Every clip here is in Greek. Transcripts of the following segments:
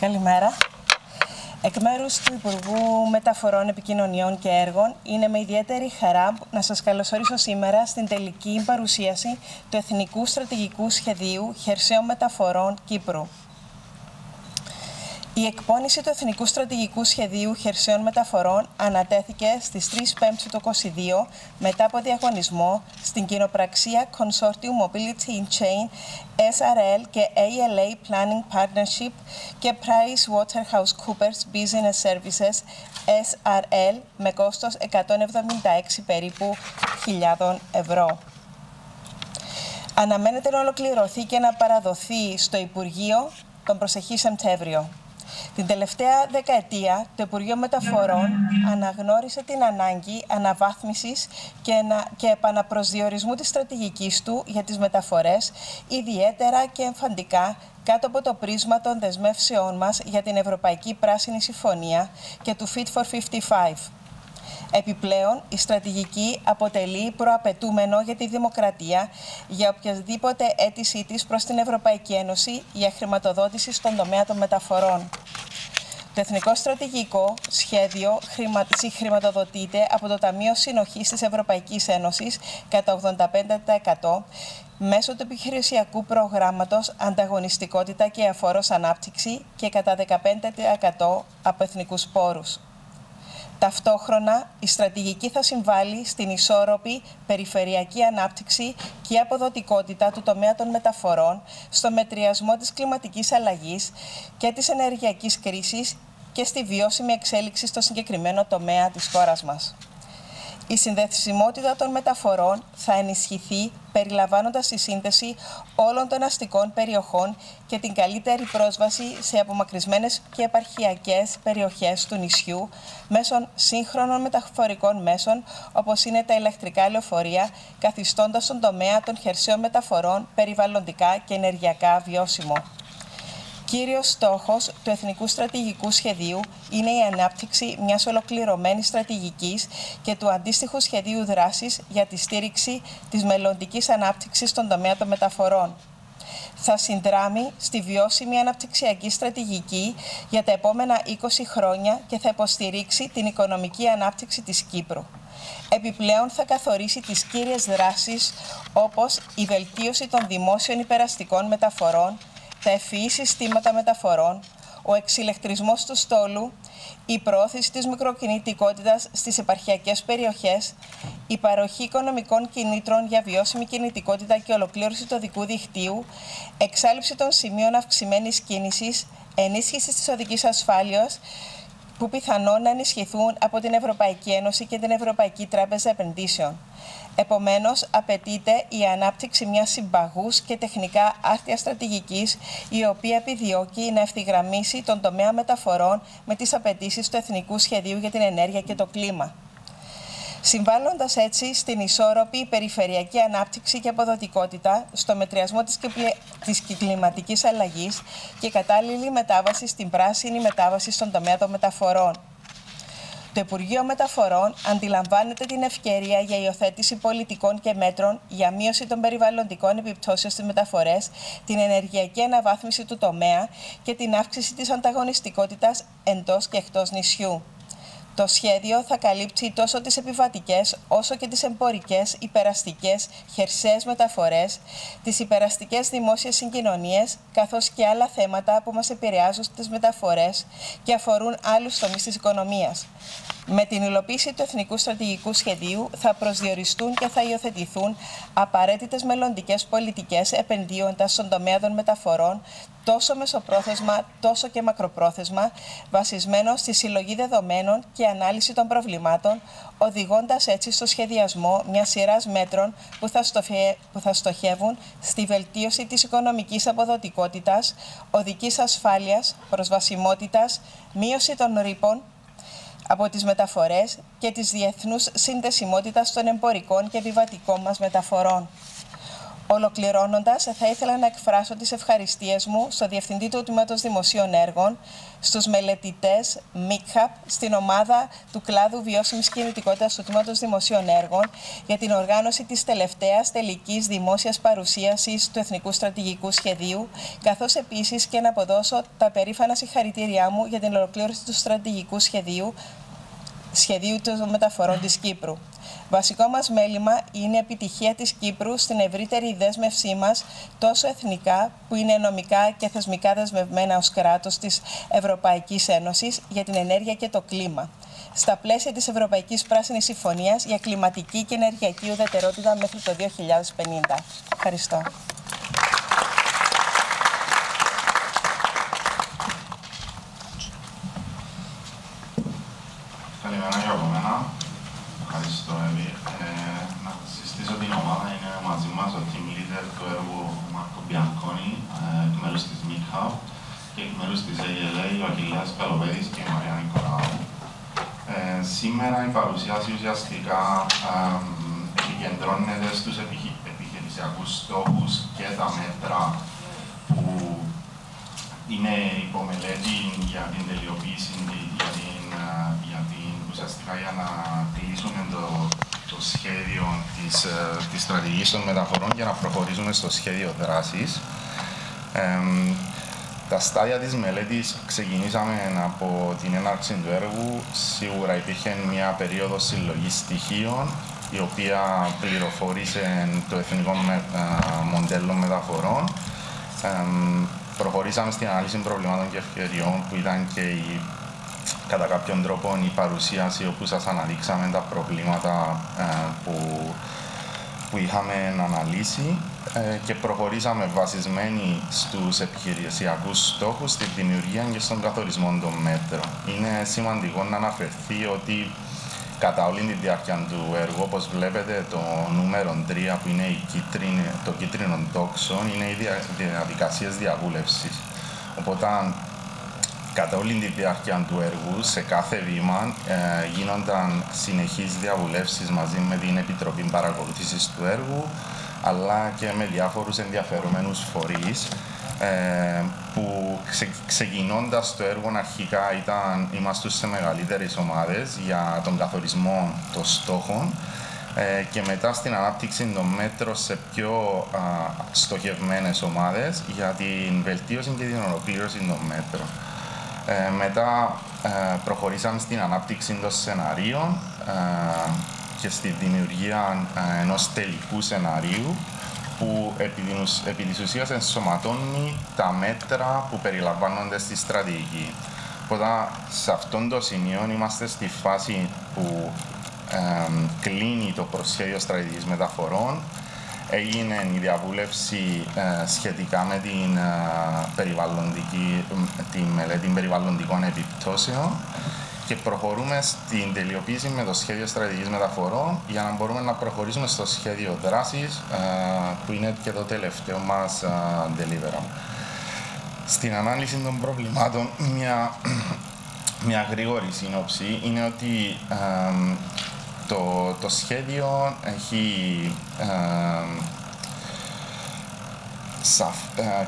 Καλημέρα. Εκ μέρους του Υπουργού Μεταφορών, Επικοινωνιών και Έργων, είναι με ιδιαίτερη χαρά να σας καλωσορίσω σήμερα στην τελική παρουσίαση του Εθνικού Στρατηγικού Σχεδίου Χερσαίων Μεταφορών Κύπρου. Η εκπόνηση του Εθνικού Στρατηγικού Σχεδίου Χερσαίων Μεταφορών ανατέθηκε στις 3 Πέμπτου του 2022 μετά από διαγωνισμό στην κοινοπραξία Consortium Mobility in Chain SRL και ALA Planning Partnership και PricewaterhouseCoopers Business Services SRL με κόστος 176 περίπου χιλιάδων ευρώ. Αναμένεται να ολοκληρωθεί και να παραδοθεί στο Υπουργείο τον προσεχή Σεπτέμβριο. Την τελευταία δεκαετία, το Υπουργείο Μεταφορών αναγνώρισε την ανάγκη αναβάθμισης και επαναπροσδιορισμού της στρατηγικής του για τις μεταφορές, ιδιαίτερα και εμφαντικά κάτω από το πρίσμα των δεσμεύσεών μας για την Ευρωπαϊκή Πράσινη Συμφωνία και του Fit for 55. Επιπλέον, η στρατηγική αποτελεί προαπαιτούμενο για τη δημοκρατία για οποιαδήποτε αίτησή της προς την Ευρωπαϊκή Ένωση για χρηματοδότηση στον τομέα των μεταφορών. Το Εθνικό Στρατηγικό Σχέδιο συγχρηματοδοτείται από το Ταμείο Συνοχής της Ευρωπαϊκής Ένωσης κατά 85% μέσω του επιχειρησιακού προγράμματος Ανταγωνιστικότητα και Αφόρος Ανάπτυξη και κατά 15% από εθνικούς πόρους. Ταυτόχρονα, η στρατηγική θα συμβάλλει στην ισόρροπη περιφερειακή ανάπτυξη και αποδοτικότητα του τομέα των μεταφορών, στο μετριασμό της κλιματικής αλλαγής και της ενεργειακής κρίσης και στη βιώσιμη εξέλιξη στο συγκεκριμένο τομέα της χώρας μας. Η συνδεσιμότητα των μεταφορών θα ενισχυθεί περιλαμβάνοντας τη σύνδεση όλων των αστικών περιοχών και την καλύτερη πρόσβαση σε απομακρυσμένες και επαρχιακές περιοχές του νησιού μέσω σύγχρονων μεταφορικών μέσων όπως είναι τα ηλεκτρικά λεωφορεία, καθιστώντας τον τομέα των χερσαίων μεταφορών περιβαλλοντικά και ενεργειακά βιώσιμο. Κύριος στόχος του Εθνικού Στρατηγικού Σχεδίου είναι η ανάπτυξη μιας ολοκληρωμένης στρατηγικής και του αντίστοιχου σχεδίου δράσης για τη στήριξη της μελλοντικής ανάπτυξης στον τομέα των μεταφορών. Θα συνδράμει στη βιώσιμη αναπτυξιακή στρατηγική για τα επόμενα 20 χρόνια και θα υποστηρίξει την οικονομική ανάπτυξη της Κύπρου. Επιπλέον θα καθορίσει τις κύριες δράσεις όπως η βελτίωση των δημόσιων υπεραστικών μεταφορών, τα ευφυή συστήματα μεταφορών, ο εξηλεκτρισμός του στόλου, η προώθηση της μικροκινητικότητας στις επαρχιακές περιοχές, η παροχή οικονομικών κινήτρων για βιώσιμη κινητικότητα και ολοκλήρωση του οδικού δικτύου, εξάλειψη των σημείων αυξημένης κίνησης, ενίσχυση της οδικής ασφάλειας, που πιθανόν να ενισχυθούν από την Ευρωπαϊκή Ένωση και την Ευρωπαϊκή Τράπεζα Επενδύσεων. Επομένως, απαιτείται η ανάπτυξη μιας συμπαγούς και τεχνικά άρτιας στρατηγικής, η οποία επιδιώκει να ευθυγραμμίσει τον τομέα μεταφορών με τις απαιτήσεις του Εθνικού Σχεδίου για την Ενέργεια και το Κλίμα, συμβάλλοντας έτσι στην ισόρροπη περιφερειακή ανάπτυξη και αποδοτικότητα, στο μετριασμό της κλιματικής αλλαγής και κατάλληλη μετάβαση στην πράσινη μετάβαση στον τομέα των μεταφορών. Το Υπουργείο Μεταφορών αντιλαμβάνεται την ευκαιρία για υιοθέτηση πολιτικών και μέτρων για μείωση των περιβαλλοντικών επιπτώσεων στις μεταφορές, την ενεργειακή αναβάθμιση του τομέα και την αύξηση της ανταγωνιστικότητας εντός και εκτός νησιού. Το σχέδιο θα καλύψει τόσο τις επιβατικές όσο και τις εμπορικές, υπεραστικές, χερσαίες μεταφορές, τις υπεραστικές δημόσιες συγκοινωνίες, καθώς και άλλα θέματα που μας επηρεάζουν στις μεταφορές και αφορούν άλλους τομείς της οικονομίας. Με την υλοποίηση του Εθνικού Στρατηγικού Σχεδίου θα προσδιοριστούν και θα υιοθετηθούν απαραίτητες μελλοντικές πολιτικές επενδύοντας στον τομέα των μεταφορών, τόσο μεσοπρόθεσμα τόσο και μακροπρόθεσμα, βασισμένο στη συλλογή δεδομένων και ανάλυση των προβλημάτων, οδηγώντας έτσι στο σχεδιασμό μιας σειράς μέτρων που θα στοχεύουν στη βελτίωση της οικονομικής αποδοτικότητας, οδικής ασφάλειας, προσβασιμότητας, μείωση των ρήπων από τις μεταφορές και της διεθνούς συνδεσιμότητας των εμπορικών και επιβατικών μας μεταφορών. Ολοκληρώνοντας, θα ήθελα να εκφράσω τις ευχαριστίες μου στο Διευθυντή του Τμήματος Δημοσίων Έργων, στους μελετητές MICHAP, στην ομάδα του κλάδου Βιώσιμης Κινητικότητας του Τμήματος Δημοσίων Έργων για την οργάνωση της τελευταίας τελικής δημόσιας παρουσίασης του Εθνικού Στρατηγικού Σχεδίου, καθώς επίσης και να αποδώσω τα περήφανα συγχαρητήριά μου για την ολοκλήρωση του Στρατηγικού Σχεδίου των Μεταφορών της Κύπρου. Βασικό μας μέλημα είναι η επιτυχία της Κύπρου στην ευρύτερη δέσμευσή μας, τόσο εθνικά, που είναι νομικά και θεσμικά δεσμευμένα ως κράτος της Ευρωπαϊκής Ένωσης για την ενέργεια και το κλίμα, στα πλαίσια της Ευρωπαϊκής Πράσινης Συμφωνίας για κλιματική και ενεργειακή ουδετερότητα μέχρι το 2050. Ευχαριστώ. Καλημέρα και από μένα. Ευχαριστώ, Εύη. Να συστήσω την ομάδα. Είναι μαζί μας ο team leader του έργου Μάρκο Μπιανκόνη, εκ μέρους της MICHAP και εκ μέρους της ALA, ο Αχιλλέας Καλοπέδης και η Μαρία Νικολάου. Σήμερα η παρουσίαση ουσιαστικά επικεντρώνεται στους επιχειρησιακούς στόχους και τα μέτρα που είναι υπομελέτη για την τελειοποίηση, ουσιαστικά για να κλείσουμε το σχέδιο της στρατηγικής των μεταφορών και να προχωρήσουμε στο σχέδιο δράσης. Τα στάδια της μελέτης ξεκινήσαμε από την έναρξη του έργου. Σίγουρα υπήρχε μια περίοδος συλλογής στοιχείων, η οποία πληροφόρησε το εθνικό μοντέλο μεταφορών. Προχωρήσαμε στην ανάλυση προβλημάτων και ευκαιριών, που ήταν και κατά κάποιον τρόπο η παρουσίαση όπου σας αναδείξαμε τα προβλήματα που είχαμε αναλύσει και προχωρήσαμε βασισμένοι στους επιχειρησιακούς στόχους, στη δημιουργία και στον καθορισμό των μέτρων. Είναι σημαντικό να αναφερθεί ότι κατά όλη τη διάρκεια του έργου, όπως βλέπετε, το νούμερο 3 που είναι το κίτρινο τόξο είναι οι διαδικασίες διαβούλευσης. Οπότε, κατά όλη τη διάρκεια του έργου, σε κάθε βήμα γίνονταν συνεχείς διαβουλεύσεις μαζί με την Επιτροπή Παρακολούθησης του έργου, αλλά και με διάφορους ενδιαφερομένους φορείς, που ξεκινώντας το έργο αρχικά ήμασταν σε μεγαλύτερες ομάδες για τον καθορισμό των στόχων και μετά στην ανάπτυξη των μέτρων σε πιο στοχευμένες ομάδες για την βελτίωση και την ολοκλήρωση των μέτρων. Μετά προχωρήσαμε στην ανάπτυξη των σενάριων και στη δημιουργία ενός τελικού σενάριου που επί της ουσίας ενσωματώνει τα μέτρα που περιλαμβάνονται στη στρατηγική. Οπότε σε αυτόν το σημείο είμαστε στη φάση που κλείνει το προσχέδιο στρατηγικής μεταφορών. Έγινε η διαβούλευση σχετικά με τη μελέτη περιβαλλοντικών επιπτώσεων και προχωρούμε στην τελειοποίηση με το σχέδιο στρατηγικής μεταφορών για να μπορούμε να προχωρήσουμε στο σχέδιο δράσης, που είναι και το τελευταίο μας deliverable. Στην ανάλυση των προβλημάτων, μια γρήγορη σύνοψη είναι ότι το σχέδιο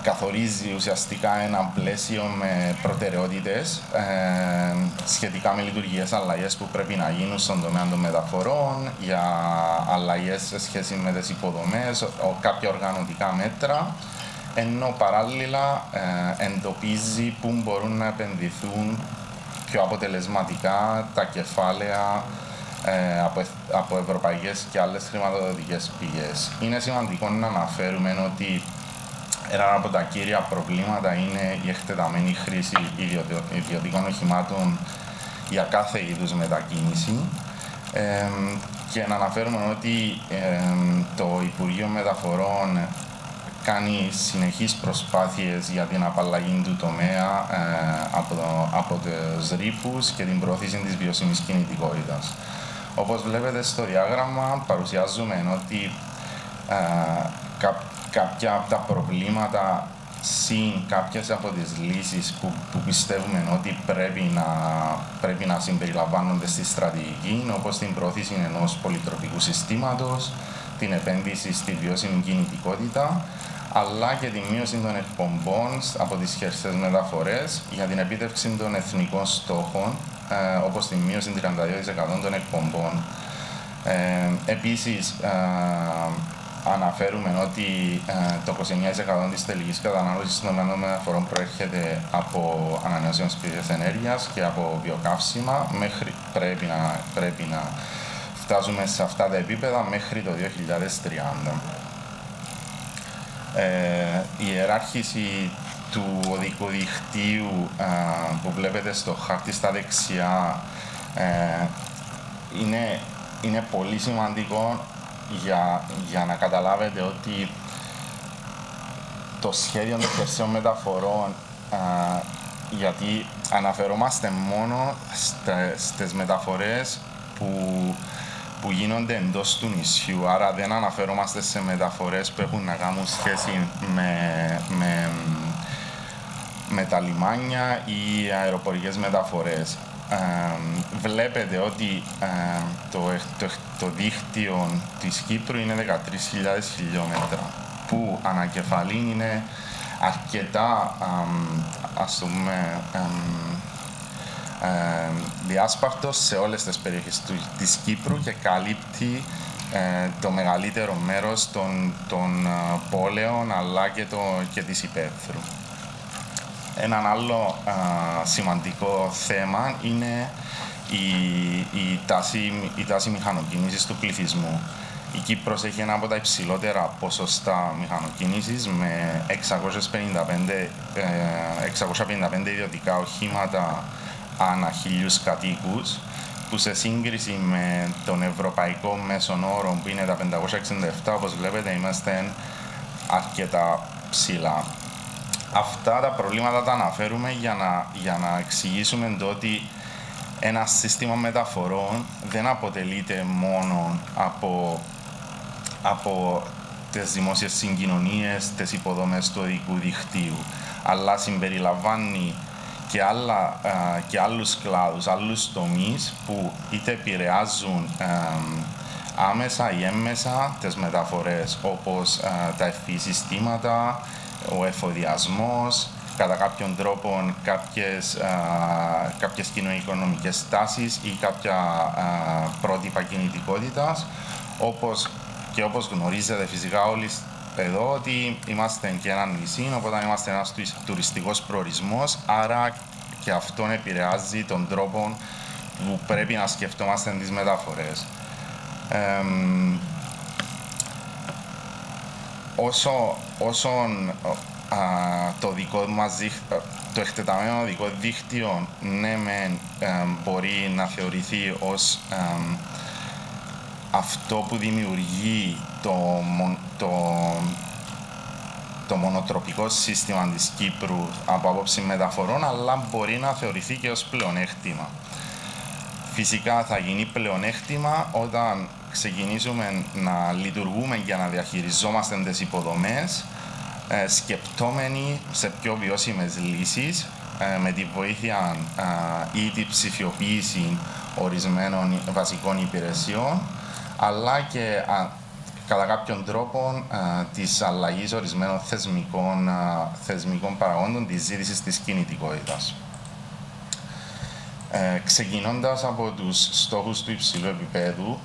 καθορίζει ουσιαστικά ένα πλαίσιο με προτεραιότητες σχετικά με λειτουργίες αλλαγές που πρέπει να γίνουν στον τομέα των μεταφορών, για αλλαγές σε σχέση με τις υποδομές, κάποια οργανωτικά μέτρα, ενώ παράλληλα εντοπίζει πού μπορούν να επενδυθούν πιο αποτελεσματικά τα κεφάλαια από ευρωπαϊκές και άλλες χρηματοδοτικές πηγές. Είναι σημαντικό να αναφέρουμε ότι ένα από τα κύρια προβλήματα είναι η εκτεταμένη χρήση ιδιωτικών οχημάτων για κάθε είδους μετακίνηση και να αναφέρουμε ότι το Υπουργείο Μεταφορών κάνει συνεχείς προσπάθειες για την απαλλαγή του τομέα από τους ρήπους και την προώθηση της βιώσιμης κινητικότητας. Όπως βλέπετε στο διάγραμμα, παρουσιάζουμε ότι κάποια από τα προβλήματα συν κάποιες από τις λύσεις που πιστεύουμε ότι πρέπει να συμπεριλαμβάνονται στη στρατηγική, όπως την προώθηση ενός πολυτροπικού συστήματος, την επένδυση στη βιώσιμη κινητικότητα, αλλά και τη μείωση των εκπομπών από τις χερσαίες μεταφορές για την επίτευξη των εθνικών στόχων, όπως τη μείωση 32% των εκπομπών. Επίσης, αναφέρουμε ότι το 29% της τελικής κατανάλωσης των μεταφορών προέρχεται από ανανεώσιμες πηγές ενέργειας και από βιοκαύσιμα. Πρέπει να φτάσουμε σε αυτά τα επίπεδα μέχρι το 2030. Η ιεράρχηση του οδικού δικτύου που βλέπετε στο χάρτη στα δεξιά είναι πολύ σημαντικό για να καταλάβετε ότι το σχέδιο των χερσαίων μεταφορών, γιατί αναφερόμαστε μόνο στις μεταφορές που γίνονται εντός του νησιού, άρα δεν αναφερόμαστε σε μεταφορές που έχουν να κάνουν σχέση με τα λιμάνια ή αεροπορικές μεταφορές. Βλέπετε ότι το δίκτυο της Κύπρου είναι 13.000 χιλιόμετρα, που ανακεφαλήν είναι αρκετά, ας πούμε, διάσπαρτος σε όλες τις περιοχές της Κύπρου και καλύπτει το μεγαλύτερο μέρος των πόλεων αλλά και της υπαίθρου. Έναν άλλο σημαντικό θέμα είναι η τάση μηχανοκίνησης του πληθυσμού. Η Κύπρος έχει ένα από τα υψηλότερα ποσοστά μηχανοκίνησης με 655 ιδιωτικά οχήματα ανά 1.000 κατοίκους, που σε σύγκριση με τον ευρωπαϊκό μέσον όρο που είναι τα 567, όπως βλέπετε, είμαστε αρκετά ψηλά. Αυτά τα προβλήματα τα αναφέρουμε για να εξηγήσουμε το ότι ένα σύστημα μεταφορών δεν αποτελείται μόνο από τις δημόσιες συγκοινωνίες, τις υποδομές του οδικού δικτύου, αλλά συμπεριλαμβάνει και άλλους κλάδους, άλλους τομείς που είτε επηρεάζουν άμεσα ή έμμεσα τις μεταφορές, όπως τα ευφυή συστήματα, ο εφοδιασμός, κατά κάποιον τρόπο κάποιες κοινωνικονομικές τάσεις ή κάποια πρότυπα κινητικότητας, όπως γνωρίζετε φυσικά όλοι εδώ, ότι είμαστε και ένα νησί, οπότε είμαστε ένας τουριστικός προορισμός, άρα και αυτόν επηρεάζει τον τρόπο που πρέπει να σκεφτόμαστε τις μεταφορές. Όσον το εκτεταμένο οδικό δίκτυο μπορεί να θεωρηθεί ως αυτό που δημιουργεί το μονοτροπικό σύστημα της Κύπρου από άποψη μεταφορών, αλλά μπορεί να θεωρηθεί και ως πλεονέκτημα. Φυσικά θα γίνει πλεονέκτημα όταν ξεκινήσουμε να λειτουργούμε για να διαχειριζόμαστε τις υποδομές, σκεπτόμενοι σε πιο βιώσιμες λύσεις, με τη βοήθεια ή τη ψηφιοποίηση ορισμένων βασικών υπηρεσιών, αλλά και κατά κάποιον τρόπο της αλλαγής ορισμένων θεσμικών παραγόντων της ζήτησης της κινητικότητας. Ξεκινώντας από τους στόχους του υψηλού επίπεδου,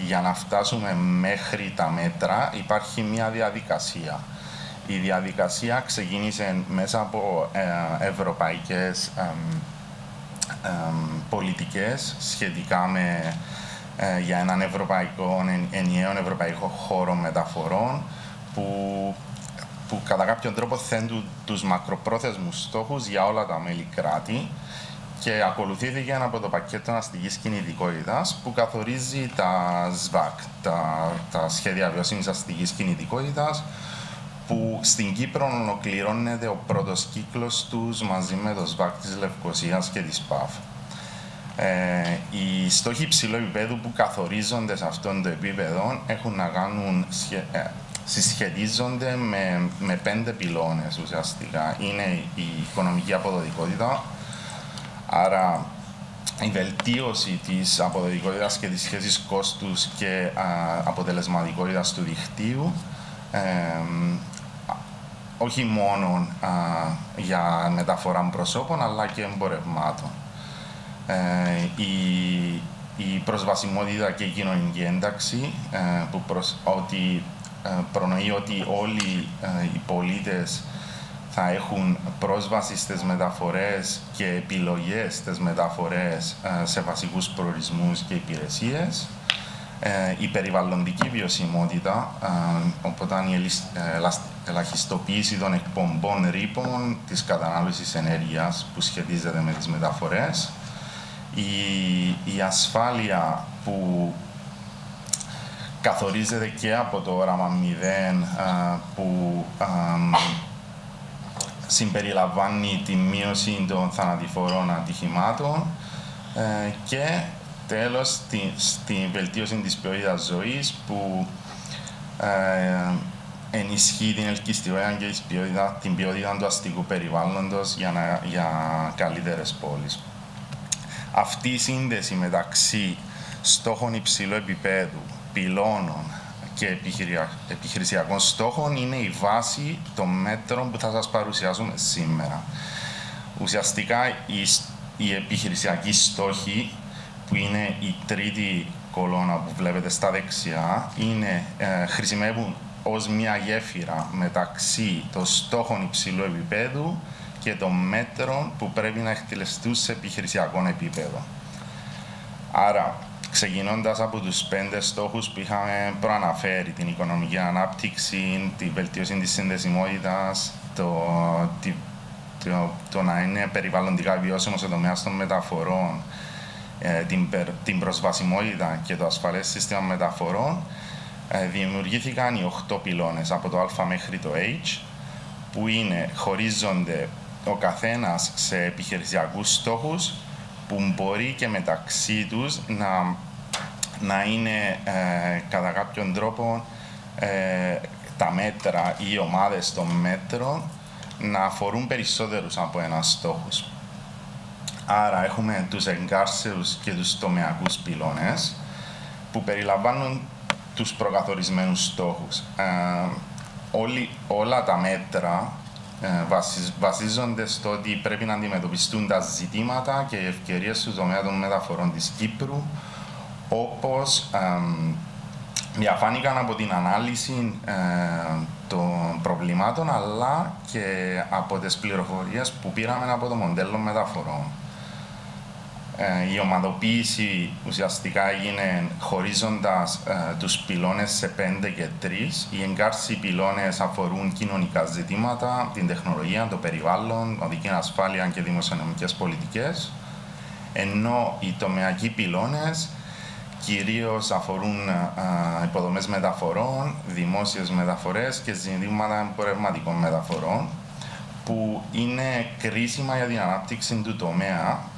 για να φτάσουμε μέχρι τα μέτρα υπάρχει μια διαδικασία. Η διαδικασία ξεκίνησε μέσα από ευρωπαϊκές πολιτικές σχετικά για έναν ενιαίο ευρωπαϊκό χώρο μεταφορών που κατά κάποιον τρόπο θέτουν τους μακροπρόθεσμους στόχους για όλα τα μέλη κράτη, και ακολουθήθηκε από το πακέτο αστικής κινητικότητας που καθορίζει τα ΣΒΑΚ, τα σχέδια βιώσιμης αστικής κινητικότητας, που στην Κύπρο ολοκληρώνεται ο πρώτος κύκλος τους μαζί με το ΣΒΑΚ της Λευκωσίας και της ΠΑΦ. Οι στόχοι υψηλού επίπεδου που καθορίζονται σε αυτόν το επίπεδο έχουν να κάνουν, συσχετίζονται με 5 πυλώνες ουσιαστικά. Είναι η οικονομική αποδοτικότητα, άρα η βελτίωση της αποδοτικότητας και της σχέσης κόστους και αποτελεσματικότητας του δικτύου, όχι μόνο για μεταφορά προσώπων, αλλά και εμπορευμάτων. Η προσβασιμότητα και η κοινωνική ένταξη, ότι προνοεί ότι όλοι οι πολίτες θα έχουν πρόσβαση στις μεταφορές και επιλογές στις μεταφορές σε βασικούς προορισμούς και υπηρεσίες. Η περιβαλλοντική βιωσιμότητα, οπότε η ελαχιστοποίηση των εκπομπών ρήπων της κατανάλωσης ενέργειας που σχετίζεται με τις μεταφορές. Η ασφάλεια που καθορίζεται και από το όραμα 0, που συμπεριλαμβάνει τη μείωση των θανατηφόρων ατυχημάτων και τέλος στη βελτίωση της ποιότητας ζωής που ενισχύει την ελκυστικότητα και την ποιότητα του αστικού περιβάλλοντος για καλύτερες πόλεις. Αυτή η σύνδεση μεταξύ στόχων υψηλού επίπεδου, πυλώνων και επιχειρησιακών στόχων είναι η βάση των μέτρων που θα σας παρουσιάσουμε σήμερα. Ουσιαστικά οι επιχειρησιακοί στόχοι, που είναι η τρίτη κολόνα που βλέπετε στα δεξιά, χρησιμεύουν ως μια γέφυρα μεταξύ των στόχων υψηλού επίπεδου και των μέτρων που πρέπει να εκτελεστούν σε επιχειρησιακό επίπεδο. Άρα, ξεκινώντας από τους 5 στόχους που είχαμε προαναφέρει, την οικονομική ανάπτυξη, τη βελτίωση της συνδεσιμότητας, το να είναι περιβαλλοντικά βιώσιμο σε τομέα των μεταφορών, την προσβασιμότητα και το ασφαλές σύστημα μεταφορών, δημιουργήθηκαν οι 8 πυλώνες από το Α μέχρι το H, που χωρίζονται ο καθένας σε επιχειρησιακούς στόχους που μπορεί και μεταξύ τους να είναι κατά κάποιον τρόπο τα μέτρα ή οι ομάδες των μέτρων να αφορούν περισσότερους από ένα στόχους. Άρα έχουμε τους εγκάρσιους και τους τομεακούς πυλώνες που περιλαμβάνουν τους προκαθορισμένους στόχους. Όλα τα μέτρα βασίζονται στο ότι πρέπει να αντιμετωπιστούν τα ζητήματα και οι ευκαιρίες του τομέα των μεταφορών της Κύπρου, όπως διαφάνηκαν από την ανάλυση των προβλημάτων, αλλά και από τις πληροφορίες που πήραμε από το μοντέλο μεταφορών. Η ομαδοποίηση ουσιαστικά έγινε χωρίζοντας τους πυλώνες σε 5 και 3. Οι εγκάρσιοι πυλώνες αφορούν κοινωνικά ζητήματα, την τεχνολογία, το περιβάλλον, οδική ασφάλεια και δημοσιονομικές πολιτικές, ενώ οι τομεακοί πυλώνες κυρίως αφορούν υποδομές μεταφορών, δημόσιες μεταφορές και ζητήματα εμπορευματικών μεταφορών, που είναι κρίσιμα για την ανάπτυξη του τομέα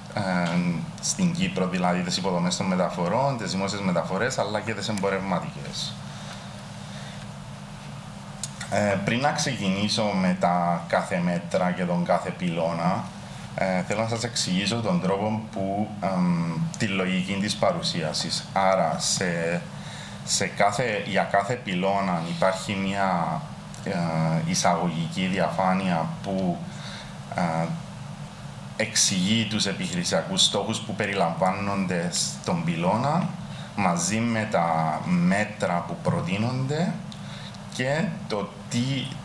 στην Κύπρο, δηλαδή τις υποδομές των μεταφορών, τις δημόσιες μεταφορές, αλλά και τις εμπορευματικές. Πριν να ξεκινήσω με τα κάθε μέτρα και τον κάθε πυλώνα, θέλω να σας εξηγήσω τον τρόπο που τη λογική της παρουσίασης. Άρα, για κάθε πυλώνα υπάρχει μια εισαγωγική διαφάνεια που εξηγεί τους επιχειρησιακούς στόχους που περιλαμβάνονται στον πυλώνα, μαζί με τα μέτρα που προτείνονται και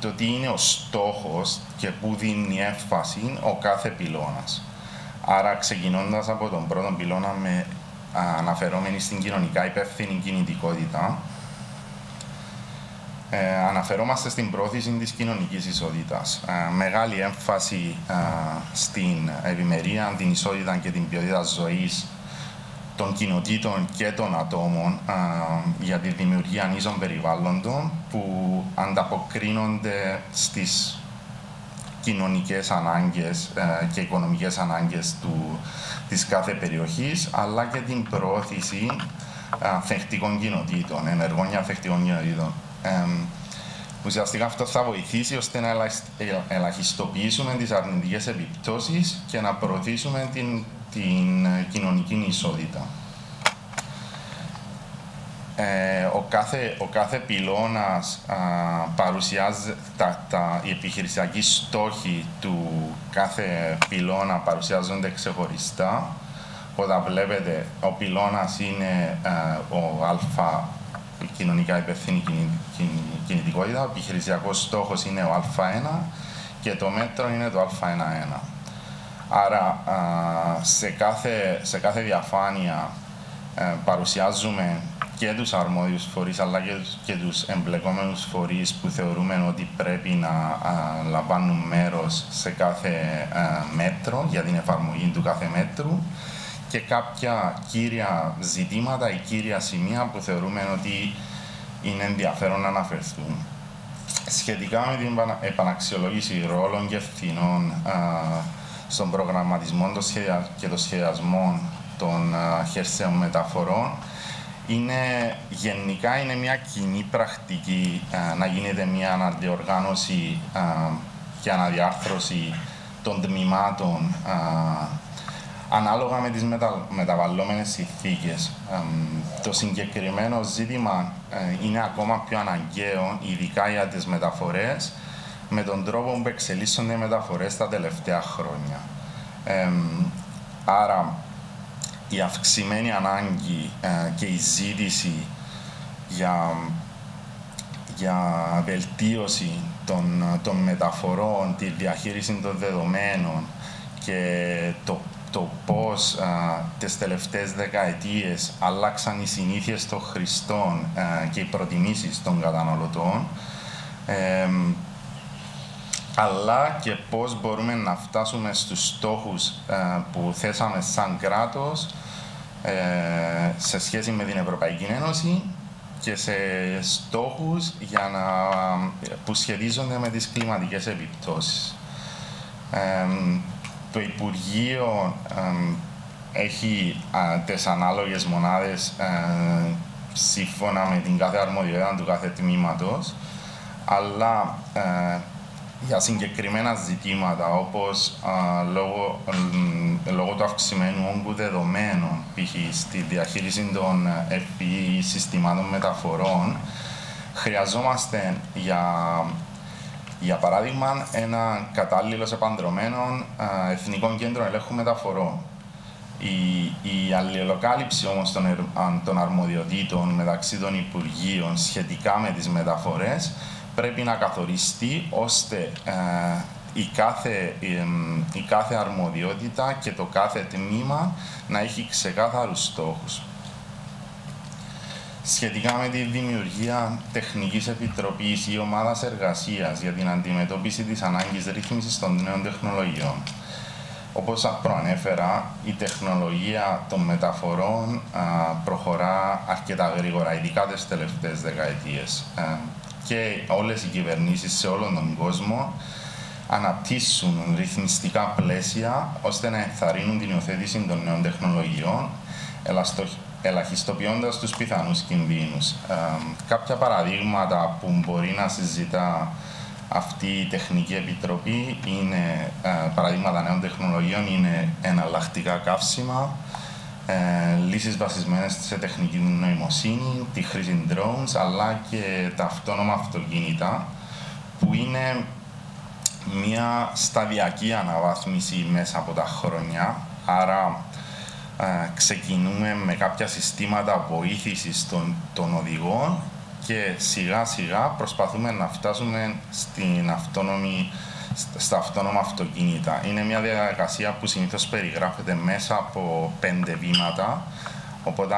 το τι είναι ο στόχος και που δίνει έμφαση ο κάθε πυλώνας. Άρα, ξεκινώντας από τον πρώτο πυλώνα με αναφερόμενοι στην κοινωνικά υπεύθυνη κινητικότητα, αναφερόμαστε στην πρόθεση της κοινωνικής ισότητας. Μεγάλη έμφαση στην ευημερία, την ισότητα και την ποιότητα ζωής των κοινοτήτων και των ατόμων για τη δημιουργία ίσων περιβάλλοντων που ανταποκρίνονται στις κοινωνικές ανάγκες και οικονομικές ανάγκες της κάθε περιοχής, αλλά και την προώθηση ανθεκτικών κοινοτήτων, ενεργών και ανθεκτικών κοινοτήτων. Ουσιαστικά αυτό θα βοηθήσει ώστε να ελαχιστοποιήσουμε τις αρνητικές επιπτώσεις και να προωθήσουμε την κοινωνική ισότητα. Ο κάθε πυλώνας παρουσιάζει οι επιχειρησιακοί στόχοι του κάθε πυλώνα παρουσιάζονται ξεχωριστά. Όταν βλέπετε, ο πυλώνας είναι ο α, η κοινωνικά υπεύθυνη κινητικότητα, ο επιχειρησιακός στόχος είναι ο α1 και το μέτρο είναι το α11. Άρα, σε κάθε διαφάνεια παρουσιάζουμε και τους αρμόδιους φορείς, αλλά και τους εμπλεκόμενους φορείς που θεωρούμε ότι πρέπει να λαμβάνουν μέρος σε κάθε μέτρο για την εφαρμογή του κάθε μέτρου και κάποια κύρια ζητήματα ή κύρια σημεία που θεωρούμε ότι είναι ενδιαφέρον να αναφερθούν. Σχετικά με την επαναξιολόγηση ρόλων και ευθυνών στον προγραμματισμό και το σχεδιασμό των χερσαίων μεταφορών, γενικά είναι μια κοινή πρακτική να γίνεται μια αναδιοργάνωση και αναδιάρθρωση των τμήματων ανάλογα με τις μεταβαλλόμενες συνθήκες. Το συγκεκριμένο ζήτημα είναι ακόμα πιο αναγκαίο, ειδικά για τις μεταφορές, με τον τρόπο που εξελίσσονται οι μεταφορές τα τελευταία χρόνια. Άρα, η αυξημένη ανάγκη και η ζήτηση για βελτίωση των μεταφορών, τη διαχείριση των δεδομένων και το πώς τις τελευταίες δεκαετίες αλλάξαν οι συνήθειες των χρηστών και οι προτιμήσεις των καταναλωτών, αλλά και πώς μπορούμε να φτάσουμε στους στόχους που θέσαμε σαν κράτος σε σχέση με την Ευρωπαϊκή Ένωση και σε στόχους που σχετίζονται με τις κλιματικές επιπτώσεις. Το Υπουργείο έχει τις ανάλογες μονάδες σύμφωνα με την κάθε αρμοδιότητα του κάθε τμήματος, αλλά για συγκεκριμένα ζητήματα, όπως λόγω του αυξημένου όγκου δεδομένων, π.χ. στη διαχείριση των FPE συστημάτων μεταφορών, χρειαζόμαστε για παράδειγμα ένα κατάλληλος επανδρωμένο Εθνικό Κέντρο Ελέγχου Μεταφορών. Η αλληλοκάλυψη όμως των αρμοδιοτήτων μεταξύ των Υπουργείων σχετικά με τις μεταφορές πρέπει να καθοριστεί ώστε η κάθε αρμοδιότητα και το κάθε τμήμα να έχει ξεκάθαρους στόχους. Σχετικά με τη δημιουργία Τεχνικής Επιτροπής ή Ομάδας Εργασίας για την αντιμετώπιση της ανάγκης ρύθμισης των νέων τεχνολογιών. Όπως προανέφερα, η τεχνολογία των μεταφορών προχωρά αρκετά γρήγορα, ειδικά τις τελευταίες δεκαετίες. Και όλες οι κυβερνήσεις σε όλον τον κόσμο αναπτύσσουν ρυθμιστικά πλαίσια ώστε να ενθαρρύνουν την υιοθέτηση των νέων τεχνολογιών, ελαχιστοποιώντας τους πιθανούς κινδύνους. Κάποια παραδείγματα που μπορεί να συζητά αυτή η Τεχνική Επιτροπή είναι παραδείγματα νέων τεχνολογιών, είναι εναλλακτικά καύσιμα, λύσεις βασισμένες σε τεχνική νοημοσύνη, τη χρήση drones, αλλά και τα αυτόνομα αυτοκίνητα, που είναι μια σταδιακή αναβάθμιση μέσα από τα χρόνια. Άρα ξεκινούμε με κάποια συστήματα βοήθησης των οδηγών και σιγά σιγά προσπαθούμε να φτάσουμε στα αυτόνομα αυτοκίνητα. Είναι μια διαδικασία που συνήθως περιγράφεται μέσα από 5 βήματα, οπότε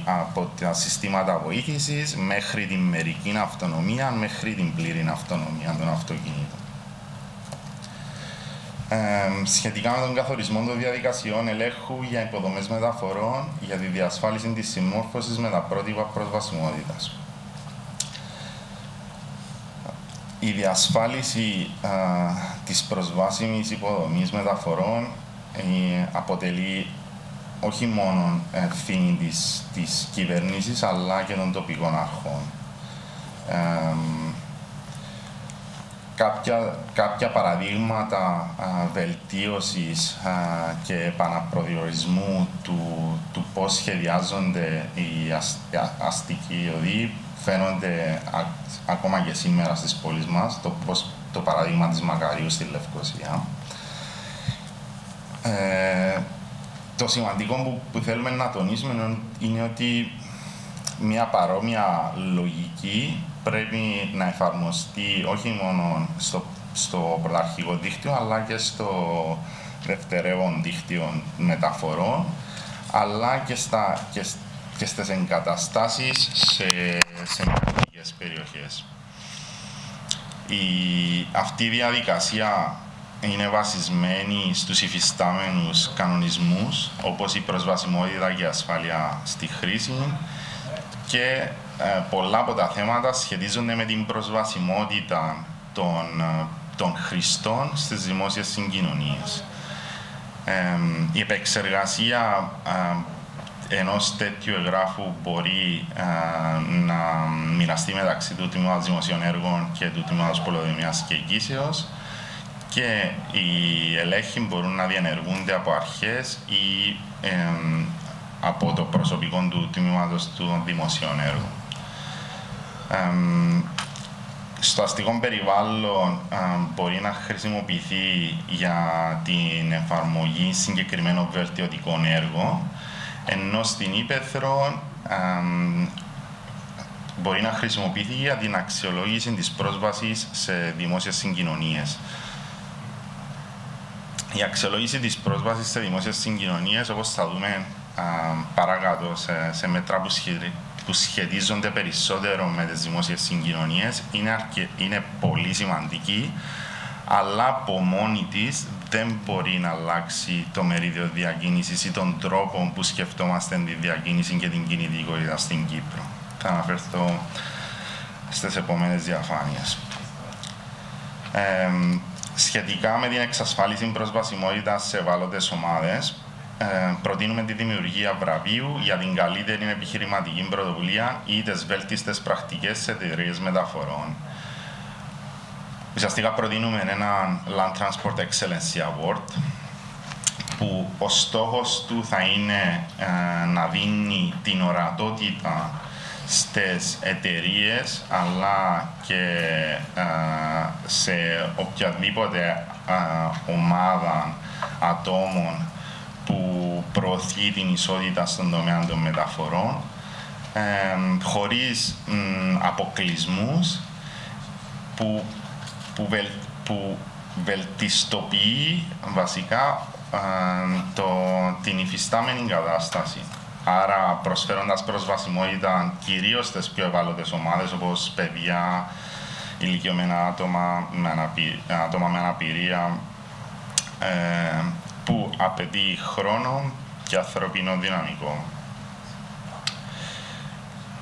από τα συστήματα βοήθησης μέχρι την μερική αυτονομία, μέχρι την πλήρη αυτονομία των αυτοκινήτων. Σχετικά με τον καθορισμό των διαδικασιών ελέγχου για υποδομές μεταφορών για τη διασφάλιση της συμμόρφωσης με τα πρότυπα προσβασιμότητας. Η διασφάλιση της προσβάσιμης υποδομής μεταφορών αποτελεί όχι μόνο ευθύνη της κυβέρνησης, αλλά και των τοπικών αρχών. κάποια παραδείγματα βελτίωσης και επαναπροσδιορισμού του πώς σχεδιάζονται οι αστικοί οδοί φαίνονται ακόμα και σήμερα στις πόλεις μας, το παράδειγμα της Μακαρίου στη Λευκοσία. Το σημαντικό που θέλουμε να τονίσουμε είναι ότι μια παρόμοια λογική πρέπει να εφαρμοστεί όχι μόνο στο πρωταρχικό δίκτυο, αλλά και στο δευτερεύον δίκτυο μεταφορών, αλλά και στις εγκαταστάσεις σε μειονεκτικές περιοχές. Αυτή η διαδικασία είναι βασισμένη στους υφιστάμενους κανονισμούς, όπως η προσβασιμότητα και η ασφάλεια στη χρήση, και πολλά από τα θέματα σχετίζονται με την προσβασιμότητα των χρηστών στις δημόσιες συγκοινωνίες. Η επεξεργασία ενός τέτοιου εγγράφου μπορεί να μοιραστεί μεταξύ του Τμήματος Δημοσίων Έργων και του Τμήματος Πολεοδομίας και Εγκύσεως, και οι ελέγχοι μπορούν να διενεργούνται από αρχές ή από το προσωπικό του Τμήματος των Δημοσίων Έργων. Στο αστικό περιβάλλον μπορεί να χρησιμοποιηθεί για την εφαρμογή συγκεκριμένων βελτιωτικών έργων, ενώ στην ύπαιθρο μπορεί να χρησιμοποιηθεί για την αξιολόγηση της πρόσβασης σε δημόσιες συγκοινωνίες. Η αξιολόγηση της πρόσβασης σε δημόσιες συγκοινωνίες, όπως θα δούμε παρακάτω σε μέτρα που σχετίζονται περισσότερο με τις δημόσιες συγκοινωνίες, είναι πολύ σημαντική, αλλά από μόνη της δεν μπορεί να αλλάξει το μερίδιο διακίνησης ή τον τρόπο που σκεφτόμαστε τη διακίνηση και την κινητικότητα στην Κύπρο. Θα αναφερθώ στις επόμενες διαφάνειες. Σχετικά με την εξασφάλιση προσβασιμότητας σε ευάλωτες ομάδες, προτείνουμε τη δημιουργία βραβείου για την καλύτερη επιχειρηματική πρωτοβουλία ή τις βέλτιστες πρακτικές σε εταιρείες μεταφορών. Ουσιαστικά προτείνουμε ένα Land Transport Excellency Award, που ο στόχος του θα είναι να δίνει την ορατότητα στις εταιρείες, αλλά και σε οποιαδήποτε ομάδα ατόμων που προωθεί την ισότητα στον τομέα των μεταφορών, χωρίς αποκλεισμούς, που βελτιστοποιεί βασικά την υφιστάμενη κατάσταση. Άρα προσφέροντας προσβασιμότητα κυρίως στις πιο ευάλωτες ομάδες, όπως παιδιά, ηλικιωμένα άτομα με αναπηρία, που απαιτεί χρόνο και ανθρωπινό δυναμικό.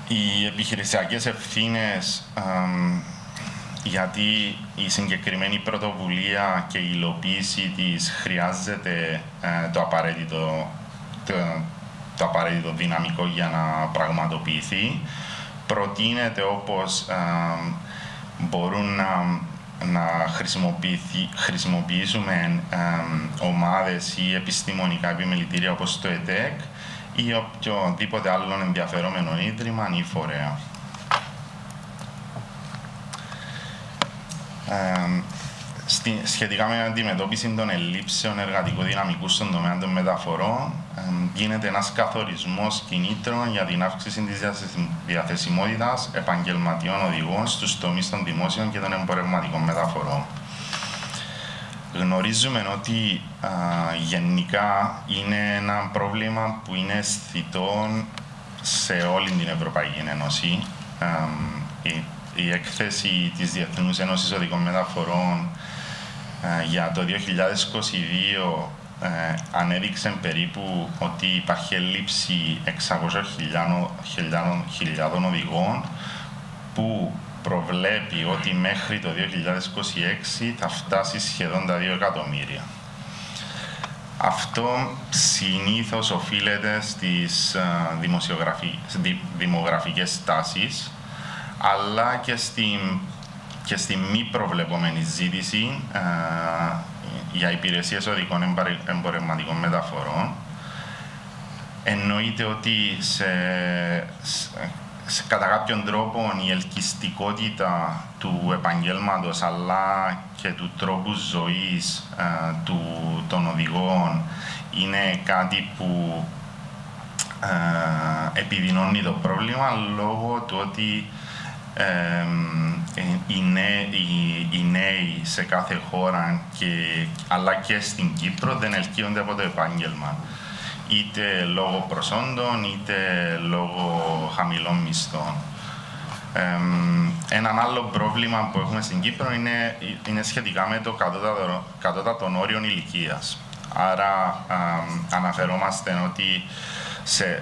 Οι επιχειρησιακές ευθύνες, γιατί η συγκεκριμένη πρωτοβουλία και η υλοποίηση της χρειάζεται το απαραίτητο δυναμικό για να πραγματοποιηθεί, προτείνεται όπως μπορούν να χρησιμοποιήσουμε ομάδες ή επιστημονικά επιμελητήρια όπως το ΕΤΕΚ ή οποιοδήποτε άλλον ενδιαφερόμενο ίδρυμα ή φορέα. Σχετικά με την αντιμετώπιση των ελλείψεων εργατικού δυναμικού στον τομέα των μεταφορών, γίνεται ένας καθορισμός κινήτρων για την αύξηση της διαθεσιμότητας επαγγελματιών οδηγών στους τομείς των δημόσιων και των εμπορευματικών μεταφορών. Γνωρίζουμε ότι γενικά είναι ένα πρόβλημα που είναι αισθητό σε όλη την Ευρωπαϊκή Ένωση. Η έκθεση της Διεθνούς Ένωσης Οδικών Μεταφορών για το 2022 ανέδειξε περίπου ότι υπάρχει έλλειψη 600.000 οδηγών, που προβλέπει ότι μέχρι το 2026 θα φτάσει σχεδόν τα 2 εκατομμύρια. Αυτό συνήθως οφείλεται στις δημογραφικές τάσεις, αλλά και στην και στη μη προβλεπόμενη ζήτηση για υπηρεσίες οδικών εμπορευματικών μεταφορών. Εννοείται ότι κατά κάποιον τρόπο η ελκυστικότητα του επαγγέλματος αλλά και του τρόπου ζωής των οδηγών είναι κάτι που επιδεινώνει το πρόβλημα λόγω του ότι οι νέοι σε κάθε χώρα αλλά και στην Κύπρο δεν ελκύονται από το επάγγελμα. Είτε λόγω προσόντων, είτε λόγω χαμηλών μισθών. Έναν άλλο πρόβλημα που έχουμε στην Κύπρο είναι σχετικά με το κατώτατο όριο ηλικίας. Άρα αναφερόμαστε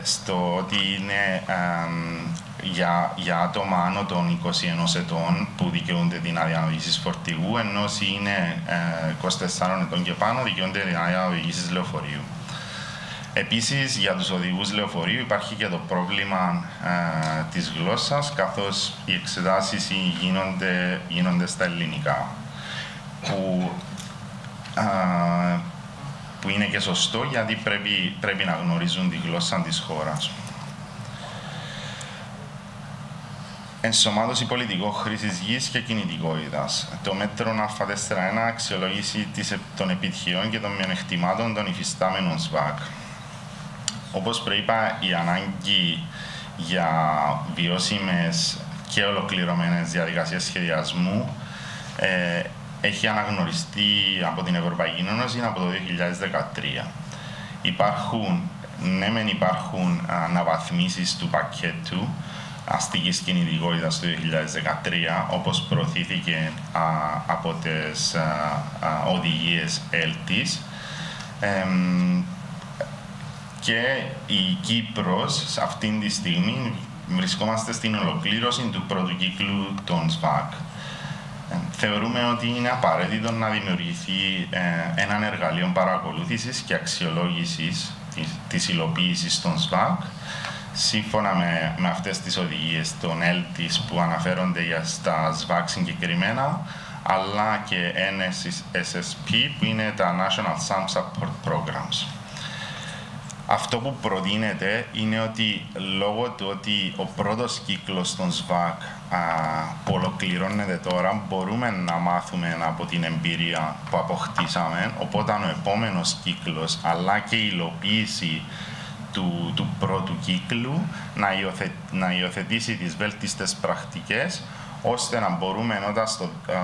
στο ότι είναι για άτομα άνω των 21 ετών που δικαιούνται την άδεια οδήγησης φορτηγού, ενώ όσοι είναι 24 ετών και πάνω δικαιούνται την άδεια οδήγησης λεωφορείου. Επίσης, για τους οδηγούς λεωφορείου υπάρχει και το πρόβλημα της γλώσσας, καθώς οι εξετάσεις γίνονται στα ελληνικά, που είναι και σωστό, γιατί πρέπει να γνωρίζουν τη γλώσσα της χώρας. Ενσωμάτωση πολιτικών χρήσης γης και κινητικότητας. Το μέτρο Α4.1 αξιολόγηση των επιτυχιών και των μειονεκτημάτων των υφιστάμενων ΣΒΑΚ. Όπως προείπα, η ανάγκη για βιώσιμες και ολοκληρωμένες διαδικασίες σχεδιασμού έχει αναγνωριστεί από την Ευρωπαϊκή Ένωση από το 2013. Υπάρχουν αναβαθμίσεις του πακέτου αστικής κινητικότητας του 2013, όπως προωθήθηκε από τις οδηγίες ΕΛΤΙΣ, και η Κύπρος σε αυτήν τη στιγμή βρισκόμαστε στην ολοκλήρωση του πρώτου κύκλου των ΣΒΑΚ. Θεωρούμε ότι είναι απαραίτητο να δημιουργηθεί έναν εργαλείο παρακολούθησης και αξιολόγησης της υλοποίησης των ΣΒΑΚ, σύμφωνα με αυτές τις οδηγίες των ΕΛΤΙΣ που αναφέρονται στα ΣΒΑΚ συγκεκριμένα, αλλά και NSSP που είναι τα National Sum Support Programs. Αυτό που προτείνεται είναι ότι λόγω του ότι ο πρώτος κύκλος των ΣΒΑΚ που ολοκληρώνεται τώρα, μπορούμε να μάθουμε από την εμπειρία που αποκτήσαμε, οπότε ο επόμενος κύκλος αλλά και η υλοποίηση του πρώτου κύκλου να υιοθετήσει τις βέλτιστες πρακτικές, ώστε να μπορούμε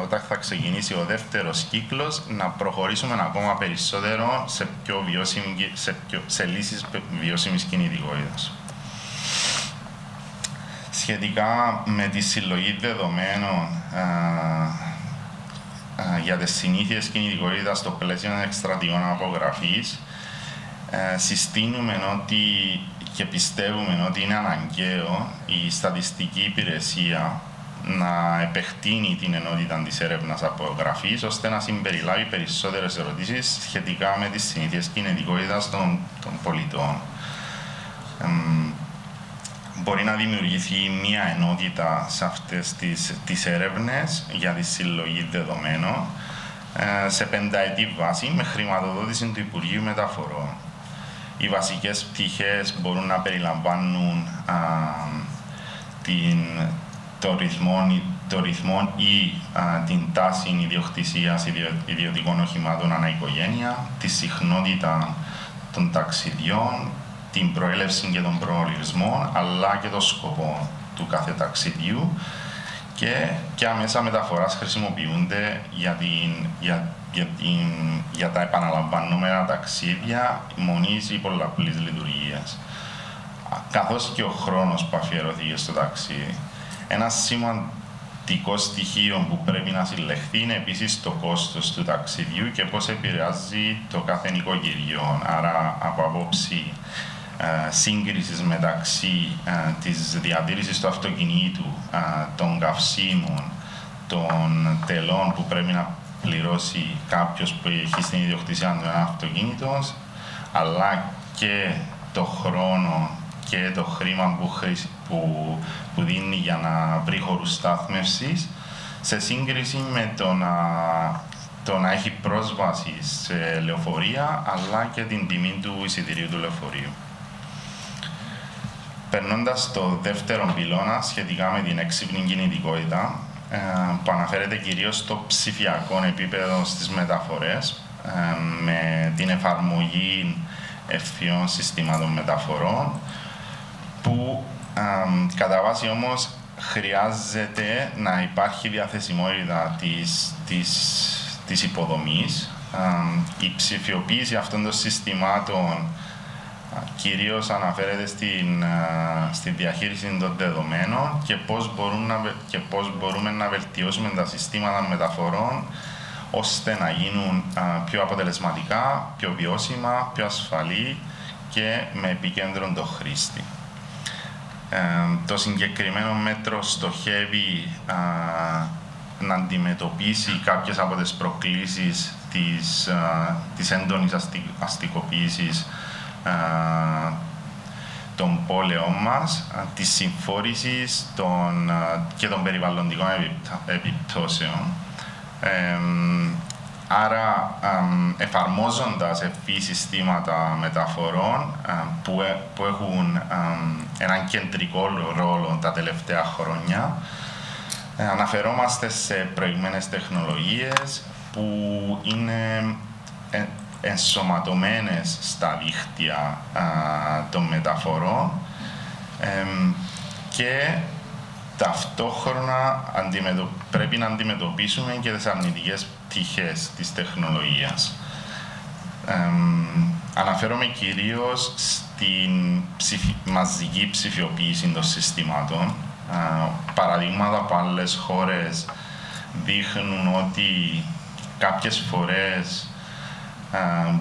όταν θα ξεκινήσει ο δεύτερος κύκλος να προχωρήσουμε ακόμα περισσότερο σε λύσεις βιώσιμης κινητικότητας. Σχετικά με τη συλλογή δεδομένων για τις συνήθειες κινητικότητας στο πλαίσιο εκστρατιών απογραφής, συστήνουμε και πιστεύουμε ότι είναι αναγκαίο η στατιστική υπηρεσία να επεκτείνει την ενότητα της έρευνας απογραφής, ώστε να συμπεριλάβει περισσότερες ερωτήσεις σχετικά με τις συνήθειες κινητικότητας των πολιτών. Μπορεί να δημιουργηθεί μία ενότητα σε αυτές τις έρευνες για τη συλλογή δεδομένων σε 5ετή βάση με χρηματοδότηση του Υπουργείου Μεταφορών. Οι βασικές πτυχές μπορούν να περιλαμβάνουν το ρυθμό ή την τάση ιδιοκτησίας ιδιωτικών οχημάτων ανά οικογένεια, τη συχνότητα των ταξιδιών, την προέλευση και τον προορισμό, αλλά και το σκοπό του κάθε ταξιδιού, και ποια μέσα μεταφοράς χρησιμοποιούνται για τα επαναλαμβανόμενα ταξίδια μονής ή πολλαπλής λειτουργίας, καθώς και ο χρόνος που αφιερωθήκε στο ταξίδι. Ένα σημαντικό στοιχείο που πρέπει να συλλεχθεί είναι επίσης το κόστος του ταξιδιού και πώς επηρεάζει το κάθε νοικοκυριό. Άρα, από απόψη σύγκρισης μεταξύ της διατήρησης του αυτοκινήτου, των καυσίμων, των τελών που πρέπει να πληρώσει κάποιος που έχει στην ιδιοκτησία του ένα αυτοκίνητο, αλλά και το χρόνο και το χρήμα που δίνει για να βρει χώρους στάθμευσης, σε σύγκριση με το να έχει πρόσβαση σε λεωφορεία, αλλά και την τιμή του εισιτηρίου του λεωφορείου. Περνώντας στο δεύτερο πυλώνα, σχετικά με την έξυπνη κινητικότητα, που αναφέρεται κυρίως στο ψηφιακό επίπεδο στις μεταφορές, με την εφαρμογή ευφυών συστήματων μεταφορών, που κατά βάση όμως χρειάζεται να υπάρχει διαθεσιμότητα της υποδομής. Η ψηφιοποίηση αυτών των συστημάτων κυρίως αναφέρεται στη διαχείριση των δεδομένων και πώς μπορούμε να βελτιώσουμε τα συστήματα μεταφορών ώστε να γίνουν πιο αποτελεσματικά, πιο βιώσιμα, πιο ασφαλή και με επικέντρο το χρήστη. Το συγκεκριμένο μέτρο στοχεύει να αντιμετωπίσει κάποιες από τις προκλήσεις της έντονης αστικοποίησης των πόλεων μας, της συμφόρησης και των περιβαλλοντικών επιπτώσεων. Άρα, εφαρμόζοντας ευφύ συστήματα μεταφορών που έχουν έναν κεντρικό ρόλο τα τελευταία χρόνια, αναφερόμαστε σε προηγμένες τεχνολογίες που είναι ενσωματωμένες στα δίκτυα των μεταφορών και ταυτόχρονα πρέπει να αντιμετωπίσουμε και τις αρνητικές πτυχές της τεχνολογίας. Αναφέρομαι κυρίως στην μαζική ψηφιοποίηση των συστημάτων. Παραδείγματα από άλλες χώρες δείχνουν ότι κάποιες φορές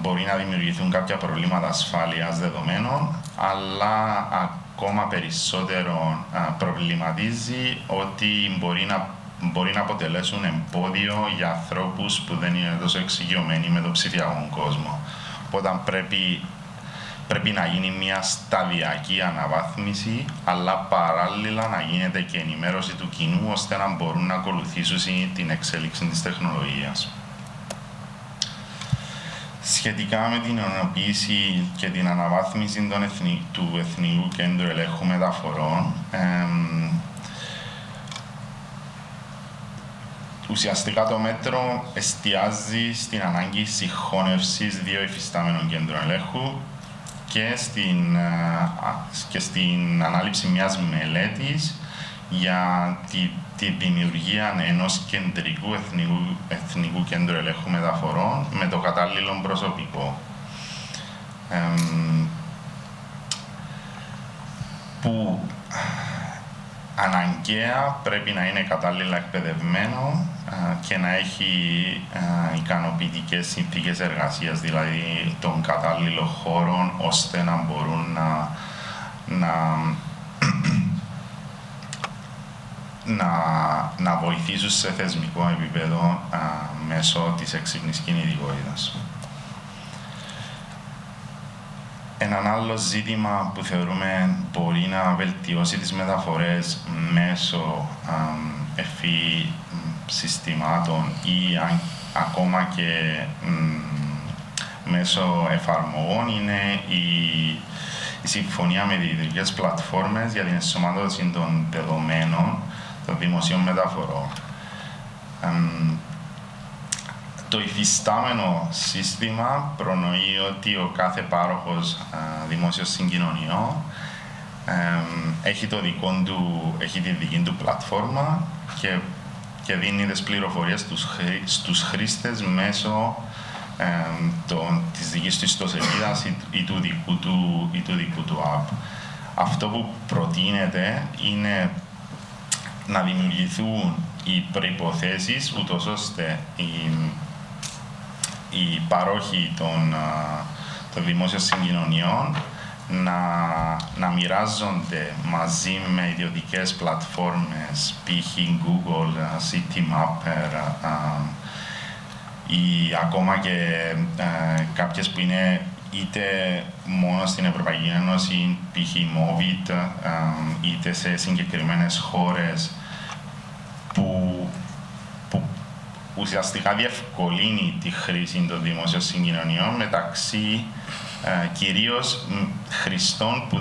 μπορεί να δημιουργηθούν κάποια προβλήματα ασφάλειας δεδομένων, αλλά ακόμα περισσότερο προβληματίζει ότι μπορεί να αποτελέσουν εμπόδιο για ανθρώπους που δεν είναι τόσο εξοικειωμένοι με τον ψηφιακό κόσμο. Οπότε πρέπει να γίνει μια σταδιακή αναβάθμιση, αλλά παράλληλα να γίνεται και ενημέρωση του κοινού, ώστε να μπορούν να ακολουθήσουν την εξέλιξη της τεχνολογίας. Σχετικά με την ενοποίηση και την αναβάθμιση του Εθνικού Κέντρου Ελέγχου Μεταφορών, ουσιαστικά το μέτρο εστιάζει στην ανάγκη συγχώνευσης δύο υφιστάμενων κέντρων ελέγχου και στην ανάληψη μιας μελέτης για τη δημιουργία ενός κεντρικού εθνικού κέντρου ελέγχου μεταφορών με το κατάλληλο προσωπικό, που αναγκαία πρέπει να είναι κατάλληλα εκπαιδευμένο και να έχει ικανοποιητικές συνθήκες εργασίας, δηλαδή των κατάλληλων χώρων, ώστε να μπορούν να βοηθήσουν σε θεσμικό επίπεδο μέσω της έξυπνης κινητικότητας. Έναν άλλο ζήτημα που θεωρούμε μπορεί να βελτιώσει τις μεταφορές μέσω ευφύ συστημάτων ή ακόμα και μέσω εφαρμογών είναι η συμφωνία με διδυτικές πλατφόρμες για την ενσωμάτωση των δεδομένων των δημοσίων μεταφορών. Το υφιστάμενο σύστημα προνοεί ότι ο κάθε πάροχος δημόσιων συγκοινωνιών έχει τη δική του πλατφόρμα και δίνει τις πληροφορίες στους χρήστες μέσω της δικής του ιστοσελίδας ή του δικού του app. Αυτό που προτείνεται είναι να δημιουργηθούν οι προϋποθέσεις ούτως ώστε οι πάροχοι των δημόσιων συγκοινωνιών να μοιράζονται μαζί με ιδιωτικές πλατφόρμες, π.χ. Google, Citymapper ή ακόμα και κάποιες που είναι είτε μόνο στην Ευρωπαϊκή Ένωση, π.χ. Movit, είτε σε συγκεκριμένες χώρες που ουσιαστικά διευκολύνει τη χρήση των δημόσιων συγκοινωνιών μεταξύ κυρίως χρηστών που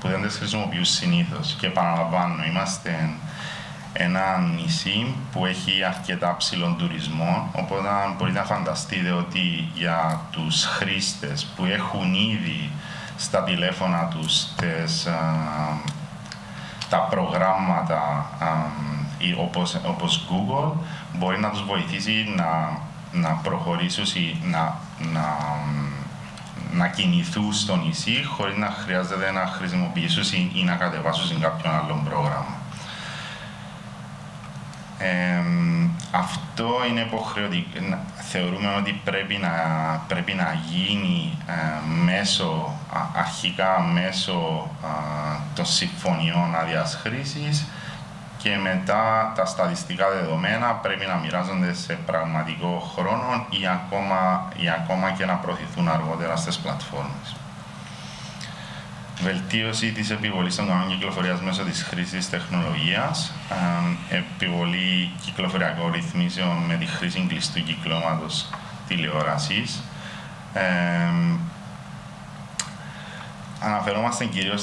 δεν τις χρησιμοποιούν συνήθως. Και επαναλαμβάνω, είμαστε ένα νησί που έχει αρκετά ψηλών τουρισμό, οπότε μπορείτε να φανταστείτε ότι για τους χρήστες που έχουν ήδη στα τηλέφωνα τους τα προγράμματα όπως Google, μπορεί να τους βοηθήσει να προχωρήσουν ή να κινηθούν στο νησί χωρίς να χρειάζεται να χρησιμοποιήσουν ή να κατεβάσουν κάποιο άλλο πρόγραμμα. Αυτό είναι υποχρεωτικό. Θεωρούμε ότι πρέπει να γίνει αρχικά μέσω των συμφωνιών άδειας χρήσης και μετά τα στατιστικά δεδομένα πρέπει να μοιράζονται σε πραγματικό χρόνο ή ακόμα και να προωθηθούν αργότερα στις πλατφόρμες. Βελτίωση της επιβολής των κανόνων κυκλοφορίας μέσω της χρήσης τεχνολογίας, επιβολή κυκλοφοριακών ρυθμίσεων με τη χρήση κλειστού κυκλώματος τηλεόρασης. Αναφερόμαστε κυρίως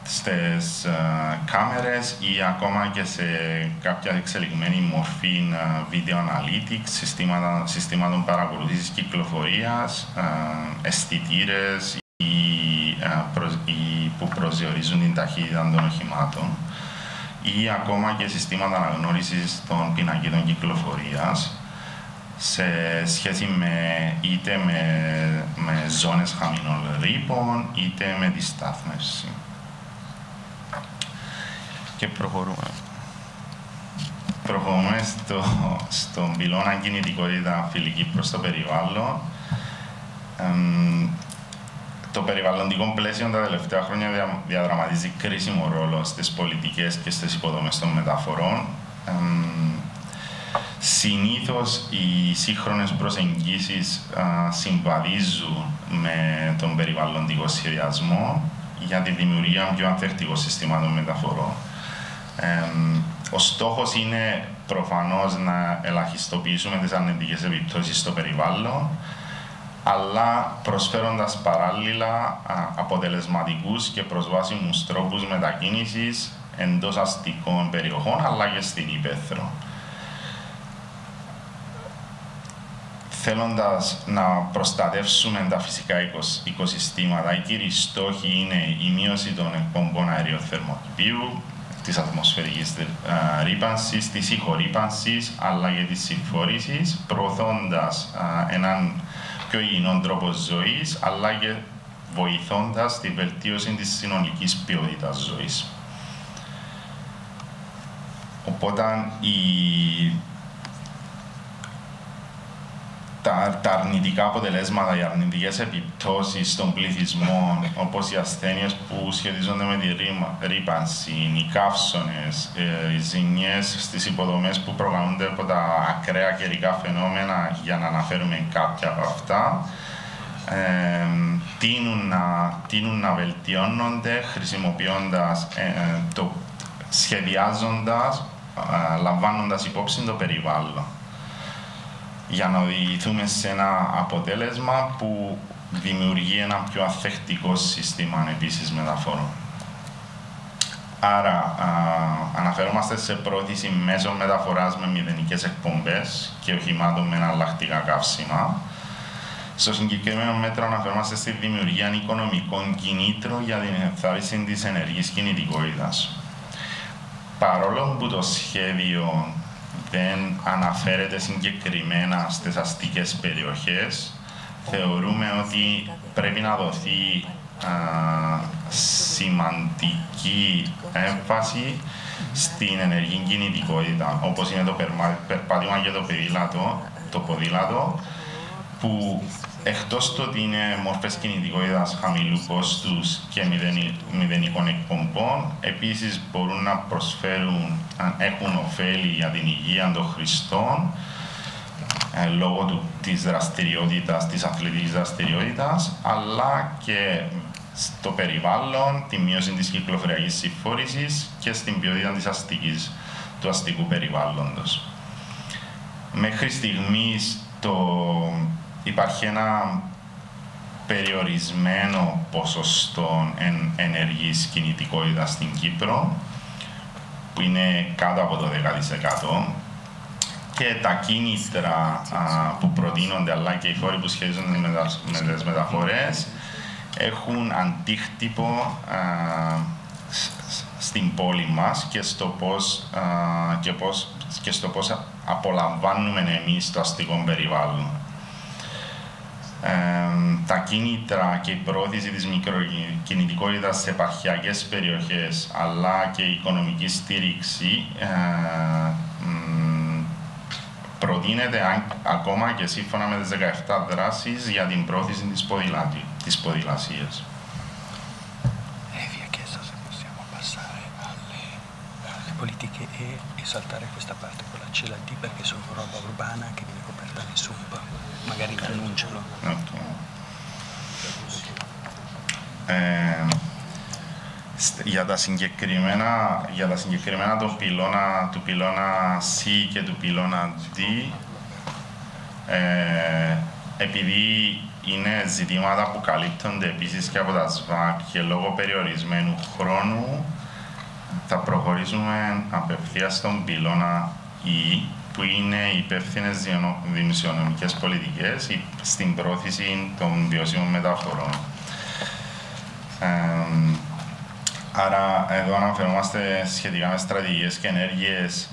στις κάμερες ή ακόμα και σε κάποια εξελιγμένη μορφή video analytics, συστήματων παρακολούθησης κυκλοφορίας, αισθητήρες που προσδιορίζουν την ταχύτητα των οχημάτων ή ακόμα και συστήματα αναγνώρισης των πινακίδων κυκλοφορίας σε σχέση είτε με ζώνες χαμηλών ρήπων είτε με τη στάθμευση. Και προχωρούμε στον πυλώνα κινητικότητα φιλική προς το περιβάλλον. Το περιβαλλοντικό πλαίσιο τα τελευταία χρόνια διαδραματίζει κρίσιμο ρόλο στις πολιτικές και στις υποδομές των μεταφορών. Συνήθως οι σύγχρονες προσεγγίσεις συμβαδίζουν με τον περιβαλλοντικό σχεδιασμό για τη δημιουργία πιο ανθεκτικών συστημάτων μεταφορών. Ο στόχος είναι προφανώς να ελαχιστοποιήσουμε τις αρνητικές επιπτώσεις στο περιβάλλον, αλλά προσφέροντας παράλληλα αποτελεσματικούς και προσβάσιμους τρόπους μετακίνησης εντός αστικών περιοχών, αλλά και στην ύπαιθρο. Θέλοντας να προστατεύσουμε τα φυσικά οικοσυστήματα, οι κύριοι στόχοι είναι η μείωση των εκπομπών αερίων θερμοκηπίου, της ατμοσφαιρικής ρύπανσης, της ηχορύπανσης, αλλά και της συμφόρησης, προωθώντας έναν πιο υγιεινό τρόπο ζωής, αλλά και βοηθώντας τη βελτίωση της συνολικής ποιότητας ζωής. Οπότε τα αρνητικά αποτελέσματα, οι αρνητικές επιπτώσεις των πληθυσμών, όπως οι ασθένειες που σχετίζονται με τη ρύπανση, οι καύσωνες, οι ζημιές στις υποδομές που προκαλούνται από τα ακραία καιρικά φαινόμενα, για να αναφέρουμε κάποια από αυτά, τείνουν να βελτιώνονται χρησιμοποιώντας, σχεδιάζοντας, λαμβάνοντας υπόψη το περιβάλλον, για να οδηγηθούμε σε ένα αποτέλεσμα που δημιουργεί ένα πιο ανθεκτικό σύστημα επίσης μεταφορών. Άρα, αναφερόμαστε σε πρόθεση μέσων μεταφοράς με μηδενικές εκπομπές και οχημάτων με εναλλακτικά καύσιμα. Στο συγκεκριμένο μέτρο αναφερόμαστε στη δημιουργία οικονομικών κινήτρων για την ενθάρρυνση της ενεργής κινητικότητας. Παρόλο που το σχέδιο δεν αναφέρεται συγκεκριμένα στις αστικές περιοχές, θεωρούμε ότι πρέπει να δοθεί σημαντική έμφαση στην ενεργή κινητικότητα, όπως είναι το περπάτημα και το ποδήλατο, που εκτός του ότι είναι μορφές κινητικότητας χαμηλού κόστους και μηδενικών εκπομπών, επίσης μπορούν να προσφέρουν, έχουν ωφέλη για την υγεία των χρηστών λόγω της δραστηριότητας, της αθλητικής δραστηριότητας, αλλά και στο περιβάλλον, τη μείωση της κυκλοφοριακής συμφόρησης και στην ποιότητα του αστικού περιβάλλοντος. Μέχρι στιγμής υπάρχει ένα περιορισμένο ποσοστό ενεργής κινητικότητας στην Κύπρο, που είναι κάτω από το 10%. Και τα κίνητρα που προτείνονται, αλλά και οι φόροι που σχετίζονται με τις μεταφορές, έχουν αντίκτυπο στην πόλη μας και στο πώς απολαμβάνουμε εμείς το αστικό περιβάλλον. Τα κίνητρα και η προώθηση της μικροκινητικότητας σε επαρχιακές περιοχές, αλλά και η οικονομική στήριξη προτείνεται ακόμα και σύμφωνα με τις 17 δράσεις για την πρόθεση της ποδηλασίας. Politiche e saltare questa parte con la CLD perché sono roba urbana che viene coperta nel SUP, magari annuncialo. Για τα συγκεκριμένα του πυλώνα C και του πυλώνα D, επειδή είναι ζητήματα που καλύπτονται επίσης και από τα ΣΒΑΚ και λόγω περιορισμένου χρόνου, θα προχωρήσουμε απευθείας στον πυλώνα E, που είναι οι υπεύθυνες δημοσιονομικές πολιτικές στην πρόθεση των βιώσιμων μεταφορών. Άρα, εδώ αναφερόμαστε σχετικά με στρατηγικές και ενέργειες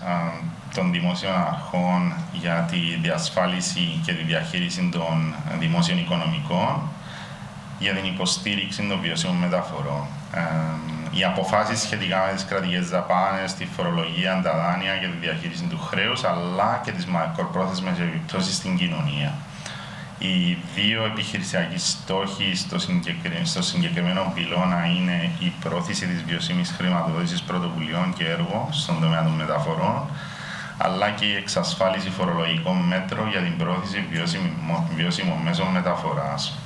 των δημόσιων αρχών για τη διασφάλιση και τη διαχείριση των δημόσιων οικονομικών, για την υποστήριξη των βιώσιμων μεταφορών. Οι αποφάσεις σχετικά με τις κρατικές δαπάνες, τη φορολογία, τα δάνεια και τη διαχείριση του χρέους, αλλά και τις μακροπρόθεσμες επιπτώσεις στην κοινωνία. Οι δύο επιχειρησιακοί στόχοι στο συγκεκριμένο πυλώνα είναι η πρόθεση της βιωσίμης χρηματοδότησης πρωτοβουλειών και έργων στον τομέα των μεταφορών, αλλά και η εξασφάλιση φορολογικών μέτρων για την πρόθεση βιώσιμων μέσων μεταφοράς.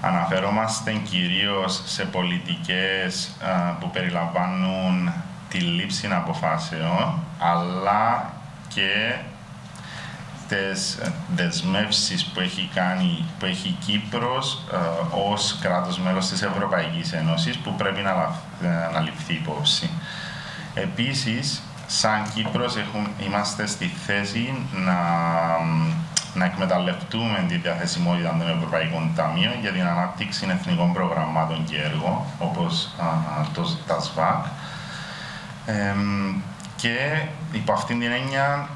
Αναφερόμαστε κυρίως σε πολιτικές που περιλαμβάνουν τη λήψη αποφάσεων, αλλά και τις δεσμεύσεις που έχει η Κύπρος ως κράτος μέλος της Ευρωπαϊκής Ένωσης, που πρέπει να ληφθεί υπόψη. Επίσης, σαν Κύπρος είμαστε στη θέση να εκμεταλλευτούμε τη διαθεσιμότητα των Ευρωπαϊκών Ταμείων για την ανάπτυξη εθνικών προγραμμάτων και έργων, όπως τα ΣΒΑΚ. Και υπό αυτήν την έννοια,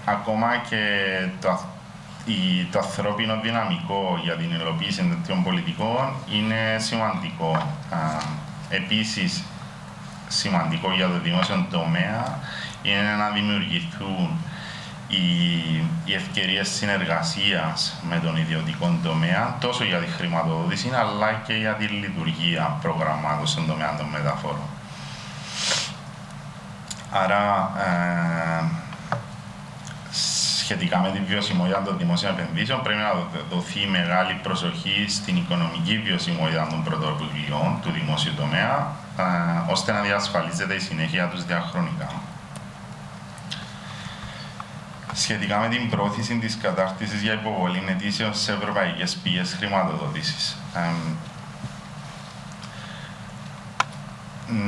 ακόμα και το ανθρώπινο δυναμικό για την υλοποίηση τέτοιων πολιτικών είναι σημαντικό. Επίσης, σημαντικό για το δημόσιο τομέα είναι να δημιουργηθούν οι ευκαιρίες συνεργασίας με τον ιδιωτικό τομέα, τόσο για τη χρηματοδότηση, αλλά και για τη λειτουργία προγραμμάτων στον τομέα των μεταφορών. Άρα, σχετικά με τη βιωσιμότητα των δημόσιων επενδύσεων, πρέπει να δοθεί μεγάλη προσοχή στην οικονομική βιωσιμότητα των πρωτοβουλειών του δημόσιου τομέα, ώστε να διασφαλίζεται η συνέχεια τους διαχρονικά. Σχετικά με την πρόθεση της κατάρτισης για υποβολή αιτήσεων σε ευρωπαϊκές πηγές χρηματοδότησης.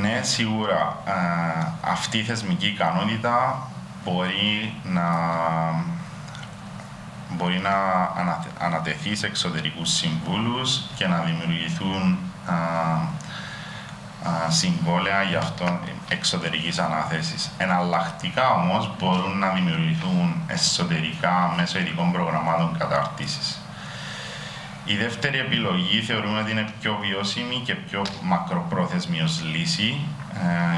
Ναι, σίγουρα αυτή η θεσμική ικανότητα μπορεί να ανατεθεί σε εξωτερικούς συμβούλους και να δημιουργηθούν συμβόλαια για αυτό εξωτερικής ανάθεσης. Εναλλακτικά όμως μπορούν να δημιουργηθούν εσωτερικά μέσω ειδικών προγραμμάτων κατάρτισης. Η δεύτερη επιλογή θεωρούμε ότι είναι πιο βιώσιμη και πιο μακροπρόθεσμη ως λύση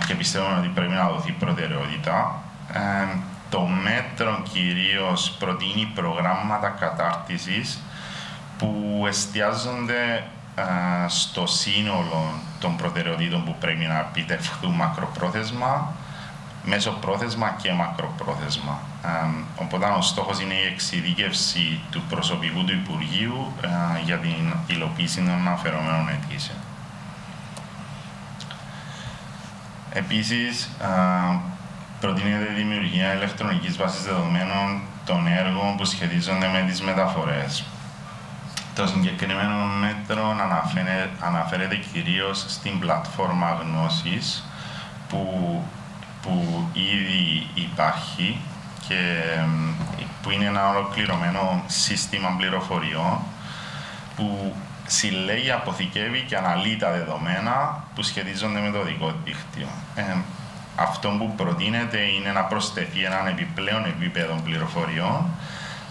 και πιστεύουμε ότι πρέπει να δοθεί προτεραιότητα. Το μέτρο κυρίως προτείνει προγράμματα κατάρτισης που εστιάζονται στο σύνολο των προτεραιοτήτων που πρέπει να επιτευχθούν μακροπρόθεσμα, μεσοπρόθεσμα και μακροπρόθεσμα. Οπότε ο στόχος είναι η εξειδίκευση του προσωπικού του Υπουργείου για την υλοποίηση των αναφερόμενων αιτήσεων. Προτείνεται η δημιουργία ηλεκτρονικής βάσης δεδομένων των έργων που σχετίζονται με τις μεταφορές. Το συγκεκριμένο μέτρο αναφέρεται κυρίως στην πλατφόρμα γνώσης που ήδη υπάρχει και που είναι ένα ολοκληρωμένο σύστημα πληροφοριών που συλλέγει, αποθηκεύει και αναλύει τα δεδομένα που σχετίζονται με το οδικό δίκτυο. Αυτό που προτείνεται είναι να προσθεθεί έναν επιπλέον επίπεδο πληροφοριών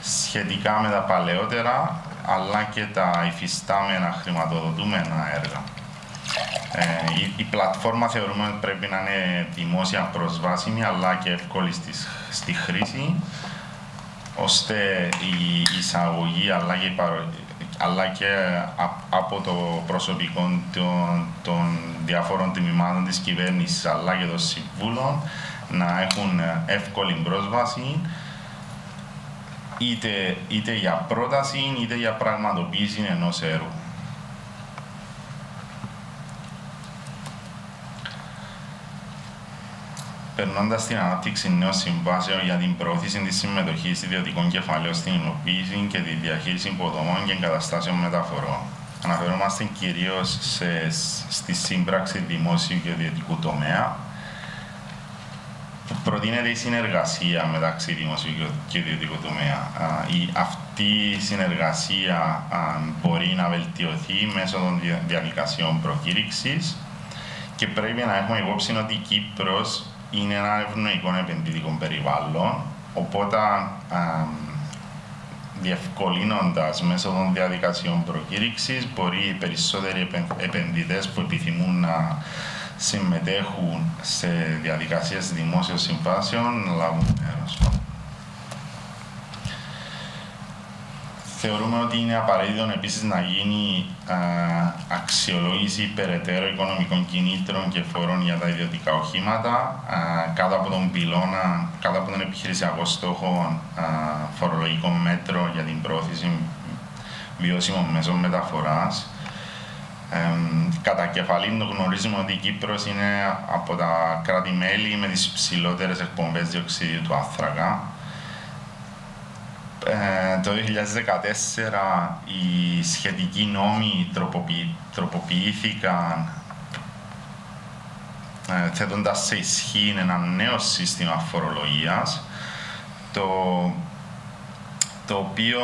σχετικά με τα παλαιότερα αλλά και τα υφιστάμενα χρηματοδοτούμενα έργα. Η πλατφόρμα θεωρούμε ότι πρέπει να είναι δημόσια προσβάσιμη αλλά και εύκολη στη χρήση, ώστε η εισαγωγή αλλά και από το προσωπικό των διαφόρων τμήματων της κυβέρνησης αλλά και των συμβούλων να έχουν εύκολη πρόσβαση είτε για πρόταση είτε για πραγματοποίηση ενός έργου. Περνώντας στην ανάπτυξη νέων συμβάσεων για την προώθηση της συμμετοχής ιδιωτικών κεφαλαίων στην υλοποίηση και τη διαχείριση υποδομών και εγκαταστάσεων μεταφορών. Αναφερόμαστε κυρίως στη σύμπραξη δημόσιου και ιδιωτικού τομέα. Προτείνεται η συνεργασία μεταξύ δημόσιου και ιδιωτικού τομέα. Αυτή η συνεργασία μπορεί να βελτιωθεί μέσω των διαδικασιών προκήρυξης και πρέπει να έχουμε υπόψη ότι η Κύπρος είναι ένα ευνοϊκό επενδυτικό περιβάλλον, οπότε διευκολύνοντας μέσω των διαδικασιών προκήρυξης μπορεί οι περισσότεροι επενδυτές που επιθυμούν να συμμετέχουν σε διαδικασίες δημόσιων συμβάσεων να λάβουν μέρος. Θεωρούμε ότι είναι απαραίτητο επίσης να γίνει αξιολόγηση περαιτέρω οικονομικών κινήτρων και φόρων για τα ιδιωτικά οχήματα κάτω από τον πυλώνα, κάτω από τον επιχειρησιακό στόχο φορολογικών μέτρων για την προώθηση βιώσιμων μέσων μεταφοράς. Κατά κεφαλήν το γνωρίζουμε ότι η Κύπρος είναι από τα κράτη-μέλη με τις ψηλότερες εκπομπές διοξιδίου του άνθρακα. Το 2014 οι σχετικοί νόμοι τροποποιήθηκαν θέτοντας σε ισχύ ένα νέο σύστημα φορολογίας το οποίο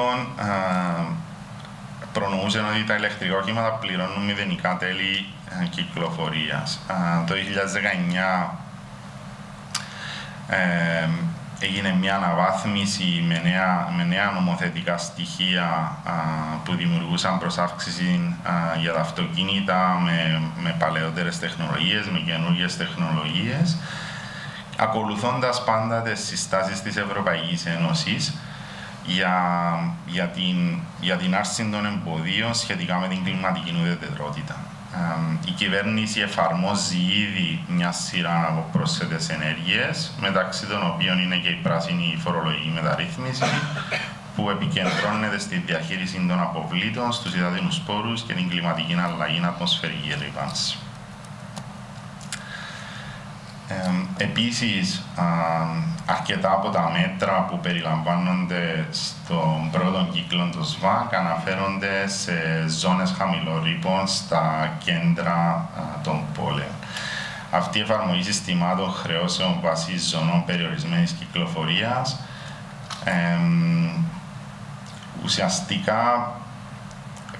προνοούσε ότι τα ηλεκτρικά οχήματα πληρώνουν μηδενικά τέλη κυκλοφορίας. Το 2019 έγινε μια αναβάθμιση με νέα νομοθετικά στοιχεία που δημιουργούσαν προσάυξηση για τα αυτοκίνητα με παλαιότερες τεχνολογίες, με καινούργιες τεχνολογίες, ακολουθώντας πάντα τις συστάσεις της Ευρωπαϊκής Ένωσης για την άρση των εμποδίων σχετικά με την κλιματική ουδετερότητα. Η κυβέρνηση εφαρμόζει ήδη μια σειρά από πρόσθετες ενέργειες, μεταξύ των οποίων είναι και η πράσινη φορολογική μεταρρύθμιση, που επικεντρώνεται στη διαχείριση των αποβλήτων, στους υδάτινους πόρους και την κλιματική αλλαγή, ατμοσφαιρική ρήπανση. Επίσης, αρκετά από τα μέτρα που περιλαμβάνονται στον πρώτο κύκλο του ΣΒΑΚ αναφέρονται σε ζώνες χαμηλών ρήπων στα κέντρα των πόλεων. Αυτή η εφαρμογή συστημάτων χρεώσεων βάσει ζωνών περιορισμένης κυκλοφορίας ουσιαστικά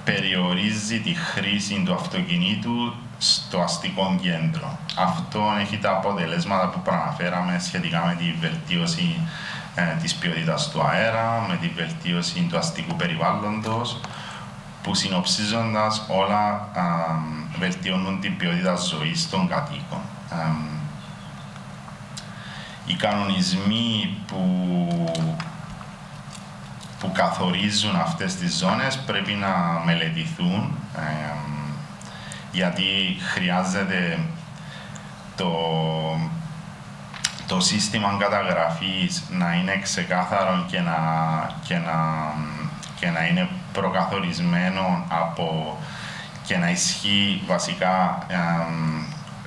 περιορίζει τη χρήση του αυτοκινήτου στο αστικό κέντρο. Αυτό έχει τα αποτελέσματα που προαναφέραμε σχετικά με τη βελτίωση της ποιότητας του αέρα, με τη βελτίωση του αστικού περιβάλλοντος, που συνοψίζοντας όλα βελτιώνουν την ποιότητα ζωής των κατοίκων. Οι κανονισμοί που καθορίζουν αυτές τις ζώνες πρέπει να μελετηθούν, γιατί χρειάζεται το σύστημα καταγραφής να είναι ξεκάθαρο και να είναι προκαθορισμένο και να ισχύει βασικά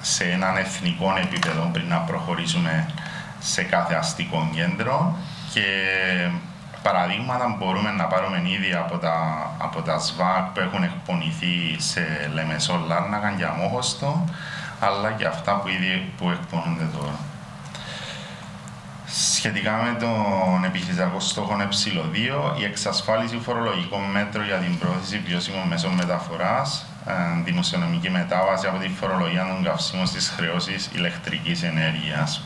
σε έναν εθνικό επίπεδο πριν να προχωρήσουμε σε κάθε αστικό κέντρο και παραδείγματα μπορούμε να πάρουμε ήδη από τα ΣΒΑΚ που έχουν εκπονηθεί σε Λεμεσό, Λάρνακα και Αμόχωστο, αλλά και αυτά που εκπονούνται τώρα. Σχετικά με τον επιχειρησιακό στόχο Ε2, η εξασφάλιση φορολογικών μέτρων για την πρόθεση βιώσιμων μέσων μεταφοράς, δημοσιονομική μετάβαση από τη φορολογία των καυσίμων στις χρεώσεις ηλεκτρικής ενέργειας.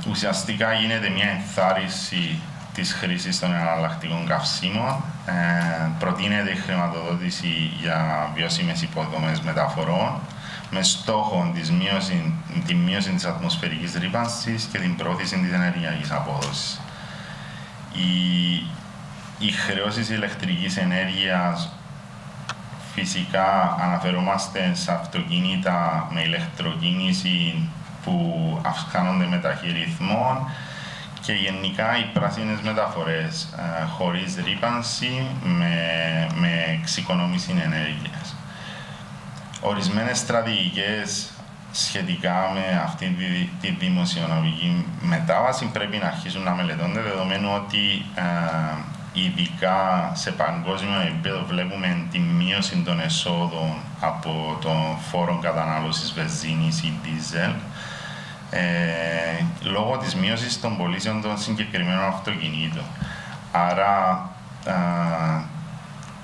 Ουσιαστικά γίνεται μια ενθάρρυνση της χρήσης των εναλλακτικών καυσίμων. Προτείνεται η χρηματοδότηση για βιώσιμες υποδομές μεταφορών με στόχο τη μείωση της ατμοσφαιρικής ρύπανσης και την πρόθεση της ενεργειακής απόδοσης. Οι χρεώσεις ηλεκτρικής ενέργειας, φυσικά αναφερόμαστε σε αυτοκίνητα με ηλεκτροκίνηση που αυξάνονται με ταχύ ρυθμό και γενικά οι πράσινες μεταφορές χωρίς ρύπανση με εξοικονόμηση ενέργειας. Ορισμένες στρατηγικές σχετικά με αυτή τη δημοσιονομική μετάβαση πρέπει να αρχίσουν να μελετώνται, δεδομένου ότι ειδικά σε παγκόσμιο επίπεδο βλέπουμε τη μείωση των εσόδων από τον φόρο κατανάλωσης βενζίνης ή δίζελ, λόγω της μείωσης των πωλήσεων των συγκεκριμένων αυτοκινήτων. Άρα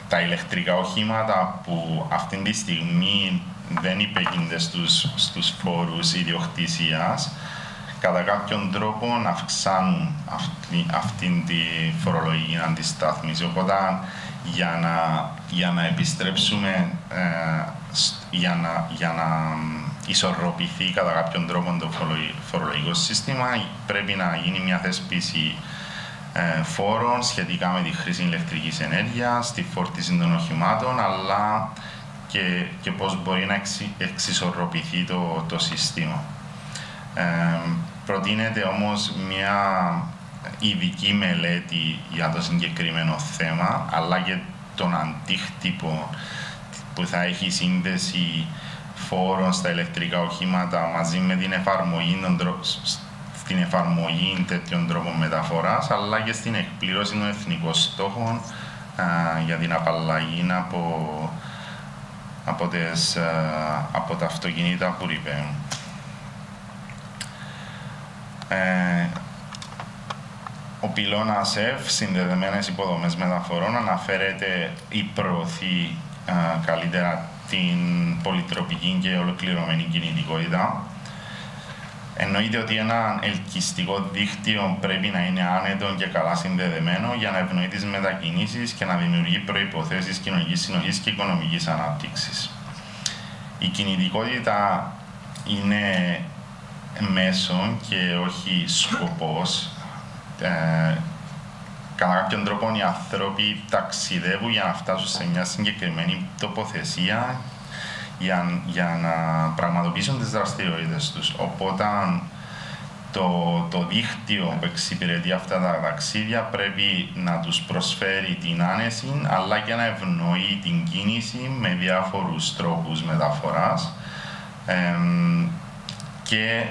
τα ηλεκτρικά οχήματα που αυτή τη στιγμή δεν υπέκεινται στους φόρους ιδιοκτησίας, κατά κάποιον τρόπο να αυξάνουν αυτή τη φορολογική αντιστάθμιση. Οπότε για να επιστρέψουμε, για να ισορροπηθεί κατά κάποιον τρόπο το φορολογικό σύστημα, πρέπει να γίνει μια θέσπιση φόρων σχετικά με τη χρήση ηλεκτρικής ενέργειας, τη φόρτιση των οχημάτων, αλλά και πώς μπορεί να εξισορροπηθεί το σύστημα. Προτείνεται όμως μια ειδική μελέτη για το συγκεκριμένο θέμα, αλλά και τον αντίκτυπο που θα έχει σύνδεση φόρων στα ηλεκτρικά οχήματα μαζί με την εφαρμογή τέτοιων τρόπων μεταφοράς, αλλά και στην εκπλήρωση των εθνικών στόχων για την απαλλαγή από τα αυτοκίνητα που ρηπαίνουν. Ο πυλώνας F, συνδεδεμένες υποδομές μεταφορών, αναφέρεται ή προωθεί καλύτερα την πολυτροπική και ολοκληρωμένη κινητικότητα. Εννοείται ότι ένα ελκυστικό δίκτυο πρέπει να είναι άνετο και καλά συνδεδεμένο για να ευνοεί τις μετακινήσεις και να δημιουργεί προϋποθέσεις κοινωνικής συνοχής και οικονομικής ανάπτυξης. Η κινητικότητα είναι μέσον και όχι σκοπός. Κατά κάποιον τρόπο οι άνθρωποι ταξιδεύουν για να φτάσουν σε μια συγκεκριμένη τοποθεσία για να πραγματοποιήσουν τις δραστηριότητες τους. Οπότε το δίκτυο που εξυπηρετεί αυτά τα ταξίδια πρέπει να τους προσφέρει την άνεση, αλλά και να ευνοεί την κίνηση με διάφορους τρόπους μεταφοράς και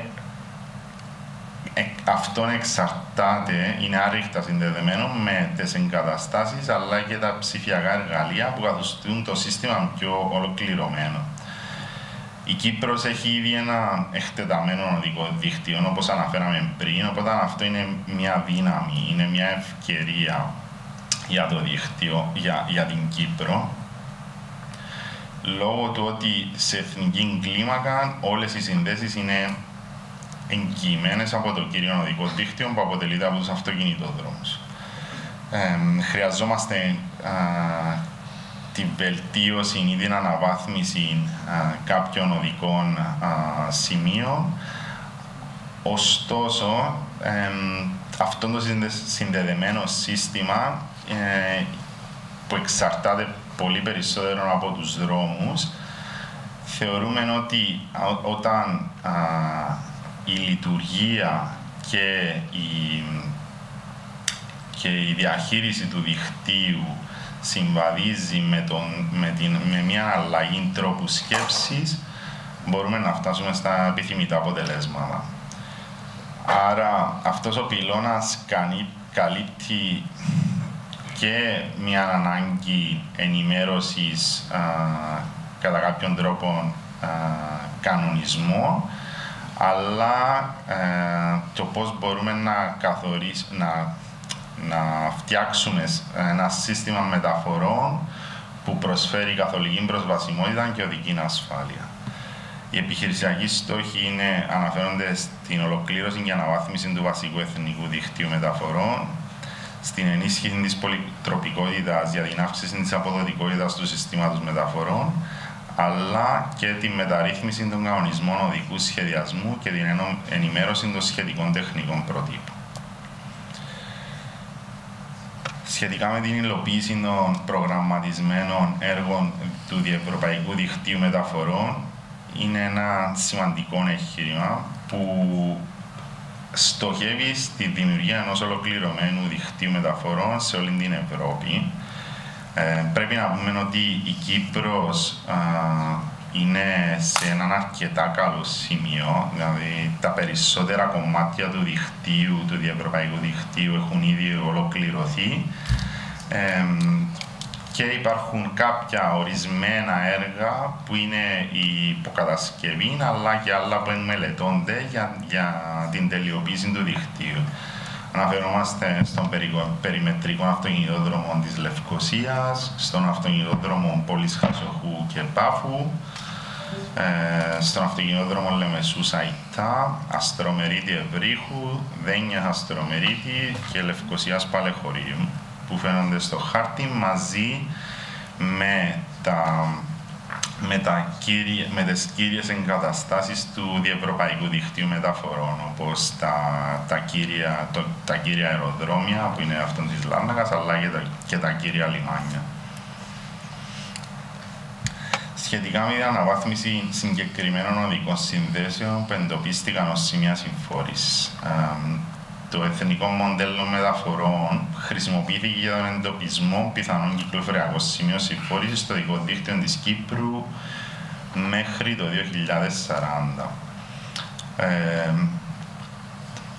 αυτόν εξαρτάται, είναι άρρηκτα συνδεδεμένο με τις εγκαταστάσεις αλλά και τα ψηφιακά εργαλεία που καθιστούν το σύστημα πιο ολοκληρωμένο. Η Κύπρος έχει ήδη ένα εκτεταμένο οδικό δίκτυο, όπως αναφέραμε πριν, οπότε αυτό είναι μια δύναμη, είναι μια ευκαιρία για το δίκτυο, για την Κύπρο, λόγω του ότι σε εθνική κλίμακα όλες οι συνδέσεις είναι εγγυημένες από το κύριο οδικό δίκτυο που αποτελείται από τους αυτοκινητόδρομους. Χρειαζόμαστε την βελτίωση ή την αναβάθμιση κάποιων οδικών σημείων. Ωστόσο, αυτό το συνδεδεμένο σύστημα που εξαρτάται πολύ περισσότερο από τους δρόμους, θεωρούμε ότι όταν η λειτουργία και η διαχείριση του δικτύου συμβαδίζει με μια αλλαγή τρόπου σκέψης, μπορούμε να φτάσουμε στα επιθυμητά αποτελέσματα. Άρα αυτός ο πυλώνας καλύπτει και μια ανάγκη ενημέρωσης κατά κάποιον τρόπο κανονισμό, αλλά το πώς μπορούμε να φτιάξουμε ένα σύστημα μεταφορών που προσφέρει καθολική προσβασιμότητα και οδική ασφάλεια. Οι επιχειρησιακοί στόχοι αναφέρονται στην ολοκλήρωση και αναβάθμιση του βασικού εθνικού δικτύου μεταφορών, στην ενίσχυση της πολυτροπικότητας για την αύξηση της αποδοτικότητας του συστήματος μεταφορών, αλλά και τη μεταρρύθμιση των κανονισμών οδικού σχεδιασμού και την ενημέρωση των σχετικών τεχνικών προτύπων. Σχετικά με την υλοποίηση των προγραμματισμένων έργων του Διευρωπαϊκού Δικτύου Μεταφορών, είναι ένα σημαντικό εγχείρημα που στοχεύει στη δημιουργία ενός ολοκληρωμένου δικτύου μεταφορών σε όλη την Ευρώπη. Πρέπει να πούμε ότι η Κύπρος είναι σε έναν αρκετά καλό σημείο, δηλαδή τα περισσότερα κομμάτια του δικτύου, του διευρωπαϊκού δικτύου έχουν ήδη ολοκληρωθεί και υπάρχουν κάποια ορισμένα έργα που είναι η υποκατασκευή, αλλά και άλλα που μελετώνται για την τελειοποίηση του δικτύου. Αναφερόμαστε στον περιμετρικό αυτοκινητόδρομο της Λευκωσίας, στον αυτοκινητόδρομο Πόλης Χασοχού και Πάφου, στον αυτοκινητόδρομο Λεμεσού Σαϊτά, Αστρομερίτη Ευρύχου, Δένια Αστρομερίτη και Λευκωσίας Παλαιχωρίου, που φαίνονται στο χάρτη μαζί με τις κύριες εγκαταστάσεις του Διευρωπαϊκού Δικτύου Μεταφορών, όπως τα κύρια αεροδρόμια που είναι αυτόν της Λάρνακας, αλλά και τα κύρια λιμάνια. Σχετικά με την αναβάθμιση συγκεκριμένων οδικών συνδέσεων που εντοπίστηκαν ως σημεία συμφόρησης, το εθνικό μοντέλο μεταφορών χρησιμοποιήθηκε για τον εντοπισμό πιθανών κυκλοφοριακών σημείων συμφόρησης στο οδικό δίκτυο της Κύπρου μέχρι το 2040.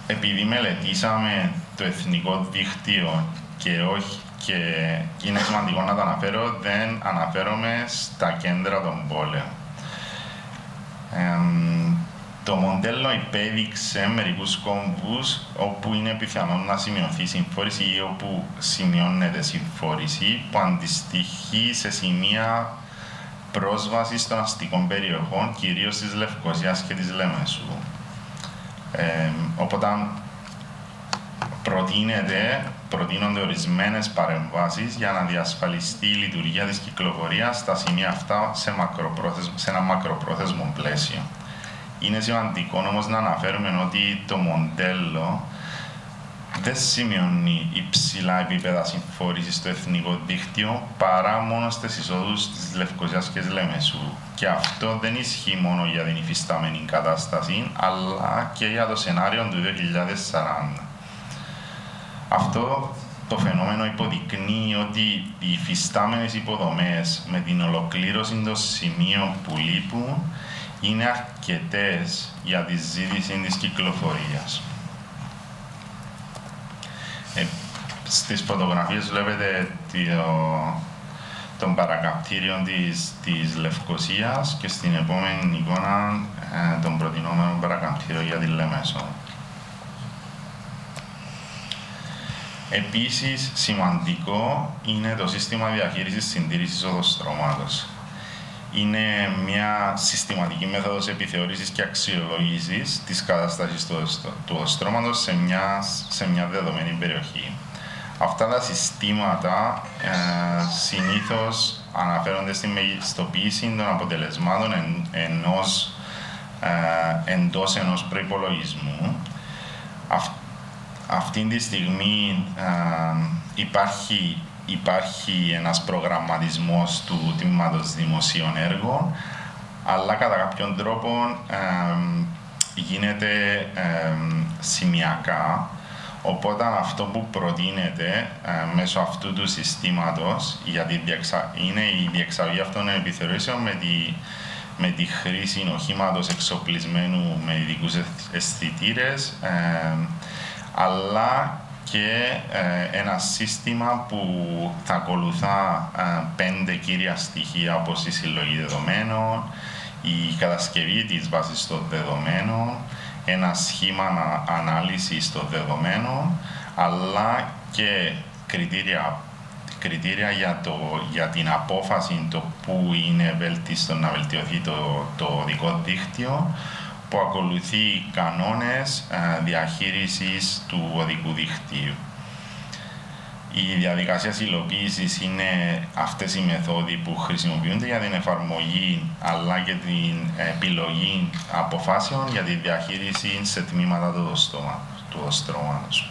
Επειδή μελετήσαμε το εθνικό δίκτυο και είναι σημαντικό να το αναφέρω, δεν αναφέρομαι στα κέντρα των πόλεων. Το μοντέλο υπέδειξε μερικούς κόμβους όπου είναι πιθανόν να σημειωθεί συμφόρηση ή όπου σημειώνεται συμφόρηση που αντιστοιχεί σε σημεία πρόσβασης των αστικών περιοχών, κυρίως της Λευκωσίας και της Λεμεσού. Οπότε προτείνονται ορισμένες παρεμβάσεις για να διασφαλιστεί η λειτουργία της κυκλοφορίας στα σημεία αυτά σε ένα μακροπρόθεσμο πλαίσιο. Είναι σημαντικό όμως να αναφέρουμε ότι το μοντέλο δεν σημειώνει υψηλά επίπεδα συμφόρησης στο εθνικό δίκτυο παρά μόνο στις εισόδους της Λευκωσίας και της Λεμεσού. Και αυτό δεν ισχύει μόνο για την υφιστάμενη κατάσταση, αλλά και για το σενάριο του 2040. Αυτό το φαινόμενο υποδεικνύει ότι οι υφιστάμενες υποδομές με την ολοκλήρωση των σημείων που λείπουν είναι αρκετές για τη ζήτηση της κυκλοφορίας. Στις φωτογραφίες βλέπετε τον παρακαπτήριο της Λευκωσίας και στην επόμενη εικόνα τον προτινόμενο παρακαπτήριο για τη Λεμεσό. Επίσης, σημαντικό είναι το σύστημα διαχείρισης συντήρησης οδοστρωμάτος. Είναι μια συστηματική μέθοδος επιθεώρησης και αξιολόγησης της κατάστασης του οδοστρώματος σε μια δεδομένη περιοχή. Αυτά τα συστήματα συνήθως αναφέρονται στη μεγιστοποίηση των αποτελεσμάτων εντός ενός προϋπολογισμού. Αυτή τη στιγμή υπάρχει ένας προγραμματισμός του Τμήματος Δημοσίων Έργων, αλλά κατά κάποιον τρόπο γίνεται σημειακά. Οπότε αυτό που προτείνεται μέσω αυτού του συστήματος είναι η διεξαγωγή αυτών των επιθεωρήσεων με τη με τη χρήση οχήματος εξοπλισμένου με ειδικούς αισθητήρες, αλλά και ένα σύστημα που θα ακολουθά 5 κύρια στοιχεία, όπως η συλλογή δεδομένων, η κατασκευή της βάσης των δεδομένων, ένα σχήμα ανάλυσης των δεδομένων, αλλά και κριτήρια για την απόφαση το που είναι βέλτιστο να βελτιωθεί το οδικό δίκτυο, που ακολουθεί κανόνες διαχείρισης του οδικού δικτύου. Η διαδικασία υλοποίησης είναι αυτές οι μεθόδοι που χρησιμοποιούνται για την εφαρμογή αλλά και την επιλογή αποφάσεων για τη διαχείριση σε τμήματα του οδοστρώματος.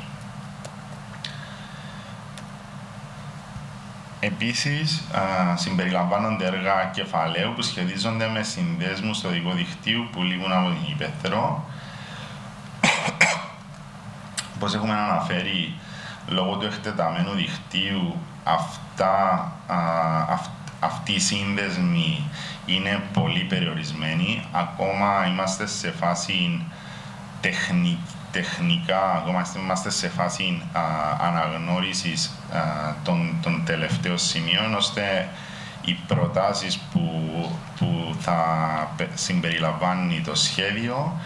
Επίσης, συμπεριλαμβάνονται έργα κεφαλαίου που σχετίζονται με συνδέσμους στο οδικό δικτύου που λήγουν από την ύπαιθρο. Όπως έχουμε αναφέρει, λόγω του εκτεταμένου δικτύου, αυτοί οι σύνδεσμοι είναι πολύ περιορισμένοι. Ακόμα είμαστε σε φάση τεχνικά, ακόμα είμαστε σε φάση αναγνώρισης των τελευταίων σημείων, ώστε οι προτάσεις που θα συμπεριλαμβάνει το σχέδιο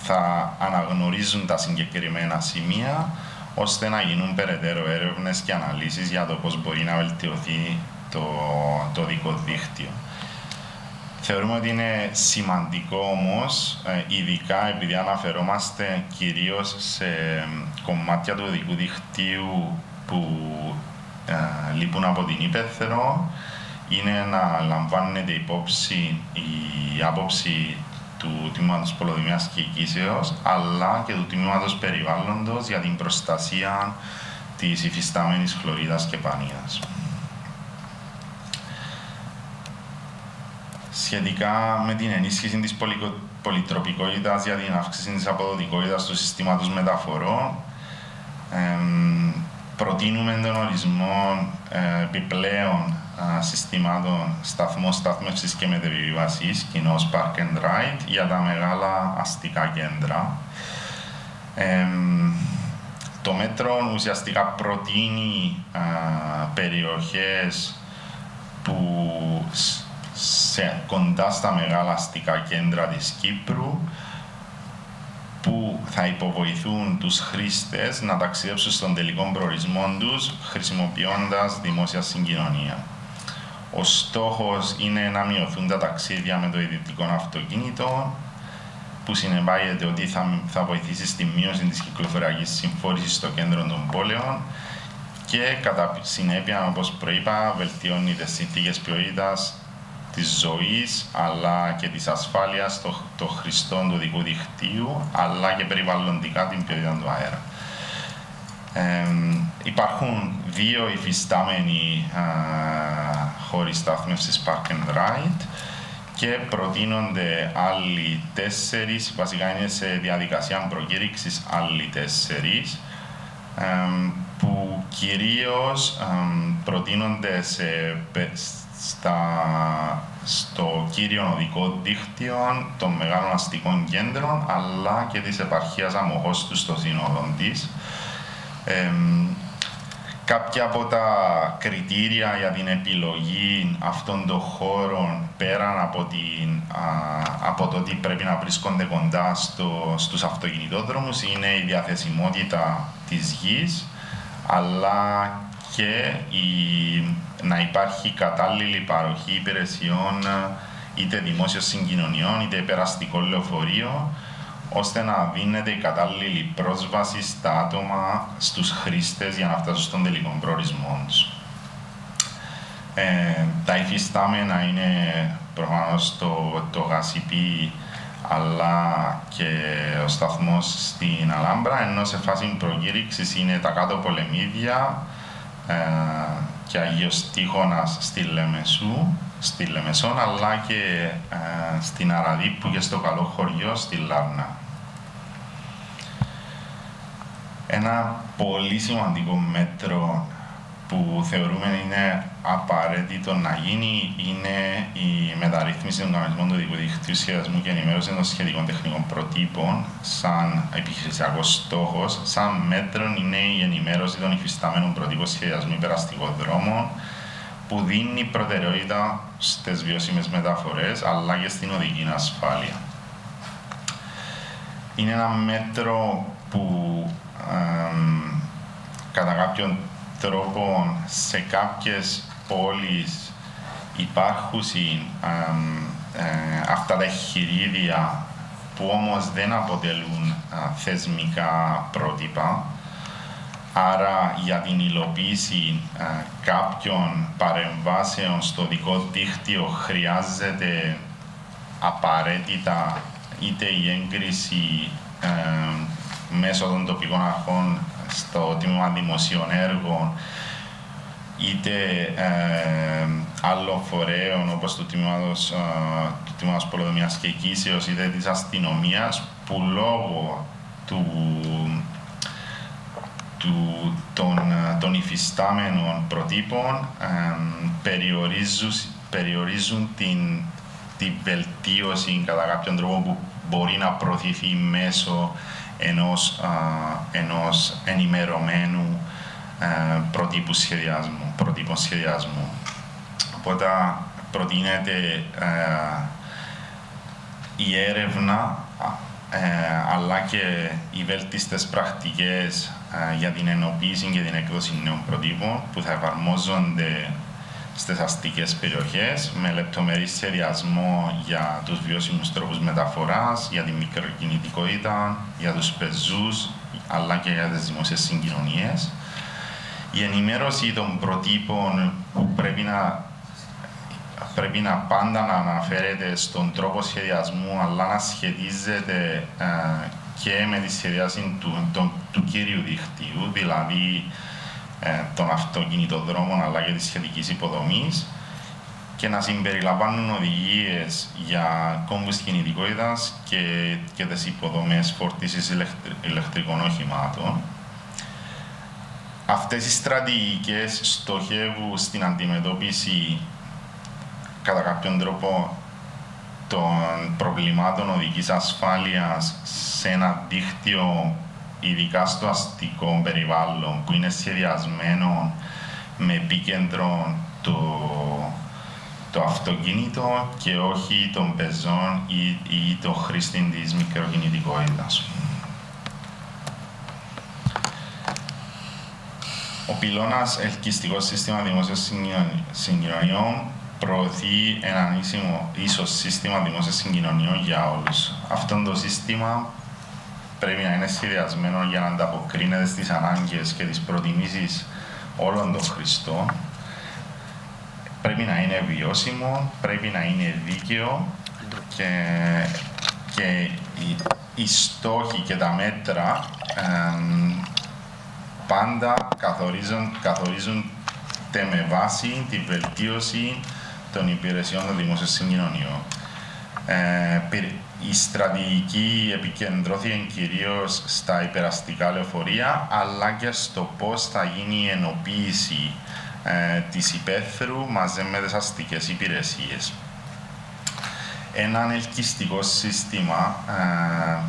θα αναγνωρίζουν τα συγκεκριμένα σημεία, ώστε να γίνουν περαιτέρω έρευνες και αναλύσεις για το πώς μπορεί να βελτιωθεί το οδικό δίκτυο. Θεωρούμε ότι είναι σημαντικό όμως, ειδικά επειδή αναφερόμαστε κυρίως σε κομμάτια του οδικού δικτύου που λείπουν από την ύπαιθρο, είναι να λαμβάνεται υπόψη η άποψη του Τμήματος Πολεοδομίας και Οικήσεως, αλλά και του Τμήματος Περιβάλλοντος για την προστασία της υφιστάμενης χλωρίδας και πανίδας. Σχετικά με την ενίσχυση της πολυτροπικότητας για την αύξηση της αποδοτικότητας του συστήματος μεταφορών, προτείνουμε τον ορισμό επιπλέον συστημάτων σταθμών στάθμευσης και μετεπιβίβασης, κοινώς Park and Ride, για τα μεγάλα αστικά κέντρα. Το μέτρο ουσιαστικά προτείνει περιοχές που κοντά στα μεγάλα αστικά κέντρα της Κύπρου, που θα υποβοηθούν τους χρήστες να ταξιδέψουν στον τελικό προορισμό τους χρησιμοποιώντας δημόσια συγκοινωνία. Ο στόχος είναι να μειωθούν τα ταξίδια με το ιδιωτικό αυτοκίνητο, που συνεπάγεται ότι θα βοηθήσει στη μείωση της κυκλοφοριακής συμφόρησης στο κέντρο των πόλεων και κατά συνέπεια, όπως προείπα, βελτιώνει τις συνθήκες ποιότητας της ζωής αλλά και της ασφάλειας των χρηστών του οδικού δικτύου, αλλά και περιβαλλοντικά την ποιότητα του αέρα. Υπάρχουν 2 υφιστάμενοι χώροι στάθμευσης Park and Ride και προτείνονται άλλοι 4, βασικά είναι σε διαδικασία προκήρυξης άλλοι 4, που κυρίως προτείνονται στο κύριο οδικό δίκτυο των μεγάλων αστικών κέντρων, αλλά και της επαρχίας Αμοχώστου στο σύνολο της. Κάποια από τα κριτήρια για την επιλογή αυτών των χώρων, πέραν από το ότι πρέπει να βρίσκονται κοντά στους αυτοκινητόδρομους, είναι η διαθεσιμότητα της γης, αλλά και να υπάρχει κατάλληλη παροχή υπηρεσιών, είτε δημόσιων συγκοινωνιών, είτε υπεραστικό λεωφορείο, ώστε να δίνεται η κατάλληλη πρόσβαση στα άτομα, στους χρήστες, για να φτάσουν στον τελικό προορισμό τους. Τα υφιστάμενα είναι προφανώς το γασιπί, αλλά και ο σταθμός στην Αλάμπρα, ενώ σε φάση προκήρυξης είναι τα κάτω Πολεμίδια και Αγίος Τείχωνας στη Λεμεσόν, αλλά και στην Αραδίππου και στο Καλό Χωριό στη Λάρνα. Ένα πολύ σημαντικό μέτρο που θεωρούμε είναι απαραίτητο να γίνει είναι η μεταρρύθμιση των κανονισμών του ειδικού δικτύου σχεδιασμού και ενημέρωση των σχετικών τεχνικών προτύπων σαν επιχειρησιακός στόχος. Σαν μέτρον είναι η ενημέρωση των υφιστάμενων προτύπων σχεδιασμού υπεραστικών δρόμων, που δίνει προτεραιότητα στις βιώσιμες μεταφορές αλλά και στην οδική ασφάλεια. Είναι ένα μέτρο που κατά κάποιον τρόπο σε κάποιες πόλεις υπάρχουν αυτά τα εγχειρίδια που όμως δεν αποτελούν θεσμικά πρότυπα. Άρα για την υλοποίηση κάποιων παρεμβάσεων στο δικό δίκτυο χρειάζεται απαραίτητα είτε η έγκριση μέσω των τοπικών αρχών στο τμήμα δημοσίων έργων, είτε άλλων φορέων όπως του τμήματος πολεοδομίας και οικήσεως, είτε της αστυνομίας, που λόγω των υφιστάμενων προτύπων περιορίζουν την βελτίωση κατά κάποιον τρόπο που μπορεί να προωθηθεί μέσω ενός ενημερωμένου προτύπων σχεδιασμού. Οπότε προτείνεται η έρευνα αλλά και οι βέλτιστες πρακτικές για την ενοποίηση και την έκδοση νέων προτύπων που θα εφαρμόζονται στις αστικές περιοχές με λεπτομερή σχεδιασμό για τους βιώσιμους τρόπους μεταφοράς, για τη μικροκινητικότητα, για τους πεζούς αλλά και για τις δημόσιες συγκοινωνίες. Η ενημέρωση των προτύπων που πρέπει να πάντα να αναφέρεται στον τρόπο σχεδιασμού αλλά να σχετίζεται και με τη σχεδιάση του κύριου δικτύου, δηλαδή των αυτοκινητοδρόμων αλλά και της σχετικής υποδομής, και να συμπεριλαμβάνουν οδηγίες για κόμβους κινητικότητας και τις υποδομές φόρτισης ηλεκτρικών οχημάτων. Αυτές οι στρατηγικές στοχεύουν στην αντιμετώπιση κατά κάποιον τρόπο των προβλημάτων οδικής ασφάλειας σε ένα δίκτυο, ειδικά στο αστικό περιβάλλον, που είναι σχεδιασμένο με επίκεντρο το αυτοκίνητο και όχι των πεζών ή το χρήστη της μικροκινητικότητας. Ο πυλώνας ελκυστικό σύστημα δημόσιων συγκοινωνιών προωθεί έναν ίσως σύστημα δημόσιων συγκοινωνιών για όλους. Αυτό το σύστημα πρέπει να είναι σχεδιασμένο για να ανταποκρίνεται στις ανάγκες και τις προτιμήσεις όλων των χρηστών. Πρέπει να είναι βιώσιμο, πρέπει να είναι δίκαιο και οι στόχοι και τα μέτρα πάντα καθορίζονται με βάση τη βελτίωση των υπηρεσιών των δημόσιων συγκοινωνιών. Η στρατηγική επικεντρώθηκε κυρίως στα υπεραστικά λεωφορεία, αλλά και στο πώς θα γίνει η ενοποίηση της υπαίθρου μαζί με τις αστικές υπηρεσίες. Ένα ελκυστικό σύστημα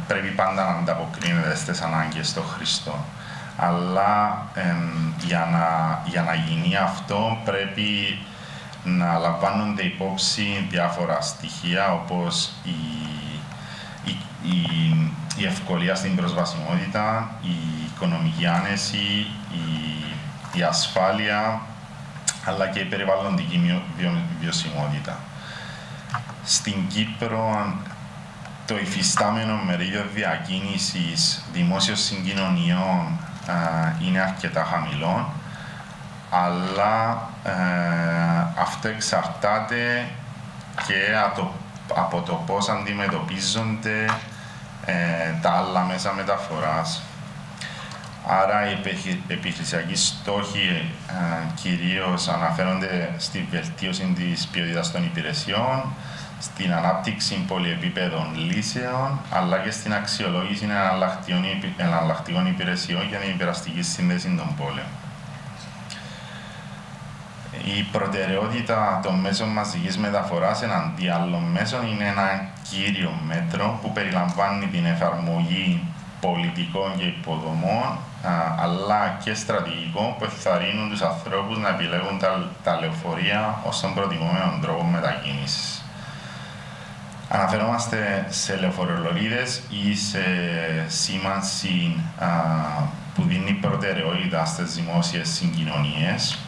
πρέπει πάντα να ανταποκρίνεται στις ανάγκες των χρηστών. Αλλά για να γίνει αυτό πρέπει να λαμβάνονται υπόψη διάφορα στοιχεία, όπως η ευκολία στην προσβασιμότητα, η οικονομική άνεση, η ασφάλεια, αλλά και η περιβαλλοντική βιωσιμότητα. Στην Κύπρο το υφιστάμενο μερίδιο διακίνησης δημόσιων συγκοινωνιών είναι αρκετά χαμηλό, αλλά αυτό εξαρτάται και από το πώς αντιμετωπίζονται τα άλλα μέσα μεταφοράς. Άρα οι επιχειρησιακοί στόχοι κυρίως αναφέρονται στη βελτίωση της ποιότητας των υπηρεσιών, στην ανάπτυξη πολυεπίπεδων λύσεων, αλλά και στην αξιολόγηση εναλλακτικών υπηρεσιών για την υπεραστική σύνδεση των πόλεων. Η προτεραιότητα των μέσων μαζικής μεταφοράς εναντί άλλων μέσων είναι ένα κύριο μέτρο που περιλαμβάνει την εφαρμογή πολιτικών και υποδομών, αλλά και στρατηγικών που ενθαρρύνουν τους ανθρώπους να επιλέγουν τα λεωφορεία ως τον προτιμόμενο τρόπο μετακίνησης. Αναφερόμαστε σε λεωφορεολωρίδες ή σε σήμανση που δίνει προτεραιότητα στις δημόσιες συγκοινωνίες.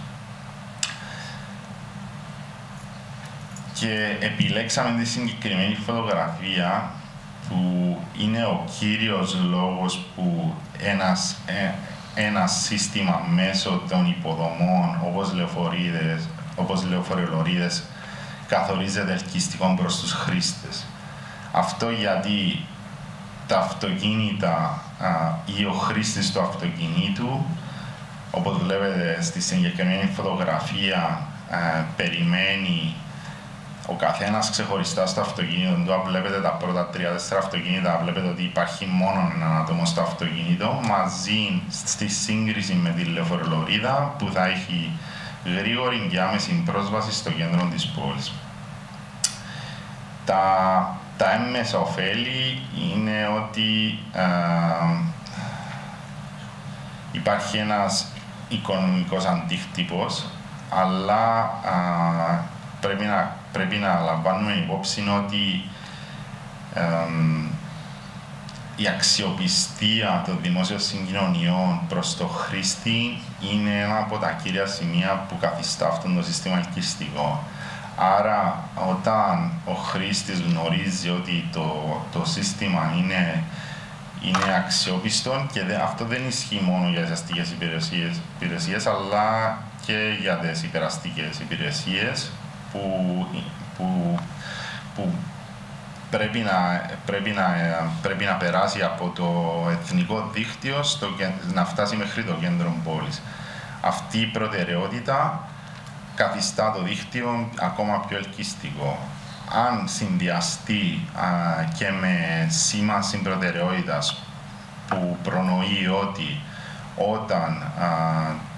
Και επιλέξαμε τη συγκεκριμένη φωτογραφία που είναι ο κύριος λόγος που ένα σύστημα μέσω των υποδομών όπως λεωφορεολωρίδες καθορίζεται ελκυστικό προς τους χρήστες. Αυτό γιατί τα αυτοκίνητα ή ο χρήστης του αυτοκινήτου, όπως βλέπετε στη συγκεκριμένη φωτογραφία, περιμένει ο καθένας ξεχωριστά στο αυτοκίνητο του. Βλέπετε τα πρώτα 3-4 αυτοκίνητα, βλέπετε ότι υπάρχει μόνο έναν άτομο στο αυτοκίνητο, μαζί στη σύγκριση με τη λεωφορεολωρίδα που θα έχει γρήγορη και άμεση πρόσβαση στο κέντρο της πόλης. Τα έμμεσα ωφέλη είναι ότι υπάρχει ένας οικονομικός αντίκτυπος, αλλά πρέπει να λαμβάνουμε υπόψη ότι η αξιοπιστία των δημόσιων συγκοινωνιών προς το χρήστη είναι ένα από τα κύρια σημεία που καθιστά αυτό το σύστημα ελκυστικό. Άρα, όταν ο χρήστης γνωρίζει ότι το σύστημα είναι αξιόπιστο, και αυτό δεν ισχύει μόνο για τις αστικές υπηρεσίες, αλλά και για τις υπεραστικές υπηρεσίες, που πρέπει να περάσει από το εθνικό δίκτυο να φτάσει μέχρι το κέντρο πόλης. Αυτή η προτεραιότητα καθιστά το δίκτυο ακόμα πιο ελκυστικό. Αν συνδυαστεί και με σήμανση προτεραιότητας που προνοεί ότι όταν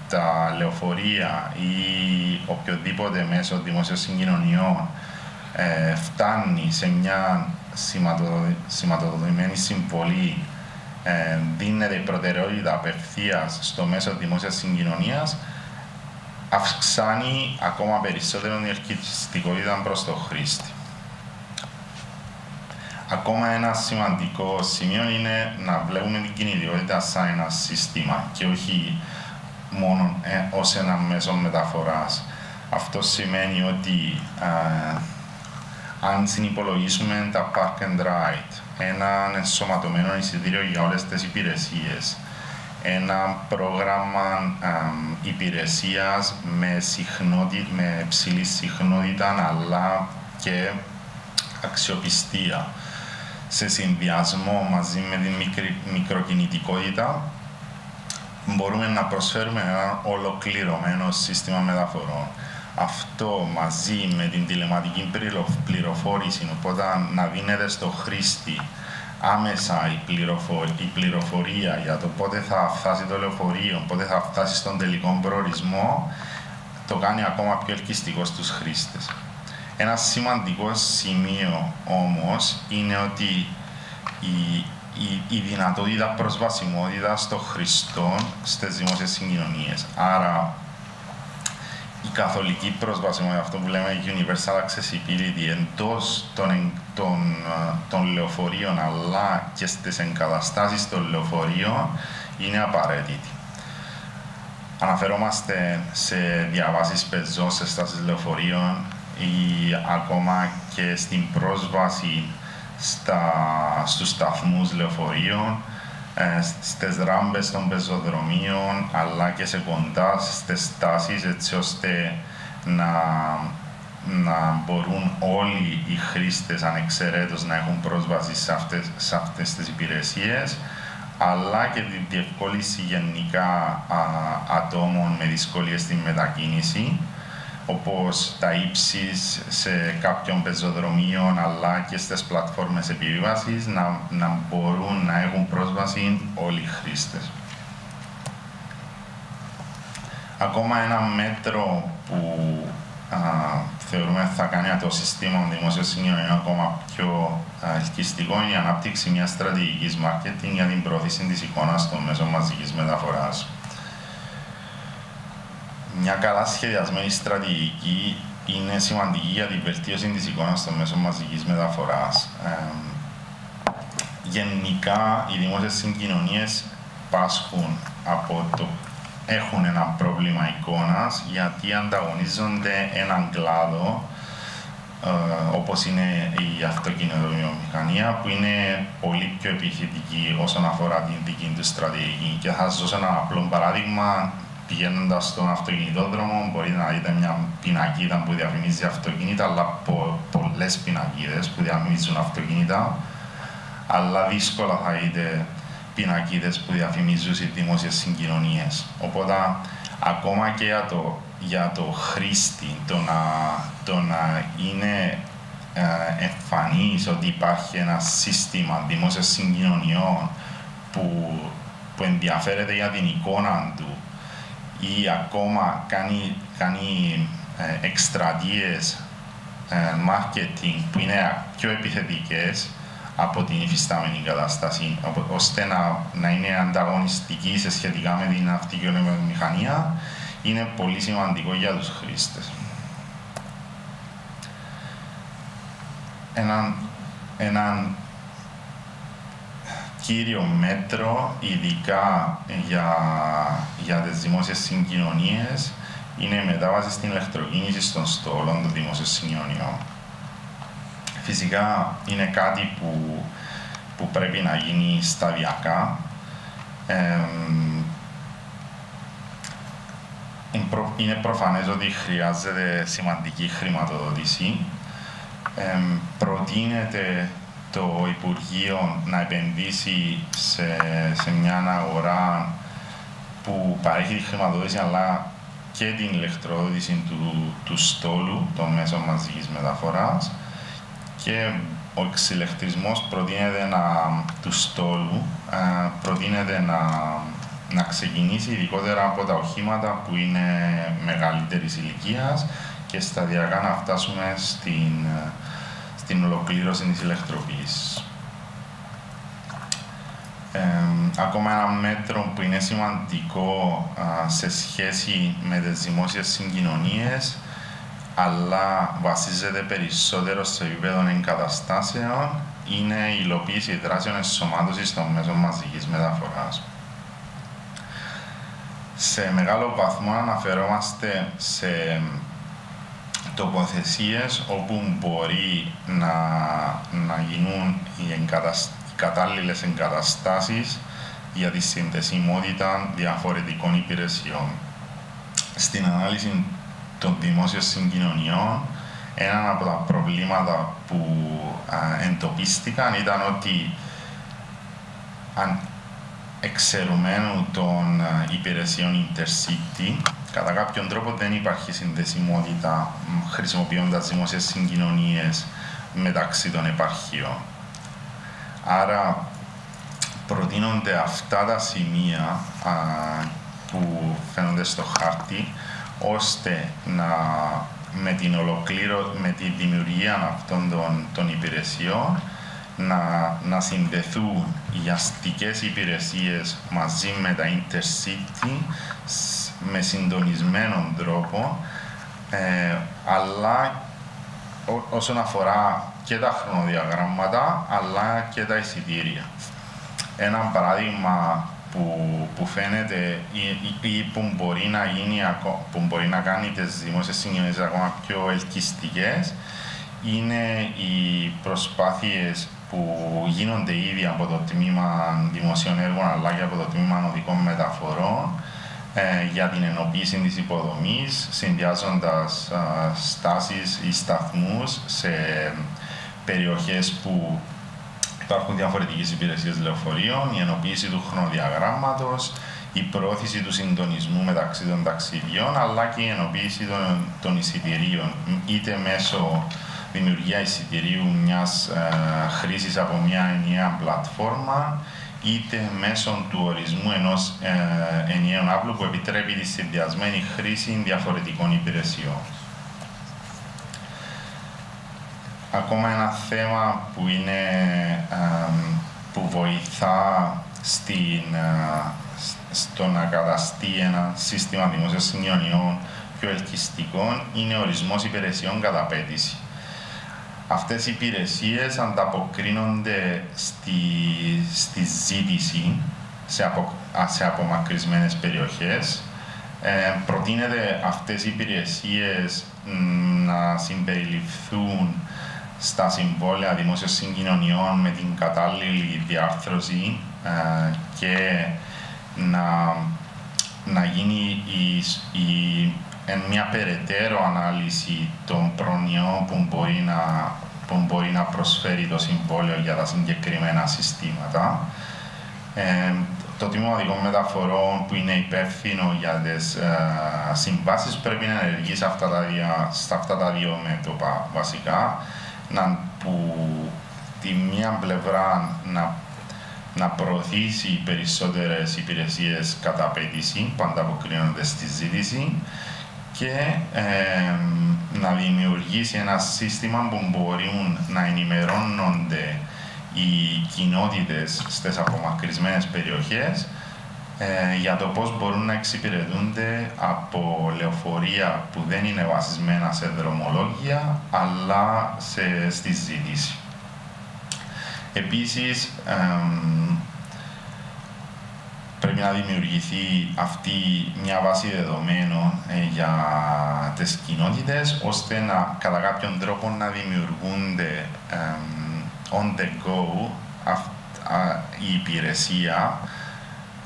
τα λεωφορεία ή οποιοδήποτε μέσο δημόσιων συγκοινωνιών φτάνει σε μια σηματοδοτημένη συμβολή, δίνεται η προτεραιότητα απευθείας στο μέσο δημόσιας συγκοινωνίας, αυξάνει ακόμα περισσότερο την ελκυστικότητα προς το χρήστη. Ακόμα ένα σημαντικό σημείο είναι να βλέπουμε την κινητικότητα σαν ένα σύστημα και όχι μόνο ως ένα μέσο μεταφοράς. Αυτό σημαίνει ότι αν συνυπολογίσουμε τα park and ride, ένα ενσωματωμένο εισιτήριο για όλες τις υπηρεσίες, ένα πρόγραμμα υπηρεσίας με υψηλή συχνότητα αλλά και αξιοπιστία, σε συνδυασμό μαζί με την μικροκινητικότητα, μπορούμε να προσφέρουμε ένα ολοκληρωμένο σύστημα μεταφορών. Αυτό μαζί με την τηλεματική πληροφόρηση, οπότε να δίνεται στο χρήστη άμεσα η πληροφορία για το πότε θα φτάσει το λεωφορείο, πότε θα φτάσει στον τελικό προορισμό, το κάνει ακόμα πιο ελκυστικό στους χρήστες. Ένα σημαντικό σημείο όμως είναι ότι η δυνατότητα προσβασιμότητας των χρηστών στις δημόσιες συγκοινωνίες. Άρα, η καθολική προσβασιμότητα, αυτό που λέμε universal accessibility, εντός των λεωφορείων αλλά και στις εγκαταστάσεις των λεωφορείων, είναι απαραίτητη. Αναφερόμαστε σε διαβάσεις πεζών σε στάσεις λεωφορείων ή ακόμα και στην πρόσβαση στους σταθμούς λεωφορείων, στις ράμπες των πεζοδρομίων, αλλά και σε κοντά στις στάσεις, έτσι ώστε να μπορούν όλοι οι χρήστες ανεξαιρέτως να έχουν πρόσβαση σε αυτές τις υπηρεσίες, αλλά και τη διευκόλυνση γενικά ατόμων με δυσκολίες στην μετακίνηση, όπως τα ύψης σε κάποιων πεζοδρομίων αλλά και στις πλατφόρμες επιβίβασης, να μπορούν να έχουν πρόσβαση όλοι οι χρήστες. Ακόμα ένα μέτρο που θεωρούμε θα κάνει το σύστημα δημόσιων συγκοινωνιών ακόμα πιο ελκυστικό είναι η ανάπτυξη μιας στρατηγικής marketing για την προώθηση της εικόνας των μέσων μαζικής μεταφοράς. Μια καλά σχεδιασμένη στρατηγική είναι σημαντική για την βελτίωση της εικόνας των μέσων μαζικής μεταφοράς. Γενικά, οι δημόσιες συγκοινωνίες πάσχουν από το έχουν ένα πρόβλημα εικόνας γιατί ανταγωνίζονται έναν κλάδο όπως είναι η αυτοκινητοβιομηχανία που είναι πολύ πιο επιθετική όσον αφορά την δική του στρατηγική. Και θα σας δώσω ένα απλό παράδειγμα. Πηγαίνοντας στον αυτοκινητόδρομο μπορείτε να δείτε μια πινακίδα που διαφημίζει αυτοκίνητα, αλλά πολλές πινακίδες που διαφημίζουν αυτοκίνητα, αλλά δύσκολα θα δείτε πινακίδες που διαφημίζουν οι δημόσιες συγκοινωνίες. Οπότε, ακόμα και για το χρήστη, το να είναι εμφανής ότι υπάρχει ένα σύστημα δημόσιων συγκοινωνιών που ενδιαφέρεται για την εικόνα του ή ακόμα κάνει εκστρατείες marketing που είναι πιο επιθετικές από την υφιστάμενη κατάσταση, ώστε να είναι ανταγωνιστική σε σχετικά με την αυτοκινητοβιομηχανία, είναι πολύ σημαντικό για τους χρήστες. Έναν κύριο μέτρο, ειδικά για τις δημόσιες συγκοινωνίες, είναι η μετάβαση στην ηλεκτροκίνηση στον στόλο των δημόσιων συγκοινωνιών. Φυσικά είναι κάτι που πρέπει να γίνει σταδιακά. Είναι προφανές ότι χρειάζεται σημαντική χρηματοδότηση. Προτείνεται το Υπουργείο να επενδύσει σε μια αγορά που παρέχει τη χρηματοδότηση αλλά και την ηλεκτροδότηση του στόλου των μέσων μαζικής μεταφοράς, και ο εξηλεκτρισμός του στόλου προτείνεται να ξεκινήσει ειδικότερα από τα οχήματα που είναι μεγαλύτερης ηλικίας και σταδιακά να φτάσουμε στην ολοκλήρωση της ηλεκτροποίησης. Ακόμα ένα μέτρο που είναι σημαντικό σε σχέση με τις δημόσιες συγκοινωνίες, αλλά βασίζεται περισσότερο σε επίπεδο εγκαταστάσεων, είναι η υλοποίηση δράσεων ενσωμάτωσης των μέσων μαζικής μεταφοράς. Σε μεγάλο βαθμό αναφερόμαστε σε τοποθεσίες όπου μπορεί να γίνουν οι κατάλληλες εγκαταστάσεις για τη συνδεσιμότητα διαφορετικών υπηρεσιών. Στην ανάλυση των δημόσιων συγκοινωνιών, ένα από τα προβλήματα που εντοπίστηκαν ήταν ότι εξαιρουμένου των υπηρεσιών Intercity, κατά κάποιον τρόπο δεν υπάρχει συνδεσιμότητα χρησιμοποιώντας δημόσιες συγκοινωνίες μεταξύ των επαρχιών. Άρα προτείνονται αυτά τα σημεία που φαίνονται στο χάρτη, ώστε με τη δημιουργία αυτών των υπηρεσιών να συνδεθούν οι αστικές υπηρεσίες μαζί με τα Intercity με συντονισμένον τρόπο, αλλά όσον αφορά και τα χρονοδιαγράμματα αλλά και τα εισιτήρια. Ένα παράδειγμα που φαίνεται ή που μπορεί να κάνει τις δημόσιες συγκοινωνίες ακόμα πιο ελκυστικές είναι οι προσπάθειες που γίνονται ήδη από το Τμήμα Δημοσίων Έργων αλλά και από το Τμήμα Οδικών Μεταφορών για την ενοποίηση της υποδομής, συνδυάζοντας στάσεις ή σταθμούς σε περιοχές που υπάρχουν διαφορετικές υπηρεσίες λεωφορείων, η ενοποίηση του χρονοδιαγράμματος, η προώθηση του συντονισμού μεταξύ των ταξιδιών, αλλά και η ενοποίηση των εισιτηρίων, είτε μέσω δημιουργία εισιτηρίου μιας χρήσης από μια ενιαία πλατφόρμα, είτε μέσω του ορισμού ενός ενιαίου άπλου που επιτρέπει τη συνδυασμένη χρήση διαφορετικών υπηρεσιών. Ακόμα ένα θέμα που, που βοηθά στο να καταστεί ένα σύστημα δημόσιων συγκοινωνιών πιο ελκυστικό είναι ο ορισμός υπηρεσιών κατά απέτηση. Αυτές οι υπηρεσίες ανταποκρίνονται στη ζήτηση σε απομακρυσμένες περιοχές. Προτείνεται αυτές οι υπηρεσίες να συμπεριληφθούν στα συμβόλαια δημόσιων συγκοινωνιών με την κατάλληλη διάρθρωση και να γίνει μια περαιτέρω ανάλυση των προνοιών που μπορεί να προσφέρει το συμβόλαιο για τα συγκεκριμένα συστήματα. Το Τμήμα Οδικών Μεταφορών, που είναι υπεύθυνο για τις συμβάσεις, πρέπει να ενεργεί σε αυτά τα δύο μέτωπα βασικά, που τη μία πλευρά να προωθήσει περισσότερες υπηρεσίες κατά απέτηση που ανταποκρίνονται στη ζήτηση και να δημιουργήσει ένα σύστημα που μπορούν να ενημερώνονται οι κοινότητες στις απομακρυσμένες περιοχές για το πώς μπορούν να εξυπηρετούνται από λεωφορεία που δεν είναι βασισμένα σε δρομολόγια αλλά στη ζήτηση. Επίσης, πρέπει να δημιουργηθεί αυτή μια βάση δεδομένων για τις κοινότητες, ώστε κατά κάποιον τρόπο να δημιουργούνται on the go η υπηρεσία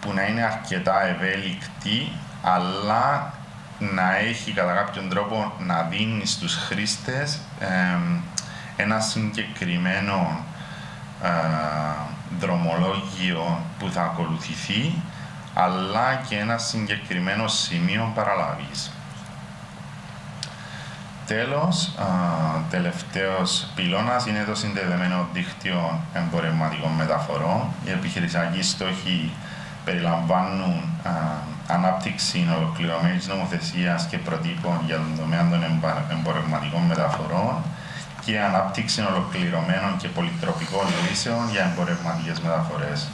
που να είναι αρκετά ευέλικτη, αλλά να έχει κατά κάποιον τρόπο να δίνει στους χρήστες ένα συγκεκριμένο δρομολόγιο που θα ακολουθηθεί, αλλά και ένα συγκεκριμένο σημείο παραλαβής. Τέλος, τελευταίος πυλώνας είναι το συνδεδεμένο δίκτυο εμπορευματικών μεταφορών. Οι επιχειρησιακοί στόχοι περιλαμβάνουν ανάπτυξη ολοκληρωμένης νομοθεσίας και προτύπων για τον τομέα των εμπορευματικών μεταφορών και ανάπτυξη ολοκληρωμένων και πολυτροπικών λύσεων για εμπορευματικές μεταφορές.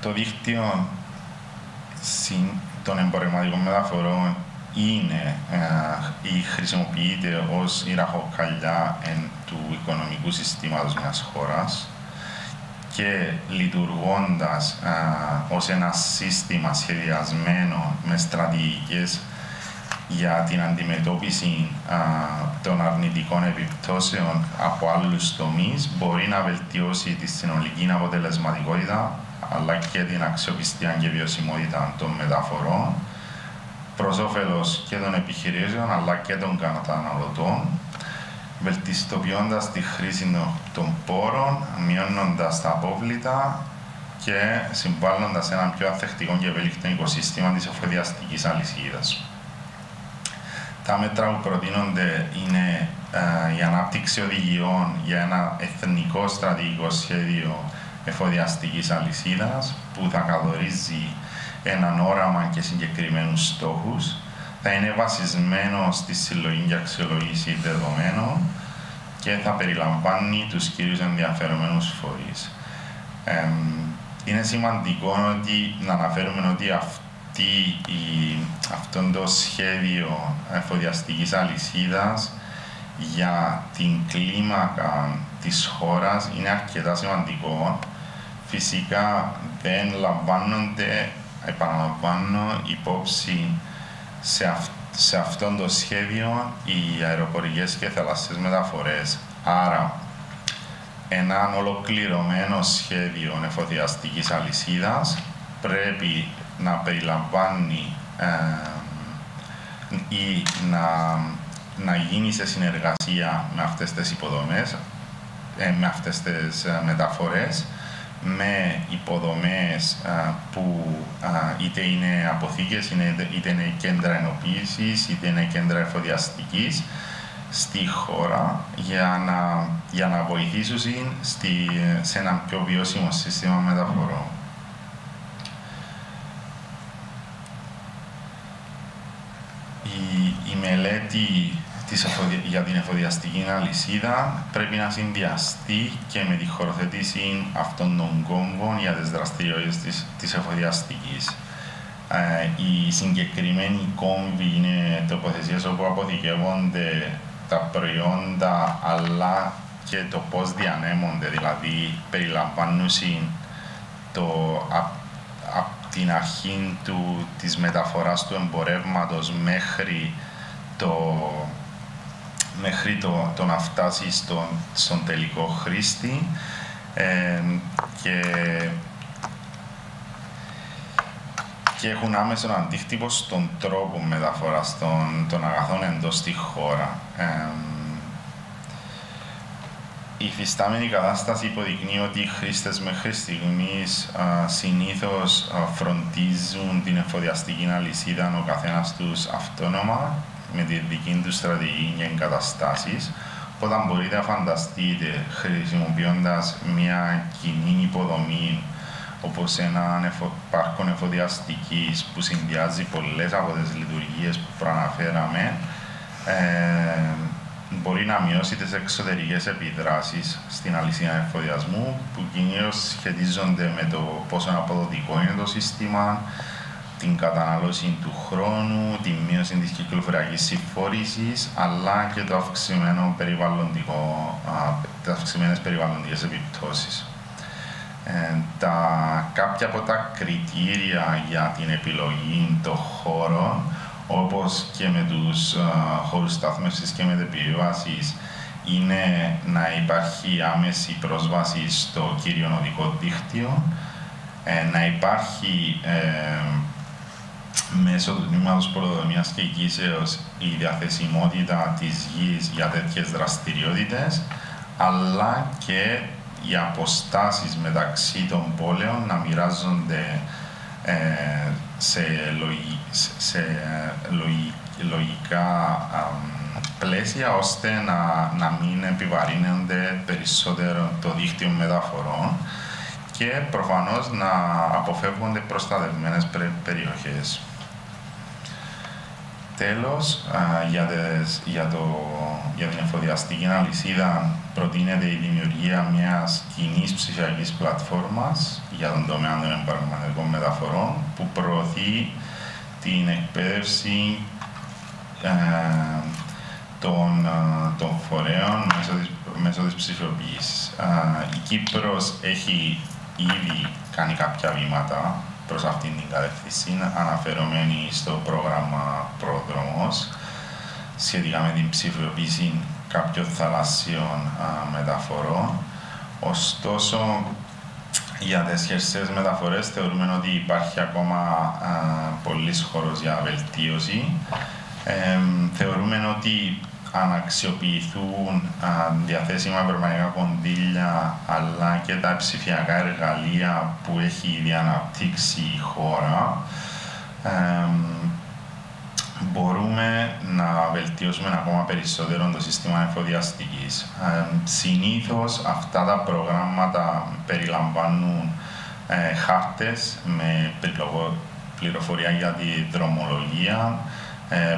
Το δίκτυο των εμπορευματικών μεταφορών χρησιμοποιείται ως η ραχοκαλιά του οικονομικού συστήματος μιας χώρας και λειτουργώντας ως ένα σύστημα σχεδιασμένο με στρατηγικές για την αντιμετώπιση των αρνητικών επιπτώσεων από άλλους τομείς, μπορεί να βελτιώσει τη συνολική αποτελεσματικότητα αλλά και την αξιοπιστία και βιωσιμότητα των μεταφορών προς όφελος και των επιχειρήσεων αλλά και των καταναλωτών, βελτιστοποιώντας τη χρήση των πόρων, μειώνοντας τα απόβλητα και συμβάλλοντας σε ένα πιο ανθεκτικό και ευέλικτο οικοσύστημα της εφοδιαστικής αλυσίδας. Τα μέτρα που προτείνονται είναι η ανάπτυξη οδηγιών για ένα εθνικό στρατηγικό σχέδιο εφοδιαστικής αλυσίδας που θα καθορίζει έναν όραμα και συγκεκριμένους στόχους. Θα είναι βασισμένο στη συλλογή και αξιολόγηση δεδομένων και θα περιλαμβάνει τους κύριους ενδιαφερομένους φορείς. Είναι σημαντικό να αναφέρουμε ότι αυτό το σχέδιο εφοδιαστικής αλυσίδας για την κλίμακα της χώρας είναι αρκετά σημαντικό. Φυσικά δεν λαμβάνονται, επαναλαμβάνω, υπόψη σε αυτό το σχέδιο οι αεροπορικές και θαλασσίες μεταφορές. Άρα, ένα ολοκληρωμένο σχέδιο εφοδιαστικής αλυσίδας πρέπει να περιλαμβάνει ή να γίνει σε συνεργασία με αυτές τις υποδομές, με αυτές τις μεταφορές, με υποδομές που είτε είναι αποθήκες, είτε είναι κέντρα ενοποίησης, είτε είναι κέντρα εφοδιαστικής, στη χώρα για να βοηθήσουν σε ένα πιο βιώσιμο σύστημα μεταφορών. Η μελέτη για την εφοδιαστική αλυσίδα πρέπει να συνδυαστεί και με τη χωροθέτηση αυτών των κόμβων για τις δραστηριότητες της εφοδιαστικής. Η συγκεκριμένη κόμβη είναι τοποθεσίες όπου αποθηκεύονται τα προϊόντα αλλά και το πώς διανέμονται, δηλαδή περιλαμβάνουν την αρχή της μεταφοράς του εμπορεύματος μέχρι το να φτάσει στον τελικό χρήστη και έχουν άμεσο αντίκτυπο στον τρόπο μεταφοράς των αγαθών εντός στη χώρα. Η υφιστάμενη κατάσταση υποδεικνύει ότι οι χρήστες μέχρι στιγμής συνήθως φροντίζουν την εφοδιαστική αλυσίδα ο καθένας τους αυτόνομα με τη δική τους στρατηγική και εγκαταστάσεις. Οπότε μπορείτε να φανταστείτε χρησιμοποιώντας μια κοινή υποδομή όπως ένα πάρκο εφοδιαστικής που συνδυάζει πολλές από τις λειτουργίες που προαναφέραμε, μπορεί να μειώσει τις εξωτερικές επιδράσεις στην αλυσίδα εφοδιασμού που κυρίως σχετίζονται με το πόσο αποδοτικό είναι το σύστημα, την κατανάλωση του χρόνου, τη μείωση της κυκλοφοριακής συμφόρησης, αλλά και το τις αυξημένες περιβαλλοντικές επιπτώσεις. Κάποια από τα κριτήρια για την επιλογή των χώρων, όπως και με τους χώρους στάθμευσης και μετεπιβίβασης, είναι να υπάρχει άμεση πρόσβαση στο κύριο οδικό δίκτυο, να υπάρχει μέσω του τμήματος πολεοδομίας και οικίσεως η διαθεσιμότητα της γης για τέτοιες δραστηριότητες, αλλά και οι αποστάσεις μεταξύ των πόλεων να μοιράζονται σε λογικά πλαίσια, ώστε να μην επιβαρύνονται περισσότερο το δίκτυο μεταφορών και προφανώς να αποφεύγονται προστατευμένες περιοχές. Τέλος, για την εφοδιαστική αλυσίδα προτείνεται η δημιουργία μιας κοινής ψηφιακής πλατφόρμας για τον τομέα των εμπορευματικών μεταφορών που προωθεί την εκπαίδευση των φορέων μέσω της ψηφιοποίησης. Η Κύπρος έχει ήδη κάνει κάποια βήματα προς αυτήν την κατεύθυνση, αναφερόμενη στο πρόγραμμα Πρόδρομος σχετικά με την ψηφιοποίηση κάποιων θαλασσίων μεταφορών. Ωστόσο, για τις χερσαίες μεταφορές θεωρούμε ότι υπάρχει ακόμα πολύς χώρος για βελτίωση. Θεωρούμε ότι αν αξιοποιηθούν διαθέσιμα ευρωπαϊκά κονδύλια αλλά και τα ψηφιακά εργαλεία που έχει ήδη αναπτύξει η χώρα, μπορούμε να βελτιώσουμε ακόμα περισσότερο το σύστημα εφοδιαστικής. Συνήθως αυτά τα προγράμματα περιλαμβάνουν χάρτες με πληροφορία για τη δρομολογία,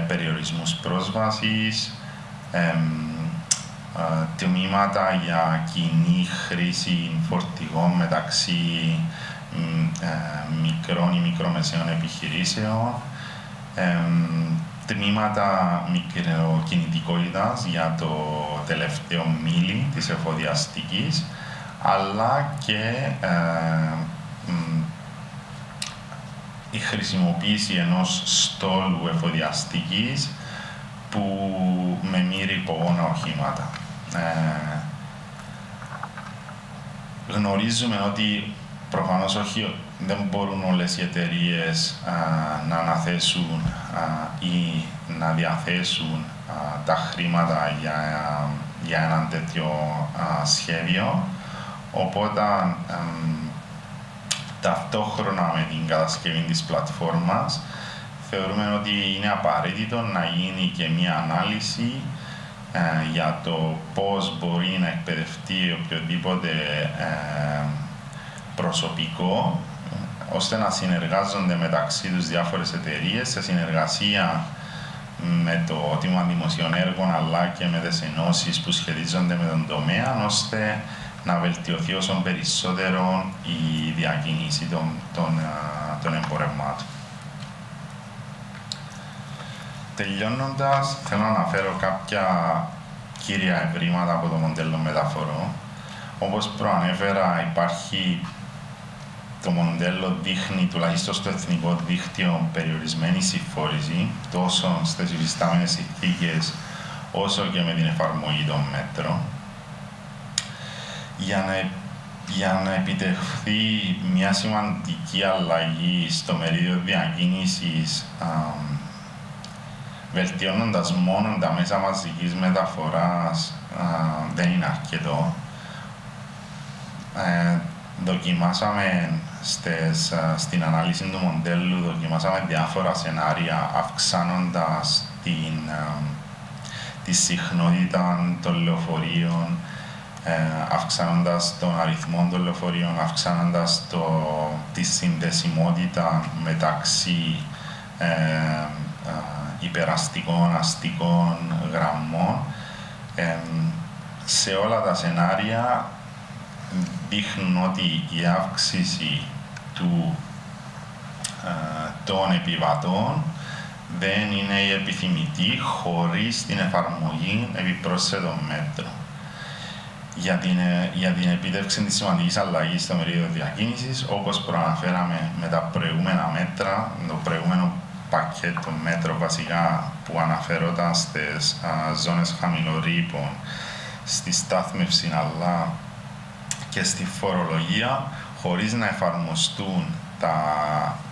περιορισμούς πρόσβασης, τμήματα για κοινή χρήση φορτηγών μεταξύ μικρών ή μικρομεσαίων επιχειρήσεων, τμήματα μικροκινητικότητας για το τελευταίο μίλι της εφοδιαστικής, αλλά και η χρησιμοποίηση ενός στόλου εφοδιαστικής με μη ρηπογόνα οχήματα. Γνωρίζουμε ότι προφανώς δεν μπορούν όλες οι εταιρείες να αναθέσουν ή να διαθέσουν τα χρήματα για έναν τέτοιο σχέδιο, οπότε ταυτόχρονα με την κατασκευή της πλατφόρμας θεωρούμε ότι είναι απαραίτητο να γίνει και μία ανάλυση για το πώς μπορεί να εκπαιδευτεί οποιοδήποτε προσωπικό, ώστε να συνεργάζονται μεταξύ τους διάφορες εταιρείες σε συνεργασία με το Τμήμα Δημοσίων Έργων αλλά και με τις ενώσεις που σχετίζονται με τον τομέα, ώστε να βελτιωθεί όσο περισσότερο η διακίνηση των εμπορευμάτων. Τελειώνοντας, θέλω να αναφέρω κάποια κύρια ευρήματα από το μοντέλο μεταφορών. Όπως προανέφερα, το μοντέλο δείχνει, τουλάχιστον στο εθνικό δίκτυο, περιορισμένη συμφόρηση, τόσο στις υφιστάμενες συνθήκες, όσο και με την εφαρμογή των μέτρων. Για να επιτευχθεί μια σημαντική αλλαγή στο μερίδιο διακίνησης, βελτιώνοντας μόνο τα μέσα μαζικής μεταφοράς, δεν είναι αρκετό. Στην ανάλυση του μοντέλου δοκιμάσαμε διάφορα σενάρια, αυξάνοντας τη συχνότητα των λεωφορείων, αυξάνοντας τον αριθμό των λεωφορείων, αυξάνοντας τη συνδεσιμότητα μεταξύ υπεραστικών, αστικών γραμμών. Σε όλα τα σενάρια δείχνουν ότι η αύξηση των επιβατών δεν είναι η επιθυμητή χωρίς την εφαρμογή επιπρόσθετων μέτρων. Για την επίτευξη της σημαντικής αλλαγής στο μερίδιο διακίνησης, όπως προαναφέραμε με τα προηγούμενα μέτρα, το προηγούμενο πακέτο μέτρων βασικά που αναφερόταν στις ζώνες χαμηλορρήπων, στη στάθμευση αλλά και στη φορολογία, χωρίς να εφαρμοστούν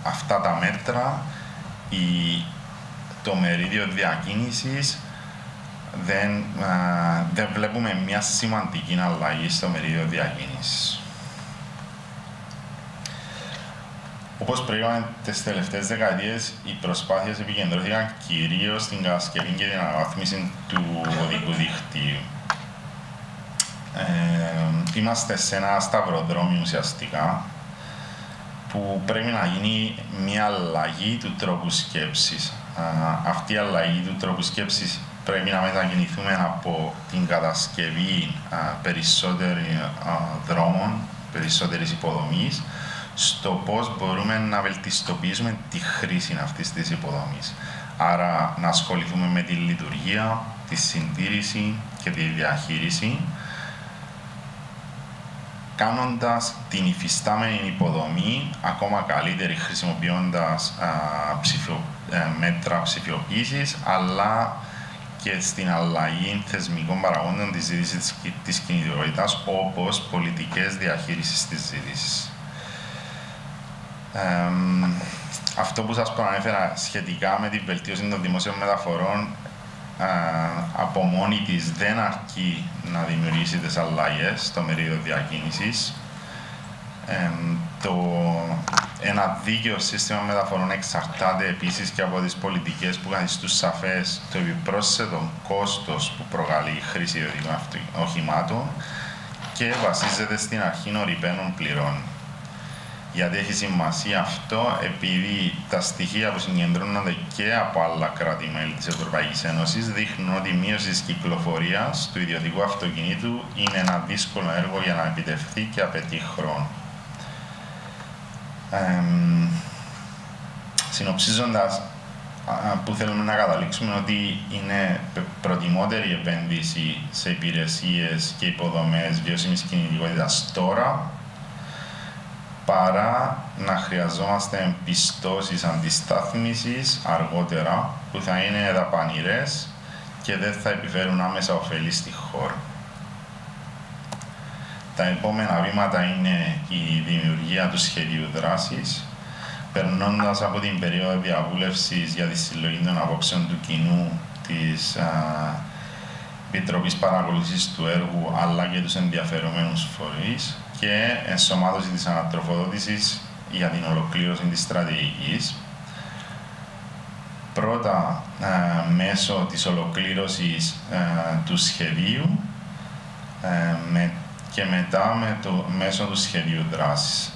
αυτά τα μέτρα, το μερίδιο διακίνησης δεν βλέπουμε μια σημαντική αλλαγή στο μερίδιο διακίνησης. Όπως προείπαμε, τις τελευταίες δεκαετίες οι προσπάθειες επικεντρώθηκαν κυρίως στην κατασκευή και την αναβάθμιση του οδικού δικτύου. Είμαστε σε ένα σταυροδρόμιο ουσιαστικά που πρέπει να γίνει μια αλλαγή του τρόπου σκέψης. Αυτή η αλλαγή του τρόπου σκέψης πρέπει να μετακινηθούμε από την κατασκευή περισσότερων δρόμων, περισσότερης υποδομής, στο πώς μπορούμε να βελτιστοποιήσουμε τη χρήση αυτής της υποδομής. Άρα να ασχοληθούμε με τη λειτουργία, τη συντήρηση και τη διαχείριση, κάνοντας την υφιστάμενη υποδομή ακόμα καλύτερη, χρησιμοποιώντας μέτρα ψηφιοποίησης, αλλά και στην αλλαγή θεσμικών παραγόντων της ζήτησης της κινητικότητας, όπως πολιτικές διαχείρισης της ζήτησης. Αυτό που σας προανέφερα σχετικά με την βελτίωση των δημοσίων μεταφορών από μόνη της δεν αρκεί να δημιουργήσει τις αλλαγές στο μερίδιο διακίνησης. Ένα δίκαιο σύστημα μεταφορών εξαρτάται επίσης και από τις πολιτικές που καθιστούν σαφές το επιπρόσθετο κόστος που προκαλεί η χρήση ιδιωτικών οχημάτων και βασίζεται στην αρχή ο ρηπαίνων πληρώνει. Γιατί έχει σημασία αυτό, επειδή τα στοιχεία που συγκεντρώνονται και από άλλα κράτη-μέλη της Ευρωπαϊκής Ένωσης δείχνουν ότι η μείωση της κυκλοφορίας του ιδιωτικού αυτοκινήτου είναι ένα δύσκολο έργο για να επιτευχθεί και απαιτεί χρόνο. Συνοψίζοντας, που θέλουμε να καταλήξουμε ότι είναι προτιμότερη επένδυση σε υπηρεσίες και υποδομές βιώσιμης κινητικότητας τώρα, παρά να χρειαζόμαστε πιστώσεις αντιστάθμισης αργότερα, που θα είναι δαπανηρές και δεν θα επιφέρουν άμεσα ωφέλη στη χώρα. Τα επόμενα βήματα είναι η δημιουργία του σχεδίου δράσης, περνώντας από την περίοδο διαβούλευσης για τη συλλογή των απόψεων του κοινού της Επιτροπής Παρακολούθησης του Έργου, αλλά και τους ενδιαφερομένους φορείς, και ενσωμάτωση της ανατροφοδότησης για την ολοκλήρωση της στρατηγικής. πρώτα μέσω της ολοκλήρωσης του σχεδίου και μετά μέσω του σχεδίου δράσης.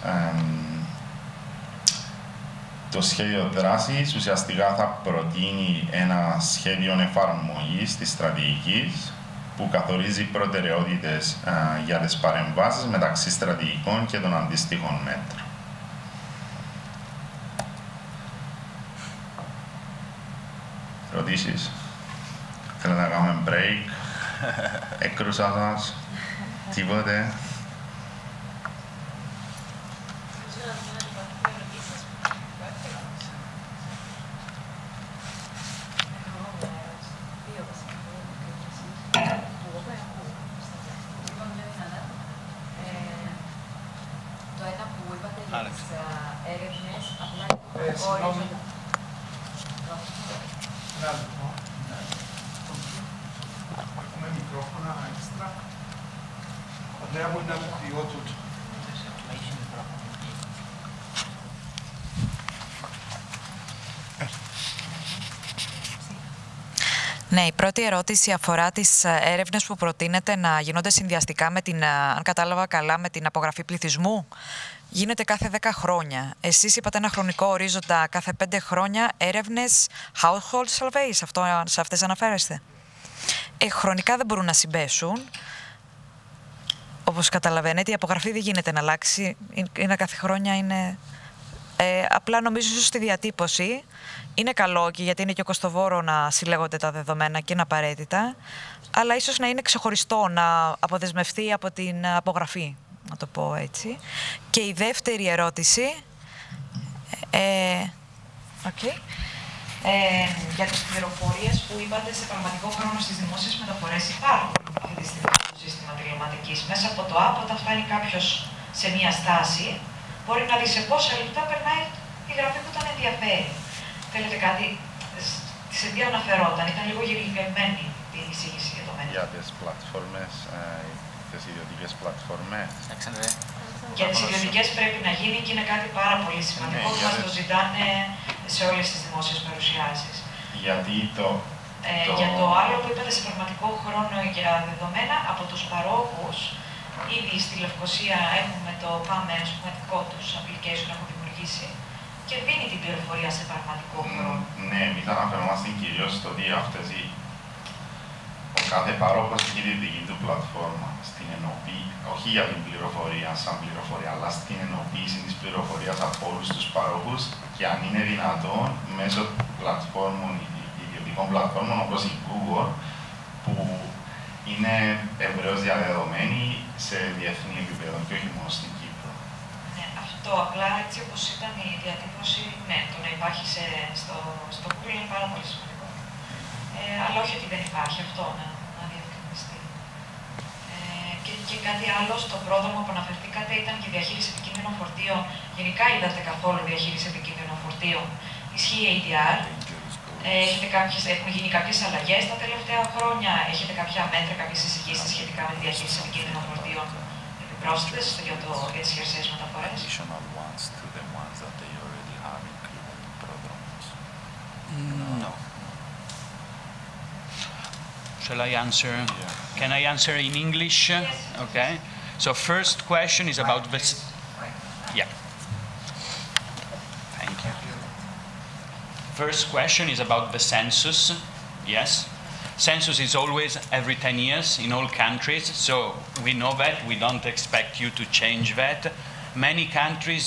Το σχέδιο δράσης ουσιαστικά θα προτείνει ένα σχέδιο εφαρμογής της στρατηγικής που καθορίζει προτεραιότητες για τις παρεμβάσεις μεταξύ στρατηγικών και των αντίστοιχων μέτρων. Ερωτήσεις? Θέλετε να κάνουμε break? Έκρουσα σας? Τίποτε? Το ένα που είπατε για τις έρευνες, απλά Έχουμε μικρόφωνα έξτρα. Αντρέα μπορεί να πει τούτο. Ναι, η πρώτη ερώτηση αφορά τις έρευνες που προτείνεται να γίνονται συνδυαστικά με την, αν κατάλαβα καλά, με την απογραφή πληθυσμού. Γίνεται κάθε 10 χρόνια. Εσείς είπατε ένα χρονικό ορίζοντα κάθε 5 χρόνια έρευνες household surveys. Σε αυτές αναφέρεστε. Χρονικά δεν μπορούν να συμπέσουν. Όπως καταλαβαίνετε, η απογραφή δεν γίνεται να αλλάξει. Είναι κάθε χρόνια, είναι... απλά νομίζω ίσως στη διατύπωση είναι καλό και γιατί είναι και κοστοβόρο να συλλέγονται τα δεδομένα και είναι απαραίτητα, αλλά ίσως να είναι ξεχωριστό, να αποδεσμευτεί από την απογραφή, να το πω έτσι. Και η δεύτερη ερώτηση, για τις πληροφορίες που είπατε σε πραγματικό χρόνο στις δημόσιες μεταφορές υπάρχουν αυτή τη στιγμή στο σύστημα τηλεματικής. Μέσα από το app, όταν φτάνει κάποιος σε μία στάση, μπορεί να δει σε πόσα λεπτά περνάει η γραμμή που τον ενδιαφέρει. Θέλετε κάτι, σε τι αναφερόταν, ήταν λίγο γυρικευμένη την εισήγηση για το μέλλον. Για τις πλατφόρμες, τις ιδιωτικές πλατφόρμες. Για τις ιδιωτικές πρέπει να γίνει και είναι κάτι πάρα πολύ σημαντικό που μας το ζητάνε σε όλες τις δημόσιες παρουσιάσεις. Γιατί Για το άλλο που είπατε σε πραγματικό χρόνο για δεδομένα από τους παρόχους, ήδη στη Λευκοσία έχουμε το ΠΑΜΕ, ας πούμε, δικό τους application που έχουν δημιουργήσει και δίνει την πληροφορία σε πραγματικό χρόνο. Ναι, εμείς αναφερόμαστε κυρίως στο ότι ο κάθε παρόχος έχει τη δική του πλατφόρμα στην ενοποίηση, όχι για την πληροφορία σαν πληροφορία, αλλά στην ενοποίηση της πληροφορίας από όλους τους παρόχους και αν είναι δυνατόν μέσω πλατφόρμων, ιδιωτικών πλατφόρμων όπως η Google, που είναι ευρέως διαδεδομένη σε διεθνή επίπεδο και όχι μόνο στην Κύπρο. Ναι, αυτό απλά έτσι όπως ήταν η διατύπωση, ναι, το να υπάρχει στο Google είναι πάρα πολύ σημαντικό. Αλλά όχι ότι δεν υπάρχει αυτό να διευκρινιστεί. Και κάτι άλλο, στο πρόδρομο που αναφερθήκατε ήταν και η διαχείριση επικίνδυνων φορτίων. Γενικά είδατε καθόλου διαχείριση επικίνδυνων φορτίων? Ισχύει ADR. Έχουν γίνει κάποιες αλλαγές τα τελευταία χρόνια. Έχετε κάποια μέτρα, κάποιες εισηγήσεις σχετικά με τη διαχείριση επικίνδυνων φορτίων επιπρόσθετες για τις χερσαίες μεταφορές? No. Shall I answer? Yeah. Can I answer in English? Yes. Okay. So first question is about this. Yeah. Thank you. First question is about the census. Yes. Census is always every 10 years in all countries, so we know that. We don't expect you to change that. Many countries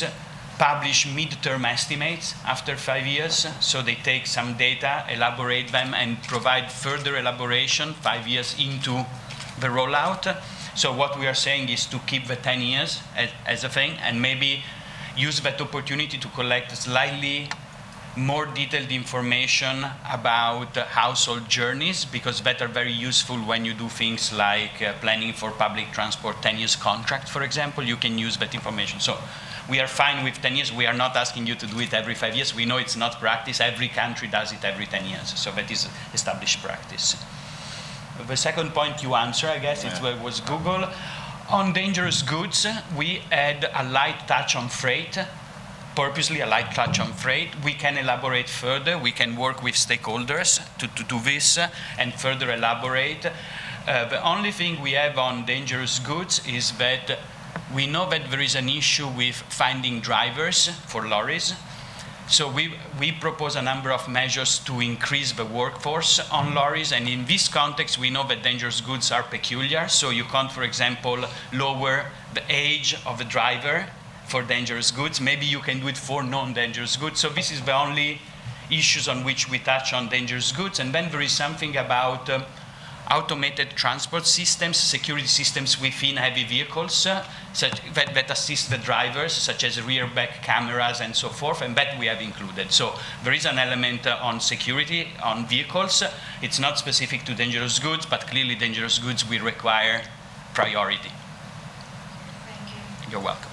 publish mid-term estimates after 5 years, so they take some data, elaborate them, and provide further elaboration 5 years into the rollout. So what we are saying is to keep the 10 years as a thing, and maybe use that opportunity to collect slightly more detailed information about household journeys, because that are very useful when you do things like planning for public transport 10 years contract, for example. You can use that information. So we are fine with 10 years. We are not asking you to do it every 5 years. We know it's not practice. Every country does it every 10 years. So that is established practice. The second point you answer, I guess, it was Google. On dangerous goods, we add a light touch on freight. purposely a light touch on freight. We can elaborate further. We can work with stakeholders to do this and further elaborate. The only thing we have on dangerous goods is that we know that there is an issue with finding drivers for lorries. So we propose a number of measures to increase the workforce on lorries, and in this context we know that dangerous goods are peculiar, so you can't, for example, lower the age of the driver for dangerous goods. Maybe you can do it for non-dangerous goods. So this is the only issues on which we touch on dangerous goods. And then there is something about automated transport systems, security systems within heavy vehicles that assist the drivers, such as rear back cameras and so forth, and that we have included. So there is an element on security on vehicles. It's not specific to dangerous goods, but clearly dangerous goods will require priority. Thank you. You're welcome.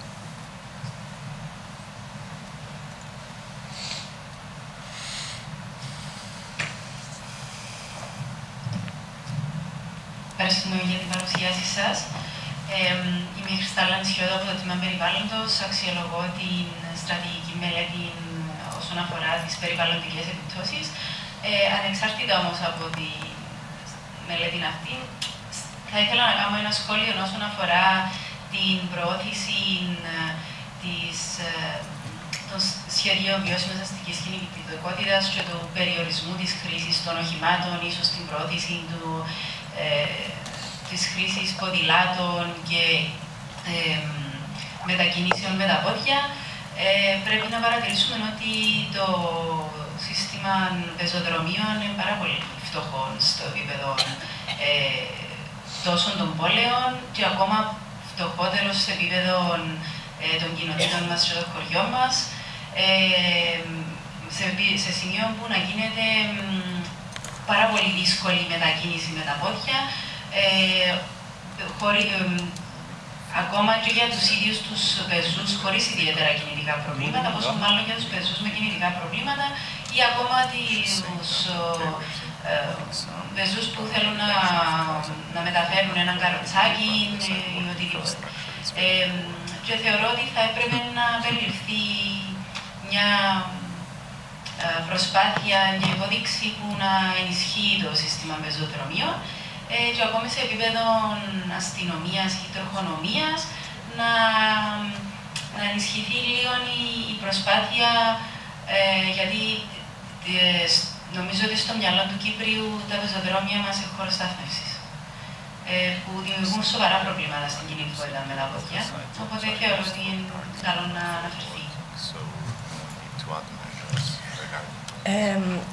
Ευχαριστούμε για την παρουσίασή σας. Είμαι η Χριστάλλα Νησιώδου από το Τμήμα Περιβάλλοντος. Αξιολογώ την στρατηγική μελέτη όσον αφορά τις περιβαλλοντικές επιπτώσεις. Ανεξάρτητα όμως από τη μελέτη αυτή, θα ήθελα να κάνω ένα σχόλιο όσον αφορά την προώθηση των σχεδίων βιώσιμης αστικής κινητικότητας και του περιορισμού της χρήσης των οχημάτων, ίσως την προώθηση της χρήσης ποδηλάτων και μετακινήσεων με τα πόδια. Πρέπει να παρατηρήσουμε ότι το σύστημα πεζοδρομίων είναι πάρα πολύ φτωχό στο επίπεδο τόσο των πόλεων και ακόμα φτωχότερο σε επίπεδο των κοινοτήτων μας και των χωριών μας, σε σημείο που να γίνεται πάρα πολύ δύσκολη μετακίνηση με τα πόδια, ακόμα και για τους ίδιους τους πεζούς χωρίς ιδιαίτερα κινητικά προβλήματα, πόσο μάλλον για τους πεζούς με κινητικά προβλήματα ή ακόμα τους πεζούς που θέλουν να μεταφέρουν έναν καροτσάκι ή οτιδήποτε. Και θεωρώ ότι θα έπρεπε να περιληφθεί μια προσπάθεια, μια υπόδειξη που να ενισχύει το σύστημα πεζοδρομίων και ακόμη σε επίπεδο αστυνομίας ή τροχονομίας να ενισχυθεί λίγο η προσπάθεια, γιατί νομίζω ότι στο μυαλό του Κύπριου τα πεζοδρόμια μας έχουν χώρος στάθμευσης που δημιουργούν σοβαρά προβλήματα στην κινητικότητα με τα πόδια, οπότε θεωρώ ότι είναι καλό να αναφερθεί.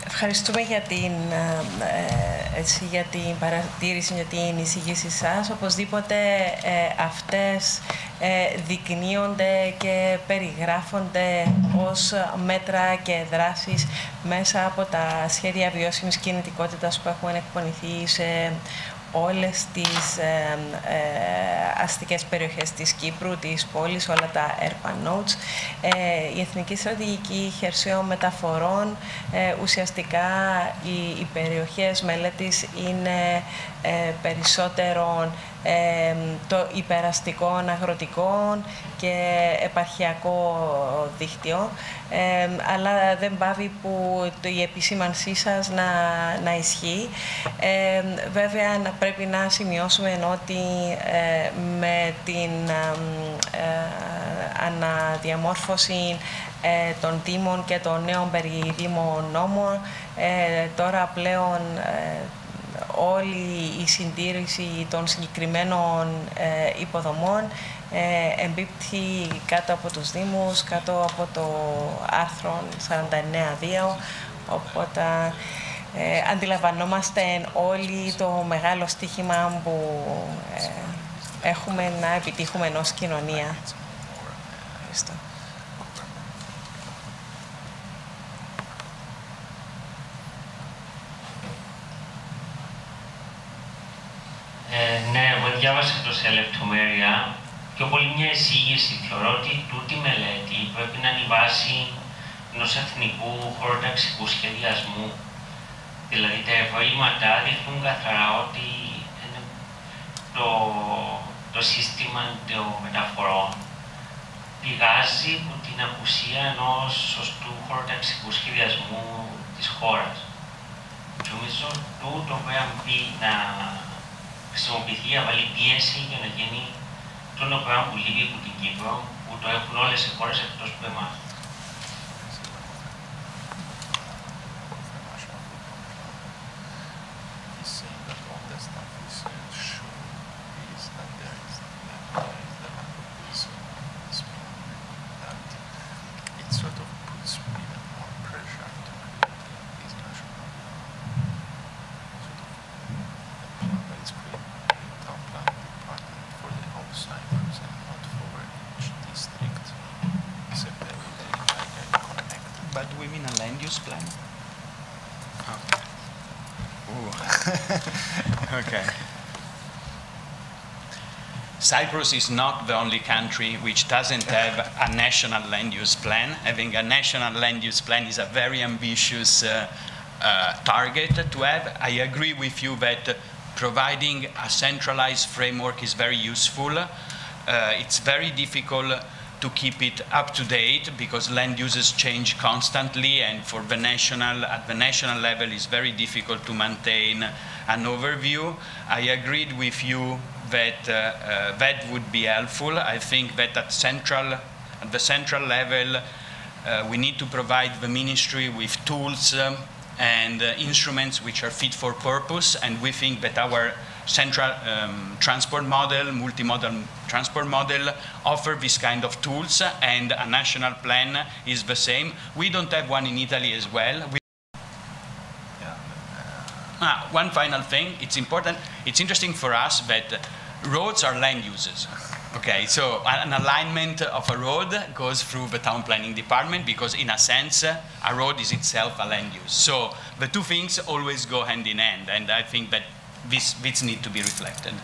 Ευχαριστούμε για την παρατήρηση, για την εισηγήση σας. Οπωσδήποτε αυτές δεικνύονται και περιγράφονται ως μέτρα και δράσεις μέσα από τα σχέδια βιώσιμης κινητικότητας που έχουν εκπονηθεί σε όλες τις αστικές περιοχές της Κύπρου, της πόλης, όλα τα urban nodes. Η Εθνική Στρατηγική Χερσαίων Μεταφορών, ουσιαστικά οι περιοχές μελέτης είναι περισσότερο το υπεραστικών, αγροτικών και επαρχιακό δίκτυο, αλλά δεν πάβει που η επισήμανσή σας να ισχύει. Βέβαια, πρέπει να σημειώσουμε ότι με την αναδιαμόρφωση των Δήμων και των νέων περιδήμων νόμων, τώρα πλέον όλη η συντήρηση των συγκεκριμένων υποδομών εμπίπτει κάτω από τους Δήμους, κάτω από το άρθρο 49.2, οπότε αντιλαμβανόμαστε όλοι το μεγάλο στοίχημα που έχουμε να επιτύχουμε ως κοινωνία. Ευχαριστώ. Ναι, εγώ διάβασα το σε λεπτομέρεια. Πιο πολύ μια εισήγηση. Θεωρώ ότι τούτη μελέτη πρέπει να είναι η βάση ενός εθνικού χωροταξικού σχεδιασμού. Δηλαδή τα ευρήματα δείχνουν καθαρά ότι το σύστημα των μεταφορών πηγάζει από την την απουσία ενός σωστού χωροταξικού σχεδιασμού της χώρας. Και νομίζω τούτο πρέπει να χρησιμοποιηθεί, να βάλει πίεση για να γίνει το πράγμα που λείπει από την Κύπρο, που το έχουν όλες οι χώρες εκτός από εμάς. But do we mean a land use plan? Okay. Cyprus is not the only country which doesn't have a national land use plan. Having a national land use plan is a very ambitious target to have. I agree with you that providing a centralized framework is very useful. It's very difficult to keep it up to date because land uses change constantly, and for the at the national level it's very difficult to maintain an overview. I agreed with you that that would be helpful. I think that at the central level we need to provide the ministry with tools and instruments which are fit for purpose, and we think that our central transport model, multimodal transport model, offer this kind of tools, and a national plan is the same. We don't have one in Italy as well. One final thing, it's important, it's interesting for us that roads are land uses. Okay, so an alignment of a road goes through the town planning department because in a sense, a road is itself a land use. So the two things always go hand in hand, and I think that this need to be reflected.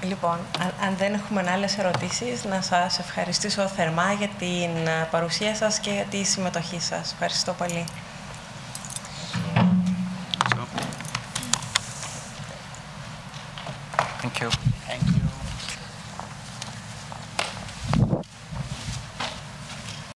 Λοιπόν, αν δεν έχουμε άλλες ερωτήσεις, να σας ευχαριστήσω θερμά για την παρουσία σας και για τη συμμετοχή σας. Ευχαριστώ πολύ. Thank you. Thank you.